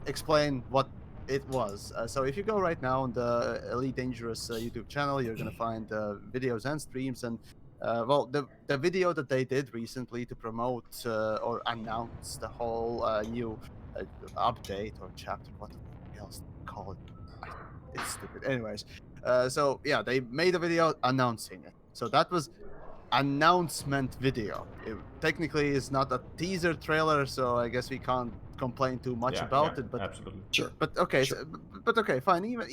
[SPEAKER 2] explain what it was. So if you go right now on the Elite Dangerous YouTube channel, you're gonna find videos and streams and. The video that they did recently to promote or announce the whole new update or chapter, what else to call it? It's stupid. Anyways, so yeah, they made a video announcing it. So that was announcement video. It technically is not a teaser trailer, so I guess we can't complain too much about it. But
[SPEAKER 1] absolutely
[SPEAKER 3] sure.
[SPEAKER 2] But okay,
[SPEAKER 3] sure.
[SPEAKER 2] But okay, fine. Even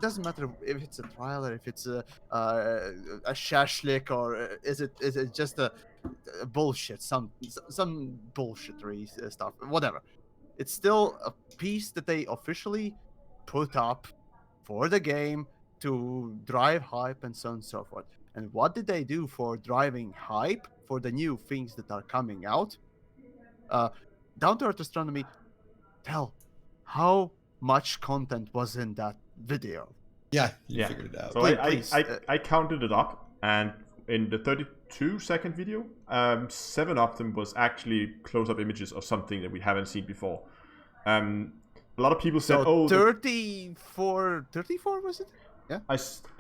[SPEAKER 2] doesn't matter if it's a trailer, if it's a shashlik, or is it just a bullshit, some bullshittery stuff, whatever. It's still a piece that they officially put up for the game to drive hype and so on and so forth. And what did they do for driving hype for the new things that are coming out? Down to Earth Astronomy, tell how much content was in that video.
[SPEAKER 3] Yeah, you figured it out.
[SPEAKER 1] So I counted it up, and in the 32-second video, 7 of them was actually close-up images of something that we haven't seen before. A lot of people said,
[SPEAKER 2] so 34 was it? Yeah.
[SPEAKER 1] I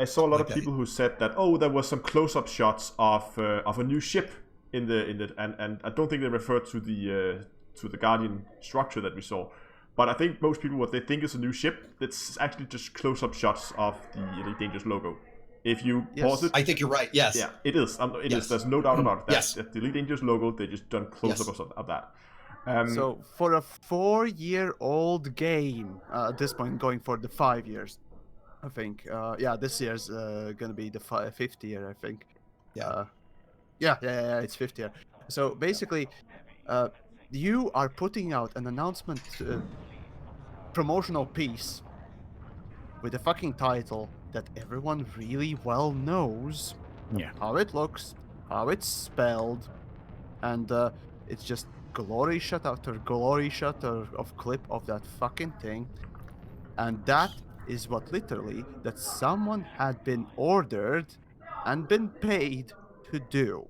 [SPEAKER 1] saw a lot of people who said that, there was some close-up shots of a new ship in the and I don't think they referred to the Guardian structure that we saw. But I think most people, what they think is a new ship, it's actually just close-up shots of the Elite Dangerous logo. If you
[SPEAKER 2] Yes.
[SPEAKER 1] pause it,
[SPEAKER 3] I think you're right. Yes.
[SPEAKER 1] yeah, it is. It
[SPEAKER 3] Yes.
[SPEAKER 1] is. There's no doubt about it.
[SPEAKER 3] Yes.
[SPEAKER 1] That's the Elite Dangerous logo. They just done close-ups of that.
[SPEAKER 2] So for a 4-year-old game, at this point, going for the 5 years, I think. This year's gonna be the 5th year, I think.
[SPEAKER 3] Yeah.
[SPEAKER 2] Yeah, it's 5th year. So basically, you are putting out an announcement, promotional piece with a fucking title that everyone really well knows.
[SPEAKER 4] Yeah.
[SPEAKER 2] How it looks, how it's spelled, and it's just glory shot after glory shot of clip of that fucking thing. And that is what literally that someone had been ordered and been paid to do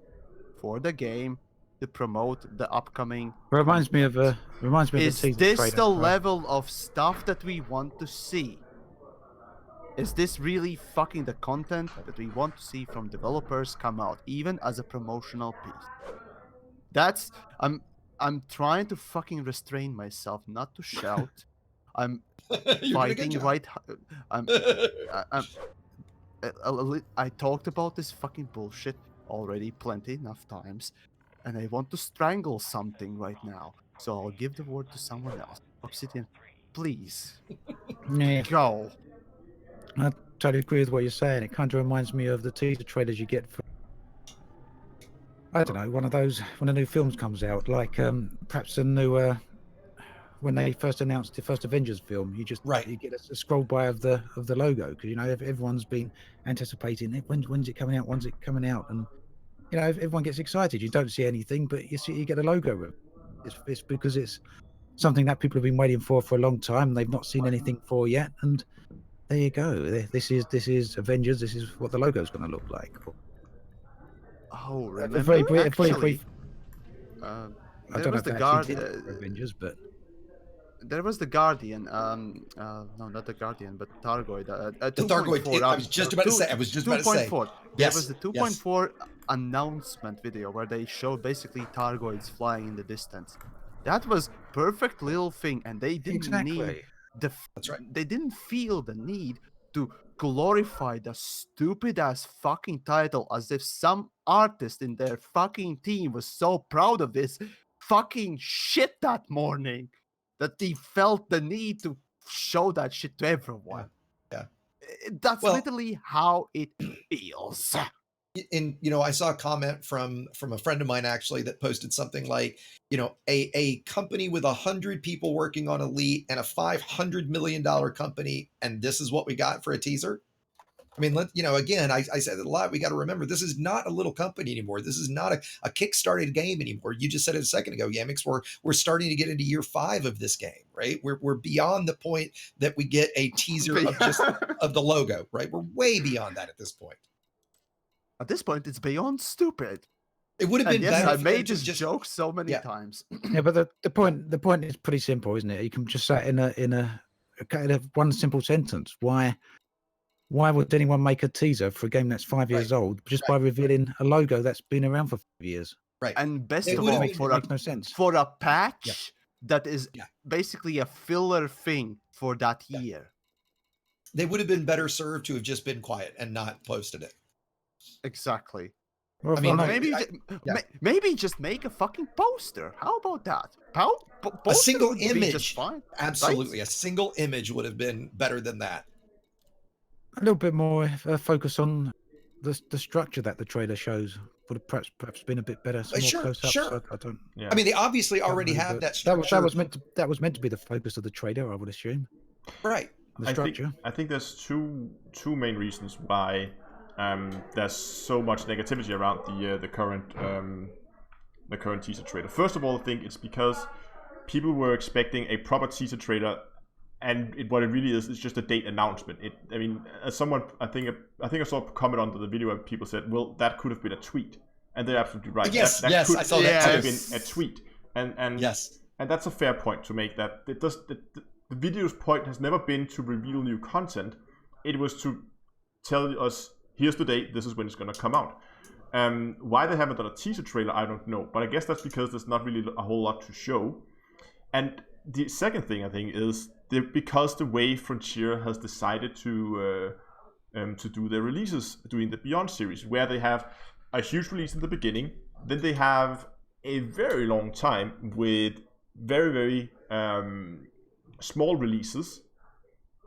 [SPEAKER 2] for the game to promote the upcoming
[SPEAKER 4] Reminds me of
[SPEAKER 2] content.
[SPEAKER 4] the
[SPEAKER 2] Is
[SPEAKER 4] teaser
[SPEAKER 2] this
[SPEAKER 4] trailer
[SPEAKER 2] the
[SPEAKER 4] for-
[SPEAKER 2] level of stuff that we want to see? Is this really fucking the content that we want to see from developers come out, even as a promotional piece? That's I'm trying to fucking restrain myself not to shout. I'm
[SPEAKER 3] You're doing a good
[SPEAKER 2] fighting
[SPEAKER 3] job.
[SPEAKER 2] right. I'm I talked about this fucking bullshit already plenty enough times, and I want to strangle something right now. So I'll give the word to someone else. Obsidian, please
[SPEAKER 4] Yeah,
[SPEAKER 2] go.
[SPEAKER 4] I totally agree with what you're saying. It kind of reminds me of the teaser trailers you get for, I don't know, one of those when a new films comes out, like perhaps a new when they first announced the first Avengers film, you get a scroll by of the logo, because everyone's been anticipating it. When's it coming out? When's it coming out? And everyone gets excited. You don't see anything, but you get a logo with it. It's because it's something that people have been waiting for a long time. And they've not seen anything for yet, and there you go. This is Avengers. This is what the logo is going to look like.
[SPEAKER 2] Oh,
[SPEAKER 4] Very
[SPEAKER 2] remember?
[SPEAKER 4] brief.
[SPEAKER 2] Actually,
[SPEAKER 4] I
[SPEAKER 2] there
[SPEAKER 4] don't know
[SPEAKER 2] was
[SPEAKER 4] if
[SPEAKER 2] the
[SPEAKER 4] they
[SPEAKER 2] guard.
[SPEAKER 4] actually did it for Avengers, but
[SPEAKER 2] There was the Guardian. No, not the Guardian, but Targoid.
[SPEAKER 3] The Targoid.
[SPEAKER 2] 2.4.
[SPEAKER 3] I was just about to say.
[SPEAKER 2] 2.4. There
[SPEAKER 3] Yes.
[SPEAKER 2] was the 2.4 announcement video where they showed basically Targoids flying in the distance. That was perfect little thing, and they didn't need
[SPEAKER 3] That's right.
[SPEAKER 2] They didn't feel the need to glorify the stupid ass fucking title as if some artist in their fucking team was so proud of this fucking shit that morning that they felt the need to show that shit to everyone.
[SPEAKER 3] Yeah.
[SPEAKER 2] That's
[SPEAKER 3] Well-
[SPEAKER 2] literally how it feels.
[SPEAKER 3] And I saw a comment from a friend of mine actually that posted something like, a company with 100 people working on Elite and a $500 million company, and this is what we got for a teaser. I mean, again, I said it a lot. We got to remember, this is not a little company anymore. This is not a kickstarted game anymore. You just said it a second ago, Yamiks. We're starting to get into year 5 of this game, right? We're beyond the point that we get a teaser of just of the logo, right? We're way beyond that at this point.
[SPEAKER 2] At this point, it's beyond stupid.
[SPEAKER 3] It would have
[SPEAKER 2] And
[SPEAKER 3] been
[SPEAKER 2] yes,
[SPEAKER 3] better.
[SPEAKER 2] I
[SPEAKER 3] for
[SPEAKER 2] made
[SPEAKER 3] them to
[SPEAKER 2] this
[SPEAKER 3] just
[SPEAKER 2] joke so many
[SPEAKER 3] Yeah.
[SPEAKER 2] times.
[SPEAKER 4] yeah. But the point is pretty simple, isn't it? You can just say it in a kind of one simple sentence. Why would anyone make a teaser for a game that's 5 years old just by revealing a logo that's been around for 5 years?
[SPEAKER 3] right.
[SPEAKER 2] And best
[SPEAKER 3] It
[SPEAKER 2] of
[SPEAKER 3] would've
[SPEAKER 2] all,
[SPEAKER 3] been-
[SPEAKER 2] for
[SPEAKER 4] Makes no sense.
[SPEAKER 2] a patch that is
[SPEAKER 3] Yeah.
[SPEAKER 2] basically a filler thing for that
[SPEAKER 3] Yeah.
[SPEAKER 2] year.
[SPEAKER 3] They would have been better served to have just been quiet and not posted it.
[SPEAKER 2] Exactly.
[SPEAKER 4] Well,
[SPEAKER 3] I mean,
[SPEAKER 4] no,
[SPEAKER 2] Maybe,
[SPEAKER 3] yeah.
[SPEAKER 2] maybe just make a fucking poster. How about that?
[SPEAKER 3] A
[SPEAKER 2] Poster
[SPEAKER 3] single
[SPEAKER 2] would be
[SPEAKER 3] image.
[SPEAKER 2] just fine.
[SPEAKER 3] Absolutely. A single image would have been better than that.
[SPEAKER 4] a little bit more focus on the structure that the trailer shows would have perhaps been a bit better. Some more
[SPEAKER 3] Sure,
[SPEAKER 4] close-ups.
[SPEAKER 3] sure.
[SPEAKER 4] I don't.
[SPEAKER 1] Yeah.
[SPEAKER 3] I mean, they obviously already
[SPEAKER 4] know,
[SPEAKER 3] have
[SPEAKER 4] but
[SPEAKER 3] that structure.
[SPEAKER 4] that was meant to be the focus of the trailer, I would assume.
[SPEAKER 3] Right.
[SPEAKER 4] The structure.
[SPEAKER 1] I think there's two main reasons why there's so much negativity around the current teaser trailer. First of all, I think it's because people were expecting a proper teaser trailer, and what it really is just a date announcement. I mean, as someone, I think I saw a comment under the video where people said, "Well, that could have been a tweet," and they're absolutely right.
[SPEAKER 3] Yes,
[SPEAKER 1] that
[SPEAKER 3] yes,
[SPEAKER 1] could
[SPEAKER 3] I saw that
[SPEAKER 1] have
[SPEAKER 3] too.
[SPEAKER 1] been a tweet, and
[SPEAKER 3] Yes.
[SPEAKER 1] and that's a fair point to make. That it does. The video's point has never been to reveal new content. It was to tell us, here's the date, this is when it's going to come out. Why they haven't done a teaser trailer, I don't know. But I guess that's because there's not really a whole lot to show. And the second thing, I think, is because the way Frontier has decided to to do their releases, doing the Beyond series, where they have a huge release in the beginning, then they have a very long time with very, very small releases,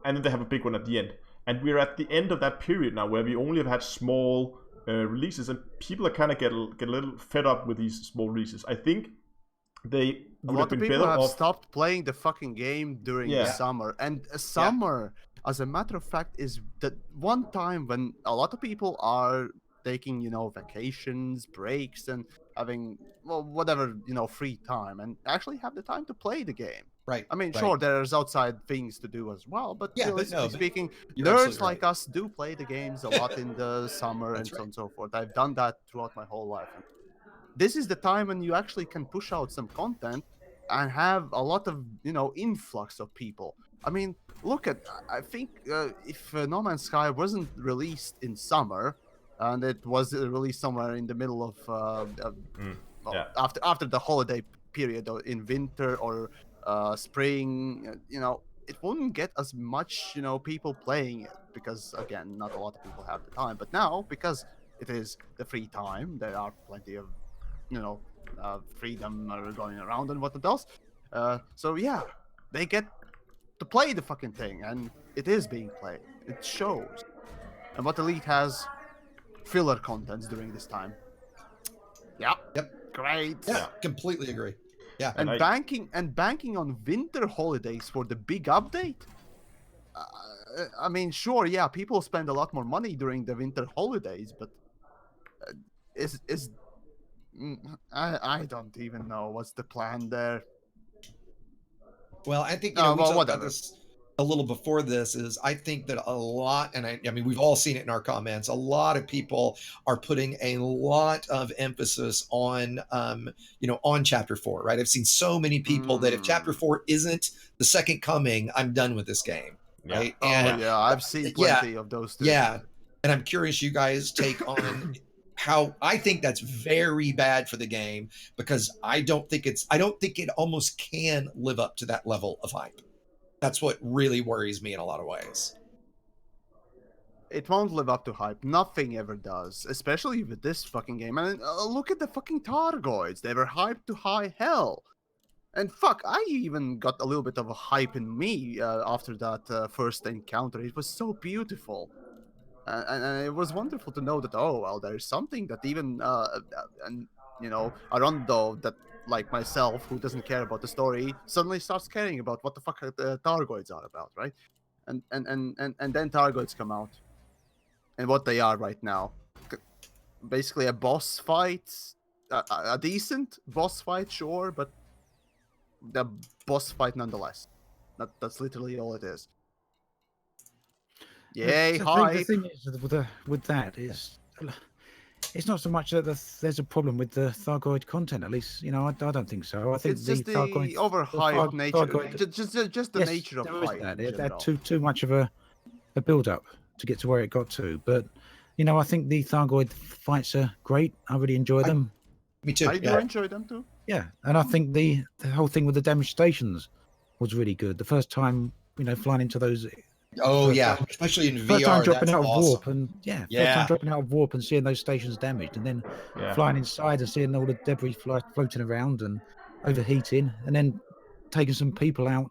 [SPEAKER 1] and then they have a big one at the end. And we're at the end of that period now, where we only have had small releases, and people are kind of get a little fed up with these small releases. I think they
[SPEAKER 2] A
[SPEAKER 1] would
[SPEAKER 2] lot
[SPEAKER 1] have
[SPEAKER 2] of
[SPEAKER 1] been
[SPEAKER 2] people
[SPEAKER 1] better
[SPEAKER 2] have
[SPEAKER 1] off.
[SPEAKER 2] stopped playing the fucking game during the summer, and summer, as a matter of fact, is the one time when a lot of people are taking, vacations, breaks, and having whatever free time, and actually have the time to play the game.
[SPEAKER 3] Right.
[SPEAKER 2] I mean,
[SPEAKER 3] right.
[SPEAKER 2] sure, there's outside things to do as well, but realistically speaking,
[SPEAKER 3] you're
[SPEAKER 2] nerds
[SPEAKER 3] absolutely
[SPEAKER 2] like us do play the games a lot in the summer and so on and so forth. I've done that throughout my whole life. And this is the time when you actually can push out some content and have a lot of, influx of people. I mean, look at, I think if No Man's Sky wasn't released in summer, and it was released somewhere in the middle of after the holiday period, or in winter or spring, it wouldn't get as much, people playing it, because again, not a lot of people have the time. But now, because it is the free time, there are plenty of, freedom going around and what else. So yeah, they get to play the fucking thing, and it is being played. It shows. And what Elite has filler contents during this time. Yep. Great.
[SPEAKER 3] Yeah, completely agree. Yeah.
[SPEAKER 2] And banking on winter holidays for the big update. I mean, sure, yeah, people spend a lot more money during the winter holidays, but I don't even know what's the plan there.
[SPEAKER 3] Well, I think we talked about
[SPEAKER 2] whatever.
[SPEAKER 3] this a little before this. Is I think that a lot, and I mean, we've all seen it in our comments. A lot of people are putting a lot of emphasis on, on Chapter 4. Right? I've seen so many people that if Chapter 4 isn't the second coming, I'm done with this game. Right?
[SPEAKER 2] And I've seen plenty of those too.
[SPEAKER 3] Yeah, and I'm curious you guys take on how I think that's very bad for the game, because I don't think it almost can live up to that level of hype. That's what really worries me in a lot of ways.
[SPEAKER 2] It won't live up to hype. Nothing ever does, especially with this fucking game. I mean, look at the fucking Targoids. They were hyped to high hell. And fuck, I even got a little bit of a hype in me after that first encounter. It was so beautiful. And it was wonderful to know that, there's something that even, Arondo, that like myself, who doesn't care about the story, suddenly starts caring about what the fuck the Targoids are about, right? And then Targoids come out. And what they are right now. Basically a boss fight, a decent boss fight, sure, but the boss fight nonetheless. That's literally all it is. Yay, hype!
[SPEAKER 4] The thing is with that is, it's not so much that there's a problem with the Thargoid content. At least, I don't think so. I think
[SPEAKER 2] it's just the overhyped nature. Just the nature of hype.
[SPEAKER 4] It had too much of a build-up to get to where it got to. But I think the Thargoid fights are great. I really enjoy them.
[SPEAKER 3] Me too.
[SPEAKER 2] I do enjoy them too.
[SPEAKER 4] Yeah, and I think the whole thing with the damage stations was really good. The first time, flying into those.
[SPEAKER 3] Oh yeah, especially in VR.
[SPEAKER 4] First time dropping out of
[SPEAKER 3] awesome.
[SPEAKER 4] warp, and first time dropping out of warp and seeing those stations damaged, and then flying inside and seeing all the debris floating around and overheating, and then taking some people out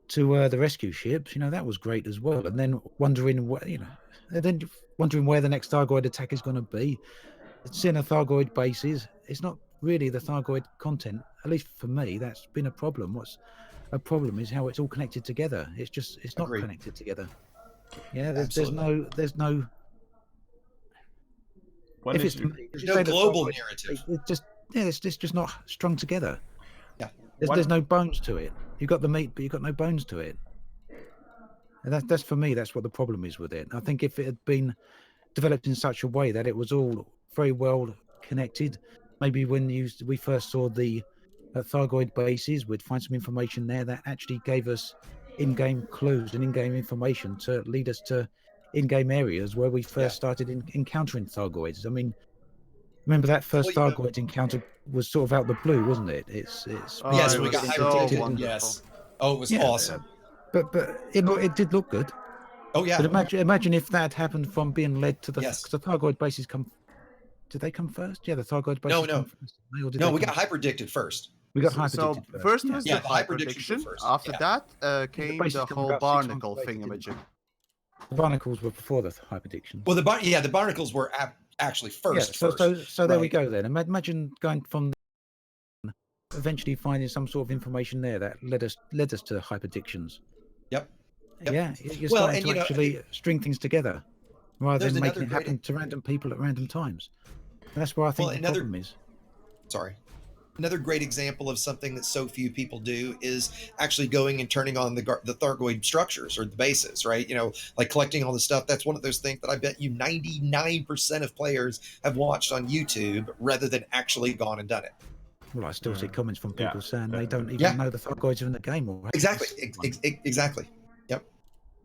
[SPEAKER 4] to the rescue ships. That was great as well. And then wondering where the next Thargoid attack is going to be. Seeing a Thargoid bases, it's not really the Thargoid content. At least for me, that's been a problem. What's a problem is how it's all connected together. It's not connected together. Yeah, there's no.
[SPEAKER 3] There's no global narrative.
[SPEAKER 4] It's just not strung together.
[SPEAKER 3] Yeah,
[SPEAKER 4] there's no bones to it. You've got the meat, but you've got no bones to it. And that's for me. That's what the problem is with it. I think if it had been developed in such a way that it was all very well connected, maybe when we first saw the Thargoid bases, we'd find some information there that actually gave us in-game clues and in-game information to lead us to in-game areas where we first started encountering Thargoids. I mean, remember that first Thargoid encounter was sort of out the blue, wasn't it? It's
[SPEAKER 3] yes, we got
[SPEAKER 2] so
[SPEAKER 3] yes. Oh, it was awesome.
[SPEAKER 4] But it did look good.
[SPEAKER 3] Oh yeah.
[SPEAKER 4] But imagine if that had happened from being led to the
[SPEAKER 3] Yes.
[SPEAKER 4] because the Thargoid bases come. Did they come first? Yeah, the Thargoid bases
[SPEAKER 3] No.
[SPEAKER 4] come first. Or did
[SPEAKER 3] No,
[SPEAKER 4] they
[SPEAKER 3] we
[SPEAKER 4] come
[SPEAKER 3] got hyperdicted first.
[SPEAKER 4] We got
[SPEAKER 2] So
[SPEAKER 4] hyperdicted
[SPEAKER 2] first
[SPEAKER 4] Yeah.
[SPEAKER 2] was
[SPEAKER 3] Yeah,
[SPEAKER 2] the
[SPEAKER 3] the hyperdictions were
[SPEAKER 2] hyperdiction.
[SPEAKER 3] first.
[SPEAKER 2] After
[SPEAKER 3] Yeah.
[SPEAKER 2] that came
[SPEAKER 4] bases
[SPEAKER 2] the
[SPEAKER 4] come
[SPEAKER 2] whole
[SPEAKER 4] about 6 months
[SPEAKER 2] barnacle
[SPEAKER 4] later, didn't
[SPEAKER 2] thingamajig.
[SPEAKER 4] The barnacles were before the hyperdictions.
[SPEAKER 3] Well, the barnacles were actually first.
[SPEAKER 4] So there we
[SPEAKER 3] right?
[SPEAKER 4] go then. Imagine going from eventually finding some sort of information there that led us to hyperdictions.
[SPEAKER 3] Yep.
[SPEAKER 4] Yeah, you're
[SPEAKER 3] Well,
[SPEAKER 4] starting
[SPEAKER 3] and,
[SPEAKER 4] to
[SPEAKER 3] you know,
[SPEAKER 4] actually string things together rather
[SPEAKER 3] There's
[SPEAKER 4] than
[SPEAKER 3] another
[SPEAKER 4] making it
[SPEAKER 3] great-
[SPEAKER 4] happen to random people at random times. And that's where I think
[SPEAKER 3] Well,
[SPEAKER 4] the problem is.
[SPEAKER 3] Sorry. Another great example of something that so few people do is actually going and turning on the Thargoid structures or the bases, right? You know, like collecting all the stuff. That's one of those things that I bet you 99% of players have watched on YouTube rather than actually gone and done it.
[SPEAKER 4] Well, I still see comments from
[SPEAKER 1] Yeah,
[SPEAKER 4] people saying
[SPEAKER 1] definitely.
[SPEAKER 4] they don't even
[SPEAKER 3] Yeah.
[SPEAKER 4] know the Thargoids are in the game or
[SPEAKER 3] Exactly. Exactly. Yep.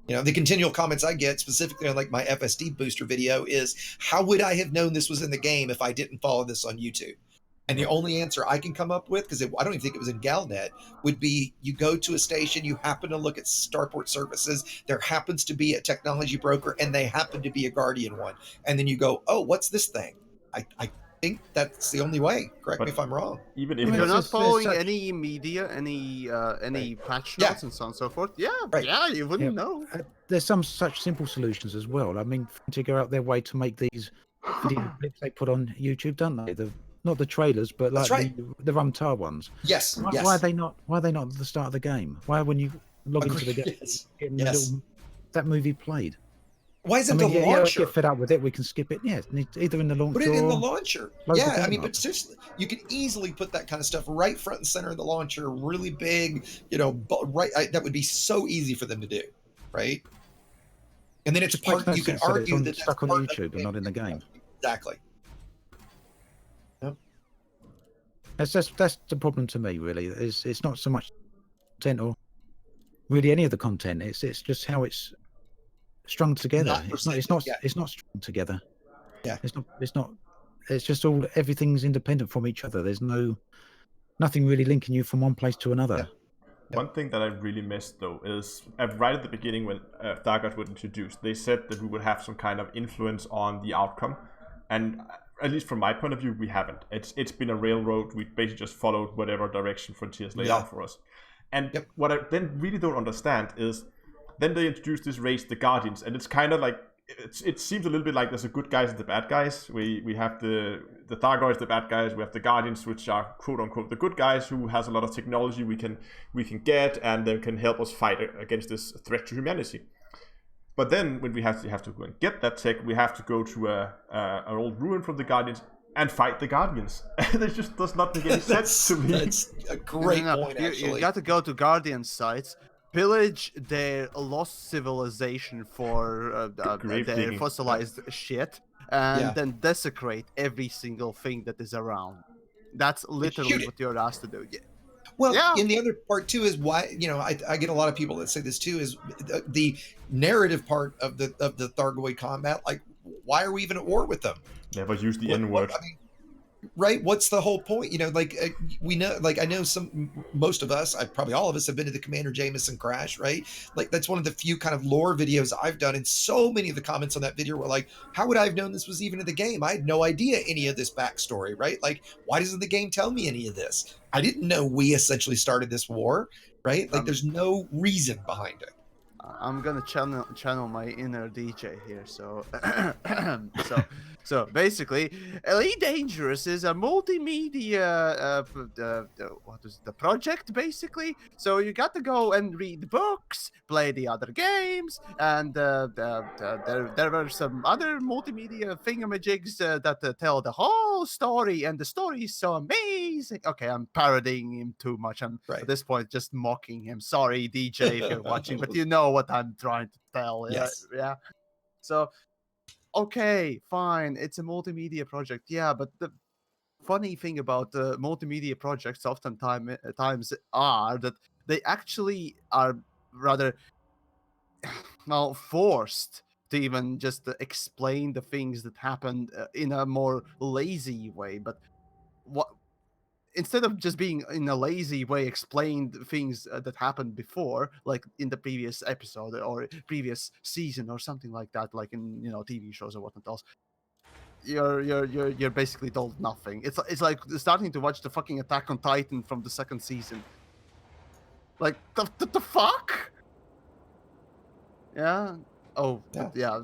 [SPEAKER 3] You know, the continual comments I get specifically on like my FSD booster video is, how would I have known this was in the game if I didn't follow this on YouTube? And the only answer I can come up with, because I don't even think it was in Galnet, would be you go to a station, you happen to look at Starport services, there happens to be a technology broker, and they happen to be a Guardian one. And then you go, oh, what's this thing? I think that's the only way. Correct me if I'm wrong.
[SPEAKER 1] Even
[SPEAKER 2] If
[SPEAKER 1] if
[SPEAKER 2] you're not
[SPEAKER 4] there's
[SPEAKER 2] following
[SPEAKER 4] such-
[SPEAKER 2] any media, any patch
[SPEAKER 3] Yeah.
[SPEAKER 2] notes and so on and so forth, yeah,
[SPEAKER 3] Right.
[SPEAKER 2] you wouldn't know.
[SPEAKER 4] There's some such simple solutions as well. I mean, to go out their way to make these video clips they put on YouTube, don't they? Not the trailers, but like
[SPEAKER 3] That's right.
[SPEAKER 4] the Rumtar ones.
[SPEAKER 3] Yes.
[SPEAKER 4] Why,
[SPEAKER 3] yes.
[SPEAKER 4] why are they not? Why are they not at the start of the game? Why, when you log into the game,
[SPEAKER 3] Yes.
[SPEAKER 4] getting
[SPEAKER 3] Yes.
[SPEAKER 4] that movie played?
[SPEAKER 3] Why isn't
[SPEAKER 4] I mean,
[SPEAKER 3] the
[SPEAKER 4] yeah,
[SPEAKER 3] launcher?
[SPEAKER 4] get fed up with it. We can skip it. Yeah, either in the launcher.
[SPEAKER 3] Put it in the
[SPEAKER 4] or
[SPEAKER 3] launcher.
[SPEAKER 4] load the
[SPEAKER 3] Yeah, I
[SPEAKER 4] game
[SPEAKER 3] mean,
[SPEAKER 4] up.
[SPEAKER 3] but seriously, you could easily put that kind of stuff right front and center of the launcher, really big, you know, that would be so easy for them to do, right? And then it's
[SPEAKER 4] Just makes
[SPEAKER 3] part,
[SPEAKER 4] no
[SPEAKER 3] you can
[SPEAKER 4] sense that it's
[SPEAKER 3] argue
[SPEAKER 4] on-
[SPEAKER 3] that that's
[SPEAKER 4] stuck on
[SPEAKER 3] part of
[SPEAKER 4] YouTube and not in the game.
[SPEAKER 3] Exactly.
[SPEAKER 4] That's the problem to me. Really, it's not so much content or really any of the content. It's just how it's strung together.
[SPEAKER 3] Not
[SPEAKER 4] It's
[SPEAKER 3] presented,
[SPEAKER 4] not
[SPEAKER 3] yeah.
[SPEAKER 4] it's not strung together.
[SPEAKER 3] Yeah.
[SPEAKER 4] It's not. It's just everything's independent from each other. There's nothing really linking you from one place to another.
[SPEAKER 1] One thing that I really missed though is right at the beginning when Thargoid was introduced, they said that we would have some kind of influence on the outcome, and at least from my point of view, we haven't. It's been a railroad. We basically just followed whatever direction Frontiers laid out for us. And what I then really don't understand is, then they introduced this race, the Guardians, and it's kind of like it seems a little bit like there's the good guys and the bad guys. We have the Thargoids, the bad guys. We have the Guardians, which are quote unquote the good guys, who has a lot of technology we can get, and they can help us fight against this threat to humanity. But then when we have to go and get that tech, we have to go to an old ruin from the Guardians and fight the Guardians. It just does not make any sense to me.
[SPEAKER 3] That's a great point,
[SPEAKER 2] You
[SPEAKER 3] actually.
[SPEAKER 2] got to go to Guardian sites, pillage their lost civilization for
[SPEAKER 1] Grave
[SPEAKER 2] their
[SPEAKER 1] digging.
[SPEAKER 2] fossilized shit, and
[SPEAKER 3] Yeah.
[SPEAKER 2] then desecrate every single thing that is around. That's literally
[SPEAKER 3] shoot it.
[SPEAKER 2] what you're asked to do. Yeah.
[SPEAKER 3] Well,
[SPEAKER 2] Yeah.
[SPEAKER 3] and the other part too is why, you know, I get a lot of people that say this too, is the narrative part of the Thargoid combat. Like, why are we even at war with them?
[SPEAKER 1] Never use the
[SPEAKER 3] What-
[SPEAKER 1] N word.
[SPEAKER 3] I mean, right? What's the whole point? You know, like we know, like I know most of us, probably all of us have been to the Commander Jameson crash, right? Like that's one of the few kind of lore videos I've done, and so many of the comments on that video were like, "How would I have known this was even in the game? I had no idea any of this backstory, right? Like, why doesn't the game tell me any of this? I didn't know we essentially started this war, right? Like, there's no reason behind it."
[SPEAKER 2] I'm gonna channel my inner DJ here. So, so basically, Elite Dangerous is a multimedia what is the project basically? So you got to go and read books, play the other games, and there were some other multimedia thingamajigs that tell the whole story, and the story is so amazing. Okay, I'm parodying him too much. I'm
[SPEAKER 3] Right.
[SPEAKER 2] at this point just mocking him. Sorry, DJ, if you're watching, but you know what I'm trying to tell.
[SPEAKER 3] Yes.
[SPEAKER 2] Yeah. So, okay, fine. It's a multimedia project. Yeah, but the funny thing about multimedia projects times are that they actually are rather well forced to even just explain the things that happened in a more lazy way. But what instead of just being in a lazy way explained things that happened before, like in the previous episode or previous season or something like that, like in TV shows or whatnot else, you're basically told nothing. It's like starting to watch the fucking Attack on Titan from the second season. Like the fuck? Yeah. Oh,
[SPEAKER 3] Yeah.
[SPEAKER 2] yeah.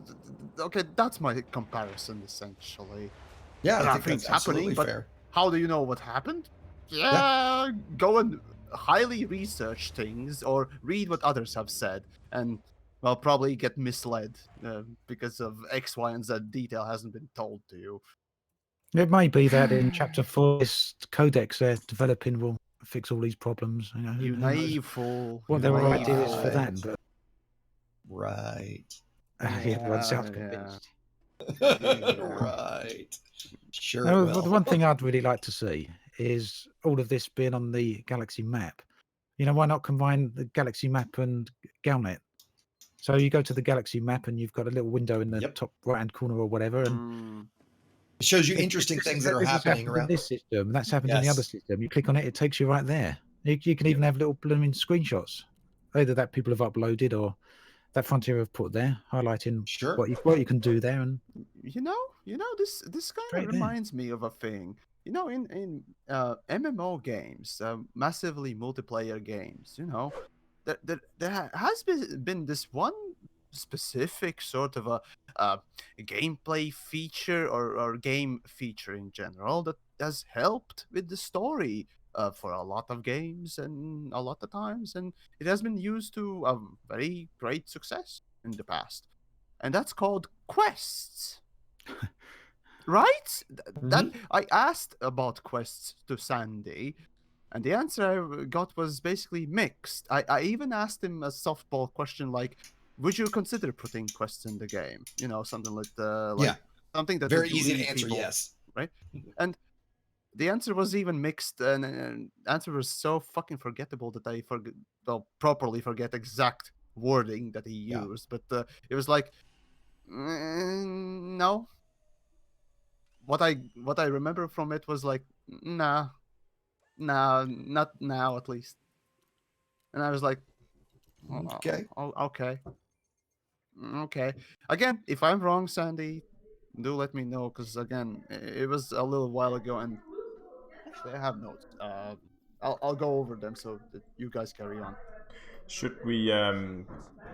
[SPEAKER 2] Okay, that's my comparison essentially.
[SPEAKER 3] Yeah,
[SPEAKER 2] There
[SPEAKER 3] I
[SPEAKER 2] are
[SPEAKER 3] think
[SPEAKER 2] things
[SPEAKER 3] that's absolutely
[SPEAKER 2] happening, but
[SPEAKER 3] fair.
[SPEAKER 2] how do you know what happened? Yeah, go and highly research things or read what others have said, and well, probably get misled because of X, Y, and Z detail hasn't been told to you.
[SPEAKER 4] It may be that in Chapter 4, this codex they're developing will fix all these problems. You know,
[SPEAKER 2] You
[SPEAKER 4] who knows
[SPEAKER 2] naive fool.
[SPEAKER 4] what
[SPEAKER 2] You
[SPEAKER 4] their
[SPEAKER 2] naive
[SPEAKER 4] idea is for
[SPEAKER 2] fool.
[SPEAKER 4] that, but
[SPEAKER 3] Right.
[SPEAKER 4] everyone sounds
[SPEAKER 2] Yeah.
[SPEAKER 4] convinced.
[SPEAKER 3] Right. Sure.
[SPEAKER 4] Now,
[SPEAKER 3] It will.
[SPEAKER 4] the one thing I'd really like to see is all of this being on the Galaxy map. You know, why not combine the Galaxy map and Galnet? So you go to the Galaxy map and you've got a little window in the
[SPEAKER 3] Yep.
[SPEAKER 4] top right-hand corner or whatever, and
[SPEAKER 3] It shows you interesting things that are
[SPEAKER 4] this has
[SPEAKER 3] happening
[SPEAKER 4] happened in
[SPEAKER 3] around.
[SPEAKER 4] this system, that's happened in the other
[SPEAKER 3] Yes.
[SPEAKER 4] system. You click on it, it takes you right there. You can even have little blooming screenshots, either that people have uploaded or that Frontier have put there, highlighting
[SPEAKER 3] Sure.
[SPEAKER 4] what you can do there. And
[SPEAKER 2] you know, this kind
[SPEAKER 4] Right
[SPEAKER 2] of
[SPEAKER 4] there.
[SPEAKER 2] reminds me of a thing. You know, in MMO games, massively multiplayer games, there has been this one specific sort of a gameplay feature or game feature in general that has helped with the story for a lot of games and a lot of times, and it has been used to very great success in the past, and that's called quests. Right? That I asked about quests to Sandy, and the answer I got was basically mixed. I even asked him a softball question like, "Would you consider putting quests in the game?" Something like something that
[SPEAKER 3] Very
[SPEAKER 2] would
[SPEAKER 3] easy to
[SPEAKER 2] lead
[SPEAKER 3] answer.
[SPEAKER 2] people,
[SPEAKER 3] Yes.
[SPEAKER 2] right? And the answer was even mixed, and the answer was so fucking forgettable that I properly forget exact wording that he
[SPEAKER 3] Yeah.
[SPEAKER 2] used. But it was like, no. What I remember from it was like, nah, not now at least. And I was like,
[SPEAKER 3] Okay.
[SPEAKER 2] Okay. Okay. Again, if I'm wrong, Sandy, do let me know, because again, it was a little while ago, and actually I have notes. I'll go over them so that you guys carry on.
[SPEAKER 1] Should we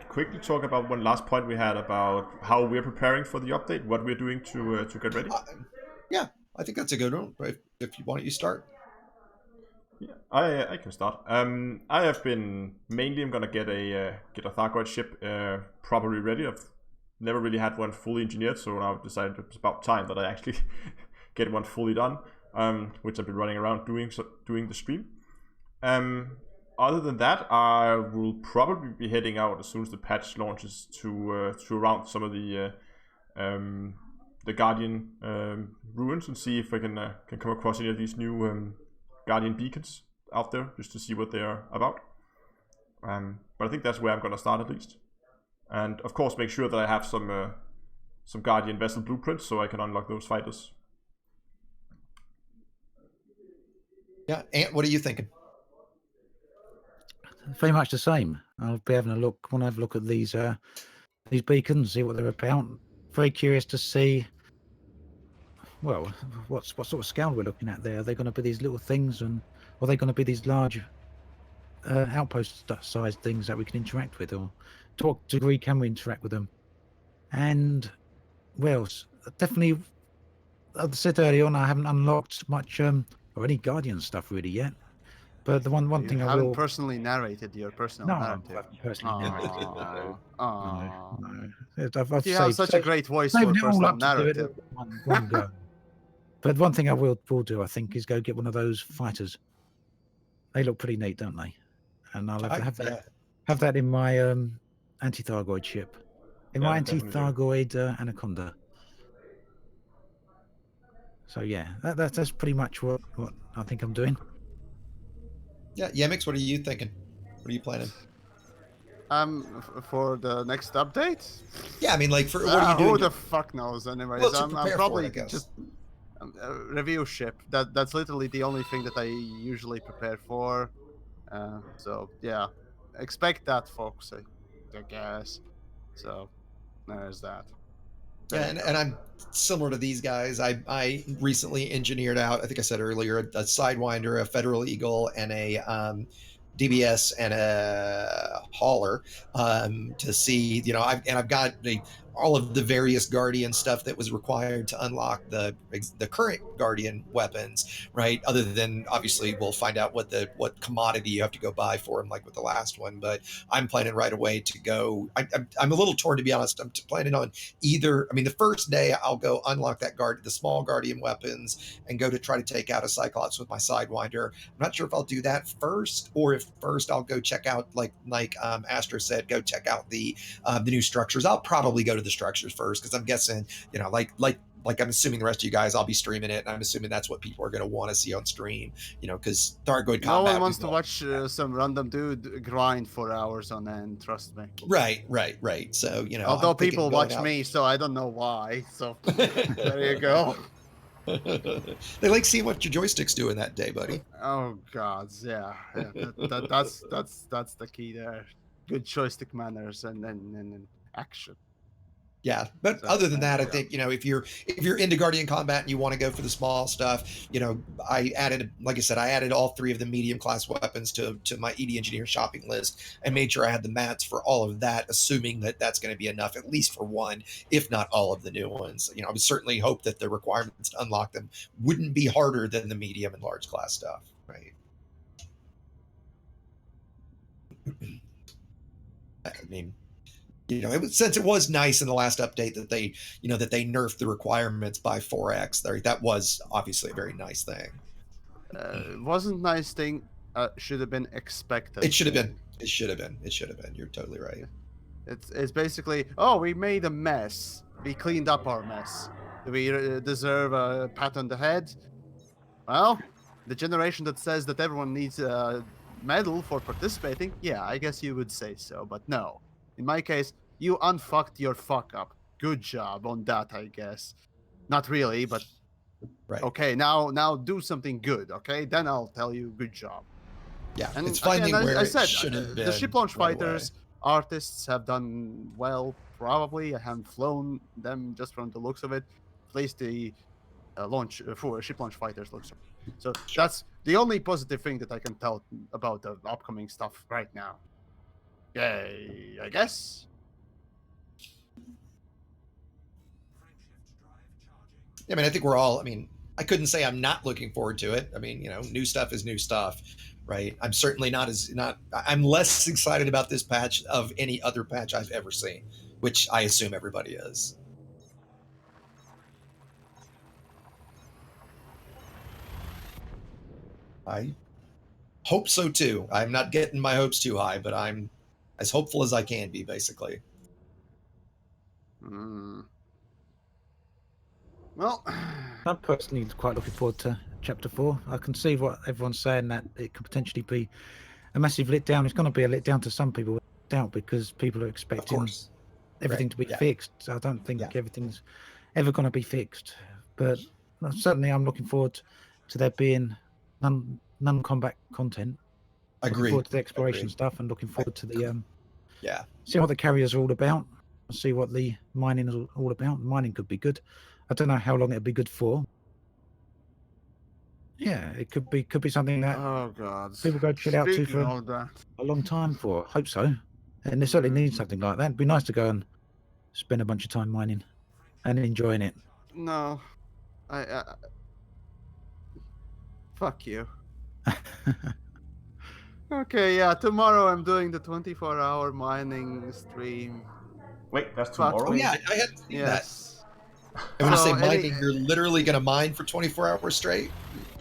[SPEAKER 1] quickly talk about one last point we had about how we're preparing for the update, what we're doing to get ready?
[SPEAKER 3] Yeah, I think that's a good one. If you want, you start.
[SPEAKER 1] Yeah, I can start. I have been mainly. I'm gonna get a Thargoid ship properly ready. I've never really had one fully engineered, so now I've decided it's about time that I actually get one fully done. Which I've been running around doing the stream. Other than that, I will probably be heading out as soon as the patch launches to around some of the Guardian ruins and see if I can come across any of these new Guardian beacons out there, just to see what they're about. But I think that's where I'm gonna start at least, and of course make sure that I have some Guardian vessel blueprints so I can unlock those fighters.
[SPEAKER 3] Yeah, Ant, what are you thinking?
[SPEAKER 4] very much the same. I'll be having a look. Want to have a look at these beacons, see what they're about. Very curious to see. Well, what sort of scale we're looking at there? Are they going to be these little things, or are they going to be these large outpost-sized things that we can interact with, or to what degree can we interact with them? And well, definitely, as I said earlier on, I haven't unlocked much or any Guardian stuff really yet. But the one thing I will
[SPEAKER 2] personally narrated your personal narrative.
[SPEAKER 4] I haven't personally narrated. No. I've
[SPEAKER 2] You have such a great voice for personal narrative.
[SPEAKER 4] One go. But one thing I will do, I think, is go get one of those fighters. They look pretty neat, don't they? And I'll have that in my anti-Thargoid ship. In my anti-Thargoid Anaconda. So yeah, that's pretty much what I think I'm doing.
[SPEAKER 3] Yeah, Yamiks, what are you thinking? What are you planning?
[SPEAKER 2] For the next update?
[SPEAKER 3] Yeah, I mean, like, for what are you doing?
[SPEAKER 2] Who the fuck knows? Anyways,
[SPEAKER 3] Well, to
[SPEAKER 2] I'm
[SPEAKER 3] prepare
[SPEAKER 2] probably
[SPEAKER 3] for it, I guess.
[SPEAKER 2] just review ship. That's literally the only thing that I usually prepare for. So yeah, expect that, folks. I guess. So there's that.
[SPEAKER 3] Yeah,
[SPEAKER 2] There you
[SPEAKER 3] and
[SPEAKER 2] go.
[SPEAKER 3] I'm similar to these guys. I recently engineered out, I think I said earlier, a Sidewinder, a Federal Eagle, and a DBS and a hauler to see, I've got all of the various Guardian stuff that was required to unlock the current Guardian weapons, right? Other than obviously we'll find out what commodity you have to go buy for them, like with the last one. But I'm planning right away to go. I'm a little torn, to be honest. I'm planning on either. I mean, the first day I'll go unlock the small Guardian weapons, and go to try to take out a Cyclops with my Sidewinder. I'm not sure if I'll do that first, or if first I'll go check out, like Astro said, go check out the new structures. I'll probably go to the structures first, because I'm guessing, like I'm assuming the rest of you guys, I'll be streaming it, and I'm assuming that's what people are going to want to see on stream, because Thargoid
[SPEAKER 2] No
[SPEAKER 3] combat.
[SPEAKER 2] one wants to watch some random dude grind for hours on end. Trust me.
[SPEAKER 3] Right. So
[SPEAKER 2] Although
[SPEAKER 3] I'm thinking
[SPEAKER 2] people
[SPEAKER 3] going
[SPEAKER 2] watch
[SPEAKER 3] out.
[SPEAKER 2] me, so I don't know why. So there you go.
[SPEAKER 3] They like seeing what your joystick's doing that day, buddy.
[SPEAKER 2] Oh God, yeah. That's the key there. Good joystick manners and action.
[SPEAKER 3] Yeah, but
[SPEAKER 2] So,
[SPEAKER 3] other than that, I
[SPEAKER 2] yeah.
[SPEAKER 3] think if you're into Guardian combat and you want to go for the small stuff, I added, like I said, I added all 3 of the medium class weapons to my ED Engineer shopping list, and made sure I had the mats for all of that, assuming that that's going to be enough, at least for one, if not all of the new ones. I would certainly hope that the requirements to unlock them wouldn't be harder than the medium and large class stuff, right? I mean, since it was nice in the last update that they nerfed the requirements by 4x. That was obviously a very nice thing.
[SPEAKER 2] Wasn't nice thing. Should have been expected.
[SPEAKER 3] It should have been. It should have been. You're totally right.
[SPEAKER 2] It's basically, we made a mess. We cleaned up our mess. Do we deserve a pat on the head? Well, the generation that says that everyone needs a medal for participating, yeah, I guess you would say so, but no. In my case, you unfucked your fuck up. Good job on that, I guess. Not really, but
[SPEAKER 3] right.
[SPEAKER 2] Okay, now do something good, okay? Then I'll tell you good job.
[SPEAKER 3] Yeah,
[SPEAKER 2] And
[SPEAKER 3] it's finding
[SPEAKER 2] again,
[SPEAKER 3] where
[SPEAKER 2] I
[SPEAKER 3] it
[SPEAKER 2] said,
[SPEAKER 3] should have been.
[SPEAKER 2] the ship launch
[SPEAKER 3] right
[SPEAKER 2] fighters, artists have done well, probably. I haven't flown them just from the looks of it. At least the launch for ship launch fighters looks. So that's the only positive thing that I can tell about the upcoming stuff right now. Yay, I guess.
[SPEAKER 3] I mean, I think we're all. I mean, I couldn't say I'm not looking forward to it. I mean, new stuff is new stuff, right? I'm certainly I'm less excited about this patch of any other patch I've ever seen, which I assume everybody is. I hope so too. I'm not getting my hopes too high, but I'm as hopeful as I can be, basically.
[SPEAKER 2] Well,
[SPEAKER 4] I'm personally quite looking forward to Chapter 4. I can see what everyone's saying, that it could potentially be a massive letdown. It's going to be a letdown to some people, without doubt, because people are expecting everything to be fixed. So I don't think everything's ever going to be fixed. But certainly I'm looking forward to there being non-combat content. Looking forward to the exploration stuff, and looking forward to the see what the carriers are all about, see what the mining is all about. Mining could be good. I don't know how long it'll be good for. Yeah, it could be something that people go chill out to for a long time for. Hope so. And they certainly need something like that. It'd be nice to go and spend a bunch of time mining and enjoying it.
[SPEAKER 2] No, I fuck you. Okay, yeah, tomorrow I'm doing the 24-hour mining stream.
[SPEAKER 1] Wait, that's tomorrow?
[SPEAKER 3] Oh yeah, I had seen that. And when you say mining, you're literally going to mine for 24 hours straight?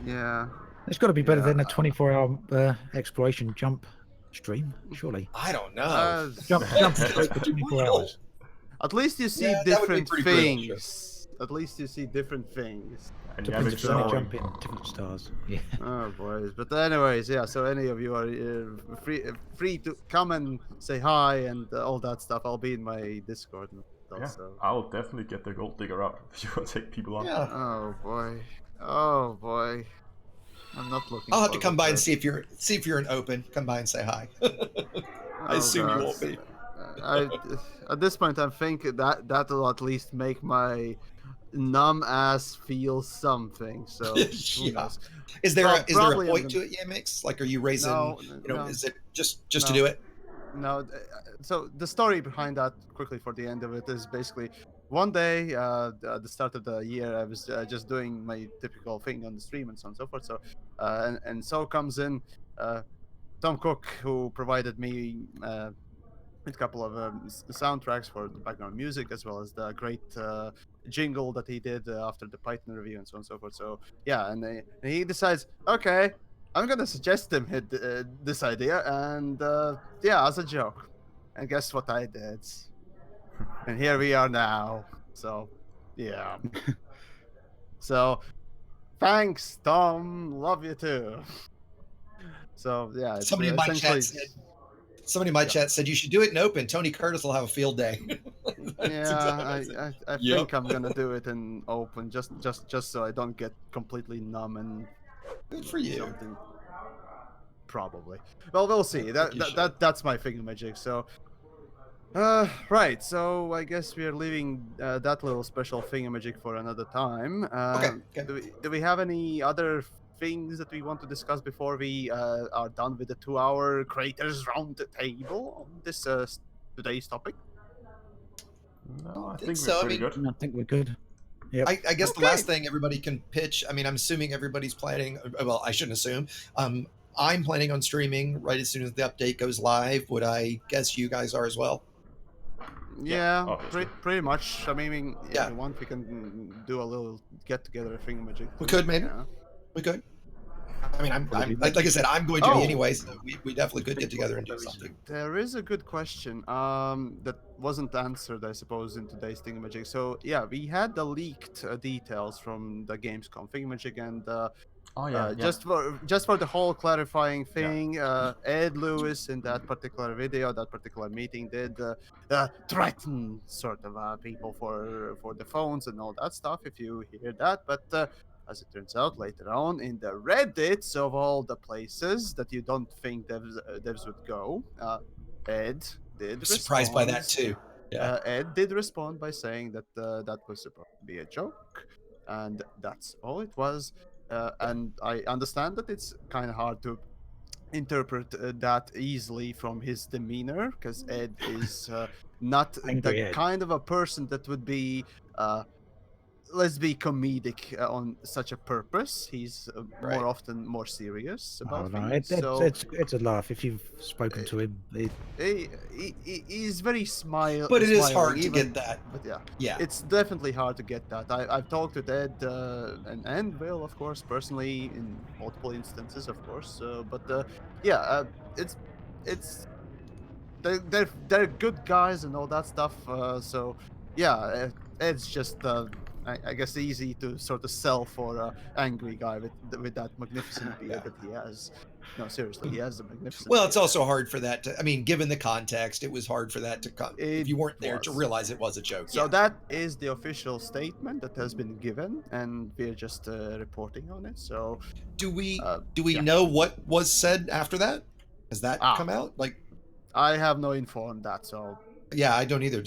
[SPEAKER 2] Yeah.
[SPEAKER 4] It's got to be better than a 24-hour exploration jump stream, surely.
[SPEAKER 3] I don't know.
[SPEAKER 4] Jump straight for 24 hours.
[SPEAKER 2] At least you see different things. At least you see different things.
[SPEAKER 1] And
[SPEAKER 4] Depends
[SPEAKER 1] Yamiks
[SPEAKER 4] if you want to
[SPEAKER 1] are
[SPEAKER 4] jump in different stars. Yeah.
[SPEAKER 2] Oh boys, but anyways, yeah. So any of you are free to come and say hi and all that stuff. I'll be in my Discord.
[SPEAKER 1] Yeah, I'll definitely get the gold digger out if you want to take people on.
[SPEAKER 3] Yeah.
[SPEAKER 2] Oh boy. Oh boy, I'm not looking.
[SPEAKER 3] I'll have to come by
[SPEAKER 2] forward
[SPEAKER 3] and
[SPEAKER 2] to
[SPEAKER 3] see if you're an open. Come by and say hi.
[SPEAKER 2] it.
[SPEAKER 3] I
[SPEAKER 2] Oh
[SPEAKER 3] assume you
[SPEAKER 2] god.
[SPEAKER 3] won't be.
[SPEAKER 2] I at this point I'm thinking that'll at least make my numb ass feel something. So who
[SPEAKER 3] Yeah.
[SPEAKER 2] knows?
[SPEAKER 3] Is there a
[SPEAKER 2] Probably I'm
[SPEAKER 3] point
[SPEAKER 2] gonna-
[SPEAKER 3] to it, Yamiks? Like, are you raising?
[SPEAKER 2] No, no,
[SPEAKER 3] Is it just
[SPEAKER 2] no.
[SPEAKER 3] to do it?
[SPEAKER 2] No, so the story behind that, quickly for the end of it, is basically one day at the start of the year, I was just doing my typical thing on the stream and so on and so forth. So, and so comes in Tom Cook, who provided me a couple of soundtracks for the background music, as well as the great jingle that he did after the Python review and so on and so forth. So yeah, and he decides, okay, I'm gonna suggest him this idea, and yeah, as a joke. And guess what I did? And here we are now. So yeah. So thanks, Tom. Love you too. So yeah, it's
[SPEAKER 3] Somebody in my
[SPEAKER 2] essentially.
[SPEAKER 3] chat said. Somebody in my chat said you should do it in open. Tony Curtis will have a field day.
[SPEAKER 2] Yeah, I
[SPEAKER 3] Yep.
[SPEAKER 2] think I'm gonna do it in open, just so I don't get completely numb and
[SPEAKER 3] Good for you.
[SPEAKER 2] something. Probably. Well, we'll see. That's my thingamajig. So, right. So I guess we are leaving that little special thingamajig for another time.
[SPEAKER 3] Okay.
[SPEAKER 2] Do we have any other things that we want to discuss before we are done with the 2-hour creators roundtable on this today's topic?
[SPEAKER 1] No, I
[SPEAKER 3] think
[SPEAKER 1] think
[SPEAKER 3] so.
[SPEAKER 1] we're
[SPEAKER 3] I
[SPEAKER 1] pretty
[SPEAKER 3] mean,
[SPEAKER 1] good.
[SPEAKER 4] I think we're good. Yep.
[SPEAKER 3] I guess the
[SPEAKER 2] Okay.
[SPEAKER 3] last thing everybody can pitch. I mean, I'm assuming everybody's planning. Well, I shouldn't assume. I'm planning on streaming right as soon as the update goes live. Would I guess you guys are as well?
[SPEAKER 2] Yeah,
[SPEAKER 1] obviously.
[SPEAKER 2] pretty much. I mean, if
[SPEAKER 3] Yeah.
[SPEAKER 2] you want, we can do a little get together thingamajig.
[SPEAKER 3] We could maybe.
[SPEAKER 2] Yeah.
[SPEAKER 3] We could. I mean, I'm
[SPEAKER 4] Probably
[SPEAKER 3] like I said, I'm going to
[SPEAKER 2] Oh.
[SPEAKER 3] be anyway, so we definitely could get together and do something.
[SPEAKER 2] There is a good question that wasn't answered, I suppose, in today's thingamajig. So yeah, we had the leaked details from the Gamescom thingamajig, and just for the whole clarifying thing, Ed Lewis in that particular video, that particular meeting, did threaten sort of people for the phones and all that stuff. If you hear that, but as it turns out later on in the Reddits of all the places that you don't think devs would go, Ed did.
[SPEAKER 3] I'm surprised by that
[SPEAKER 2] respond.
[SPEAKER 3] too. Yeah.
[SPEAKER 2] Ed did respond by saying that that was supposed to be a joke, and that's all it was. And I understand that it's kind of hard to interpret that easily from his demeanor, because Ed is not
[SPEAKER 4] Angry
[SPEAKER 2] the
[SPEAKER 4] Ed.
[SPEAKER 2] kind of a person that would be let's be comedic on such a purpose. He's
[SPEAKER 3] Right.
[SPEAKER 2] more often more serious
[SPEAKER 4] Oh,
[SPEAKER 2] about
[SPEAKER 4] no,
[SPEAKER 2] things. So
[SPEAKER 4] it's a laugh if you've spoken to him.
[SPEAKER 2] he's very
[SPEAKER 3] But it is
[SPEAKER 2] smiling,
[SPEAKER 3] hard to
[SPEAKER 2] even-
[SPEAKER 3] get that.
[SPEAKER 2] But yeah,
[SPEAKER 3] Yeah.
[SPEAKER 2] it's definitely hard to get that. I've talked with Ed and Will, of course, personally in multiple instances, of course. But it's they're good guys and all that stuff. So yeah, Ed's just I guess easy to sort of sell for an angry guy with that magnificent beard that he has. No, seriously, he has a magnificent.
[SPEAKER 3] Well, it's
[SPEAKER 2] beard.
[SPEAKER 3] also hard for that to. I mean, given the context, it was hard for that to come. If you weren't there to
[SPEAKER 2] was.
[SPEAKER 3] realize it was a joke.
[SPEAKER 2] So
[SPEAKER 3] Yeah.
[SPEAKER 2] that is the official statement that has been given, and we're just reporting on it. So
[SPEAKER 3] Do we
[SPEAKER 2] yeah.
[SPEAKER 3] know what was said after that? Has that come out? Like,
[SPEAKER 2] I have no info on that. So
[SPEAKER 3] yeah, I don't either.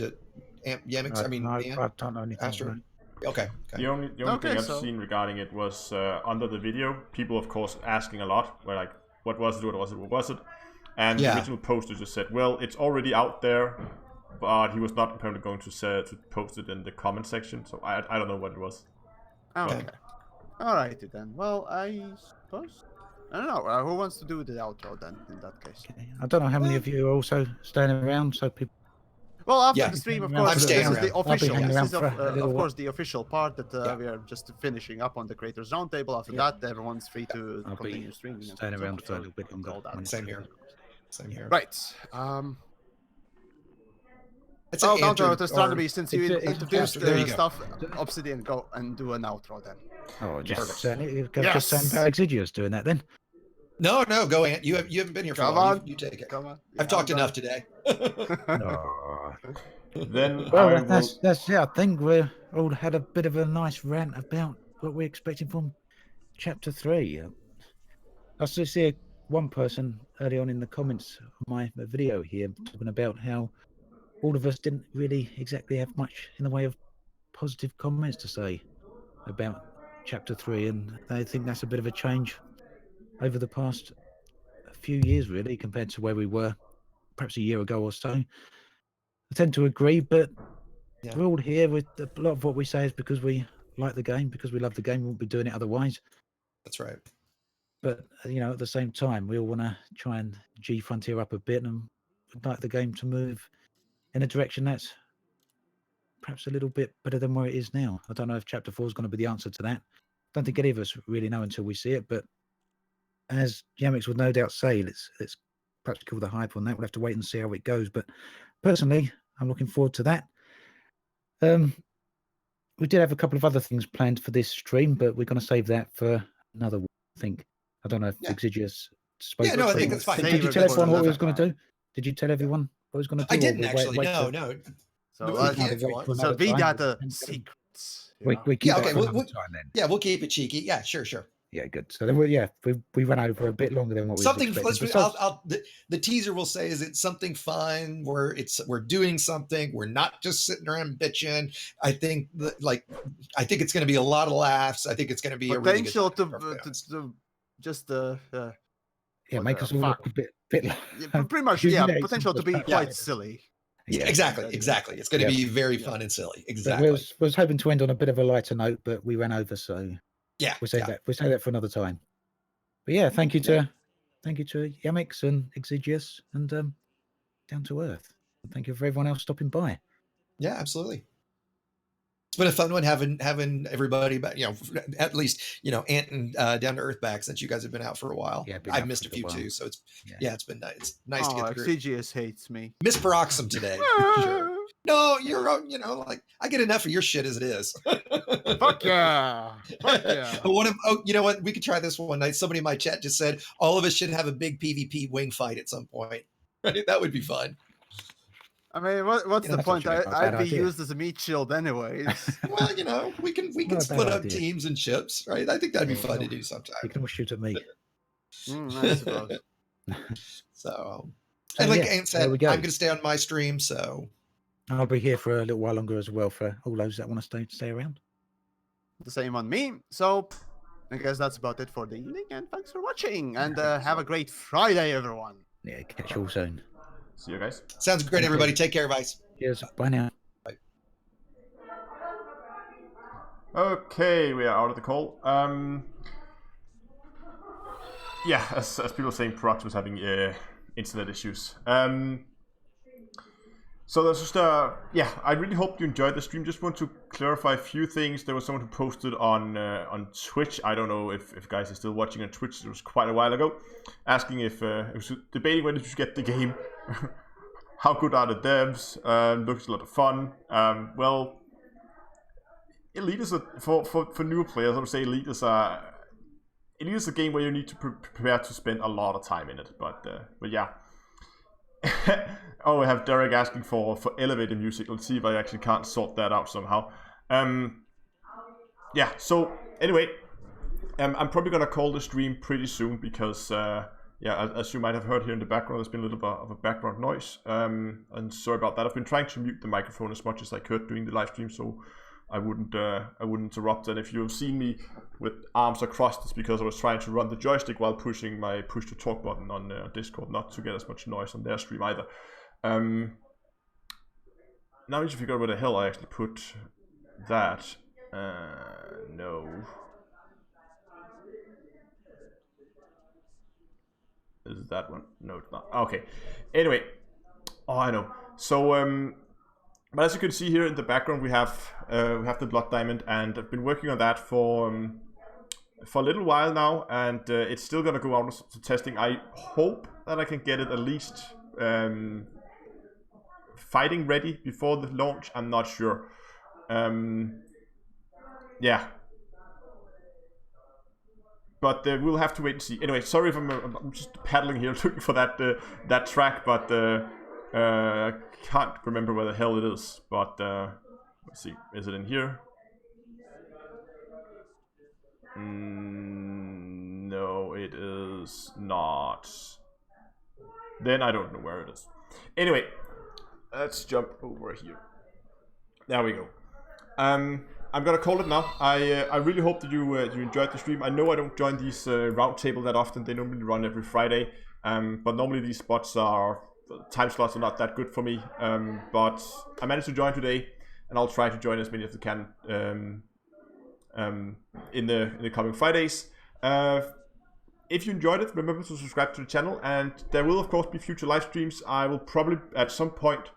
[SPEAKER 3] Yamiks, I mean,
[SPEAKER 4] I
[SPEAKER 3] Ian?
[SPEAKER 4] don't know anything.
[SPEAKER 3] Astro?
[SPEAKER 4] about it.
[SPEAKER 3] Okay.
[SPEAKER 1] The only
[SPEAKER 2] Okay,
[SPEAKER 1] thing I've
[SPEAKER 2] so-
[SPEAKER 1] seen regarding it was under the video, people of course asking a lot, were like, what was it, what was it, what was it? And the
[SPEAKER 3] Yeah.
[SPEAKER 1] original poster just said, well, it's already out there, but he was not apparently going to post it in the comment section, so I don't know what it was.
[SPEAKER 2] okay, alrighty then. Well, I suppose I don't know. Who wants to do the outro then? In that case.
[SPEAKER 4] Okay. I don't know how many of you are also staying around, so people.
[SPEAKER 2] Well, after
[SPEAKER 3] Yeah.
[SPEAKER 2] the stream, of
[SPEAKER 4] I'm
[SPEAKER 2] course, this
[SPEAKER 3] staying
[SPEAKER 2] is the
[SPEAKER 3] around.
[SPEAKER 4] I'll be
[SPEAKER 2] official.
[SPEAKER 4] hanging
[SPEAKER 2] This
[SPEAKER 4] around
[SPEAKER 2] is
[SPEAKER 4] for a little
[SPEAKER 2] of
[SPEAKER 4] while.
[SPEAKER 2] course the official part that
[SPEAKER 3] Yeah.
[SPEAKER 2] we are just finishing up on the creators roundtable. After
[SPEAKER 4] Yeah.
[SPEAKER 2] that, everyone's free to
[SPEAKER 4] I'll
[SPEAKER 2] continue
[SPEAKER 4] be
[SPEAKER 2] streaming. and
[SPEAKER 4] staying
[SPEAKER 2] so on,
[SPEAKER 4] around for a
[SPEAKER 2] so
[SPEAKER 4] little bit longer.
[SPEAKER 2] all that.
[SPEAKER 4] when it's
[SPEAKER 3] Same
[SPEAKER 4] over.
[SPEAKER 3] here. Same here.
[SPEAKER 2] Right.
[SPEAKER 3] I'd say
[SPEAKER 2] Oh, down
[SPEAKER 3] Andrew
[SPEAKER 2] to astronomy. Since you
[SPEAKER 4] It's-
[SPEAKER 2] introduced
[SPEAKER 3] there you
[SPEAKER 2] the
[SPEAKER 3] go.
[SPEAKER 2] stuff, Obsidian, go and do an outro then.
[SPEAKER 4] Oh, just
[SPEAKER 3] Perfect.
[SPEAKER 4] saying it.
[SPEAKER 2] Yes.
[SPEAKER 4] Just saying about Exigeous doing that then.
[SPEAKER 3] No, go Ant. You haven't been here for
[SPEAKER 2] Come
[SPEAKER 3] long.
[SPEAKER 2] on.
[SPEAKER 3] You take it.
[SPEAKER 2] Come on.
[SPEAKER 3] I've talked enough today.
[SPEAKER 4] Oh.
[SPEAKER 1] Then
[SPEAKER 4] Well,
[SPEAKER 1] I will...
[SPEAKER 4] that's I think we all had a bit of a nice rant about what we're expecting from chapter 3. I still see one person early on in the comments of my video here talking about how all of us didn't really exactly have much in the way of positive comments to say about chapter 3, and I think that's a bit of a change over the past few years, really, compared to where we were perhaps a year ago or so. I tend to agree, but we're all here with a lot of what we say is because we like the game, because we love the game. We won't be doing it otherwise.
[SPEAKER 3] That's right.
[SPEAKER 4] But at the same time, we all want to try and Frontier up a bit, and would like the game to move in a direction that's perhaps a little bit better than where it is now. I don't know if chapter 4 is going to be the answer to that. I don't think any of us really know until we see it. But as Yamiks would no doubt say, let's perhaps kill the hype on that. We'll have to wait and see how it goes. But personally, I'm looking forward to that. We did have a couple of other things planned for this stream, but we're going to save that for another one, I think. I don't know if Exigeous spoke.
[SPEAKER 3] Yeah, no, I think that's fine.
[SPEAKER 4] Did you tell everyone what we was going to do? Did you tell everyone what we was going to do?
[SPEAKER 3] I didn't actually. No.
[SPEAKER 2] So we got the secrets.
[SPEAKER 4] We keep it for another
[SPEAKER 3] time
[SPEAKER 4] then.
[SPEAKER 3] Yeah, we'll keep it cheeky. Yeah, sure.
[SPEAKER 4] Yeah, good. So then we ran over a bit longer than what we
[SPEAKER 3] expected. The teaser will say is it's something fun where we're doing something. We're not just sitting around bitching. I think it's going to be a lot of laughs. I think it's going to be
[SPEAKER 2] potential
[SPEAKER 3] a really good
[SPEAKER 2] to just
[SPEAKER 4] make us all look a bit
[SPEAKER 2] pretty much potential to be quite silly.
[SPEAKER 3] Yeah, exactly. It's going to be very fun and silly. Exactly.
[SPEAKER 4] I was hoping to end on a bit of a lighter note, but we ran over, so
[SPEAKER 3] yeah,
[SPEAKER 4] we'll save that for another time. But yeah, thank you to Yamiks and Exigeous and Down to Earth. And thank you for everyone else stopping by.
[SPEAKER 3] Yeah, absolutely. It's been a fun one having everybody back, at least, Ant and Down to Earth back since you guys have been out for a while. Yeah, I've missed a few too, so it's been nice. It's nice to get the group.
[SPEAKER 2] Exigeous hates me.
[SPEAKER 3] Miss Paroxysm today. Sure. No, you're I get enough of your shit as it is.
[SPEAKER 2] Fuck yeah.
[SPEAKER 3] You know what? We could try this one night. Somebody in my chat just said all of us should have a big PvP wing fight at some point. Right? That would be fun.
[SPEAKER 2] I mean, what's the point? I'd be used as a meat shield anyways.
[SPEAKER 3] Well, we can split up teams and ships, right? I think that'd be fun to do sometime.
[SPEAKER 4] You can all shoot at me.
[SPEAKER 2] I suppose.
[SPEAKER 3] So and like Ant said, I'm going to stay on my stream, so
[SPEAKER 4] I'll be here for a little while longer as well for all those that want to stay around.
[SPEAKER 2] The same on me. So I guess that's about it for the evening, and thanks for watching, and have a great Friday, everyone.
[SPEAKER 4] Yeah, catch you all soon.
[SPEAKER 1] See you guys.
[SPEAKER 3] Sounds great, everybody. Take care, guys.
[SPEAKER 4] Cheers. Bye now.
[SPEAKER 3] Bye.
[SPEAKER 1] Okay, we are out of the call. Yeah, as people are saying, Prox was having internet issues. So there's just I really hope you enjoyed the stream. Just want to clarify a few things. There was someone who posted on Twitch. I don't know if guys are still watching on Twitch. It was quite a while ago, asking if it was debating whether to get the game. How good are the devs? Looks a lot of fun. Well, Elite is for newer players. I would say Elite is a game where you need to prepare to spend a lot of time in it. But yeah. Oh, we have Derek asking for elevator music. Let's see if I actually can't sort that out somehow. Yeah, so anyway, I'm probably gonna call the stream pretty soon because as you might have heard here in the background, there's been a little bit of a background noise. And sorry about that. I've been trying to mute the microphone as much as I could during the live stream, so I wouldn't interrupt. And if you've seen me with arms across, it's because I was trying to run the joystick while pushing my push to talk button on Discord, not to get as much noise on their stream either. Now I need to figure out where the hell I actually put that. No. Is it that one? No, it's not. Okay. Anyway. Oh, I know. So, but as you can see here in the background, we have the Blood Diamond, and I've been working on that for a little while now, and it's still gonna go out to testing. I hope that I can get it at least fighting ready before the launch. I'm not sure. Yeah. But we'll have to wait and see. Anyway, sorry if I'm just paddling here looking for that track, but I can't remember where the hell it is. But let's see, is it in here? it is not. Then I don't know where it is. Anyway, let's jump over here. There we go. I'm gonna call it now. I really hope that you enjoyed the stream. I know I don't join these roundtable that often. They normally run every Friday. But normally these spots time slots are not that good for me. But I managed to join today, and I'll try to join as many as I can in the coming Fridays. If you enjoyed it, remember to subscribe to the channel, and there will of course be future live streams. I will probably at some point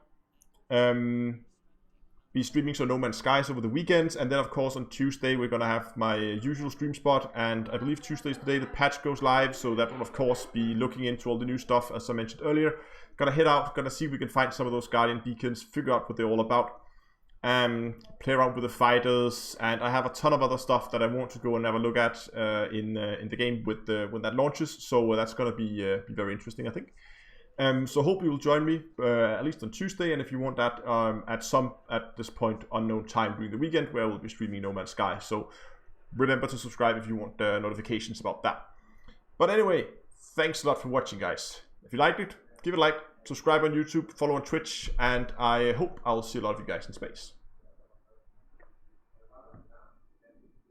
[SPEAKER 1] be streaming some No Man's Skies over the weekends, and then of course on Tuesday we're gonna have my usual stream spot, and I believe Tuesday is the day the patch goes live, so that will of course be looking into all the new stuff as I mentioned earlier. Gonna head out, gonna see if we can find some of those Guardian beacons, figure out what they're all about, play around with the fighters, and I have a ton of other stuff that I want to go and have a look at in the game when that launches, so that's gonna be very interesting, I think. So hope you will join me at least on Tuesday, and if you want that at this point unknown time during the weekend where we'll be streaming No Man's Sky. So remember to subscribe if you want notifications about that. But anyway, thanks a lot for watching, guys. If you liked it, give it a like, subscribe on YouTube, follow on Twitch, and I hope I'll see a lot of you guys in space.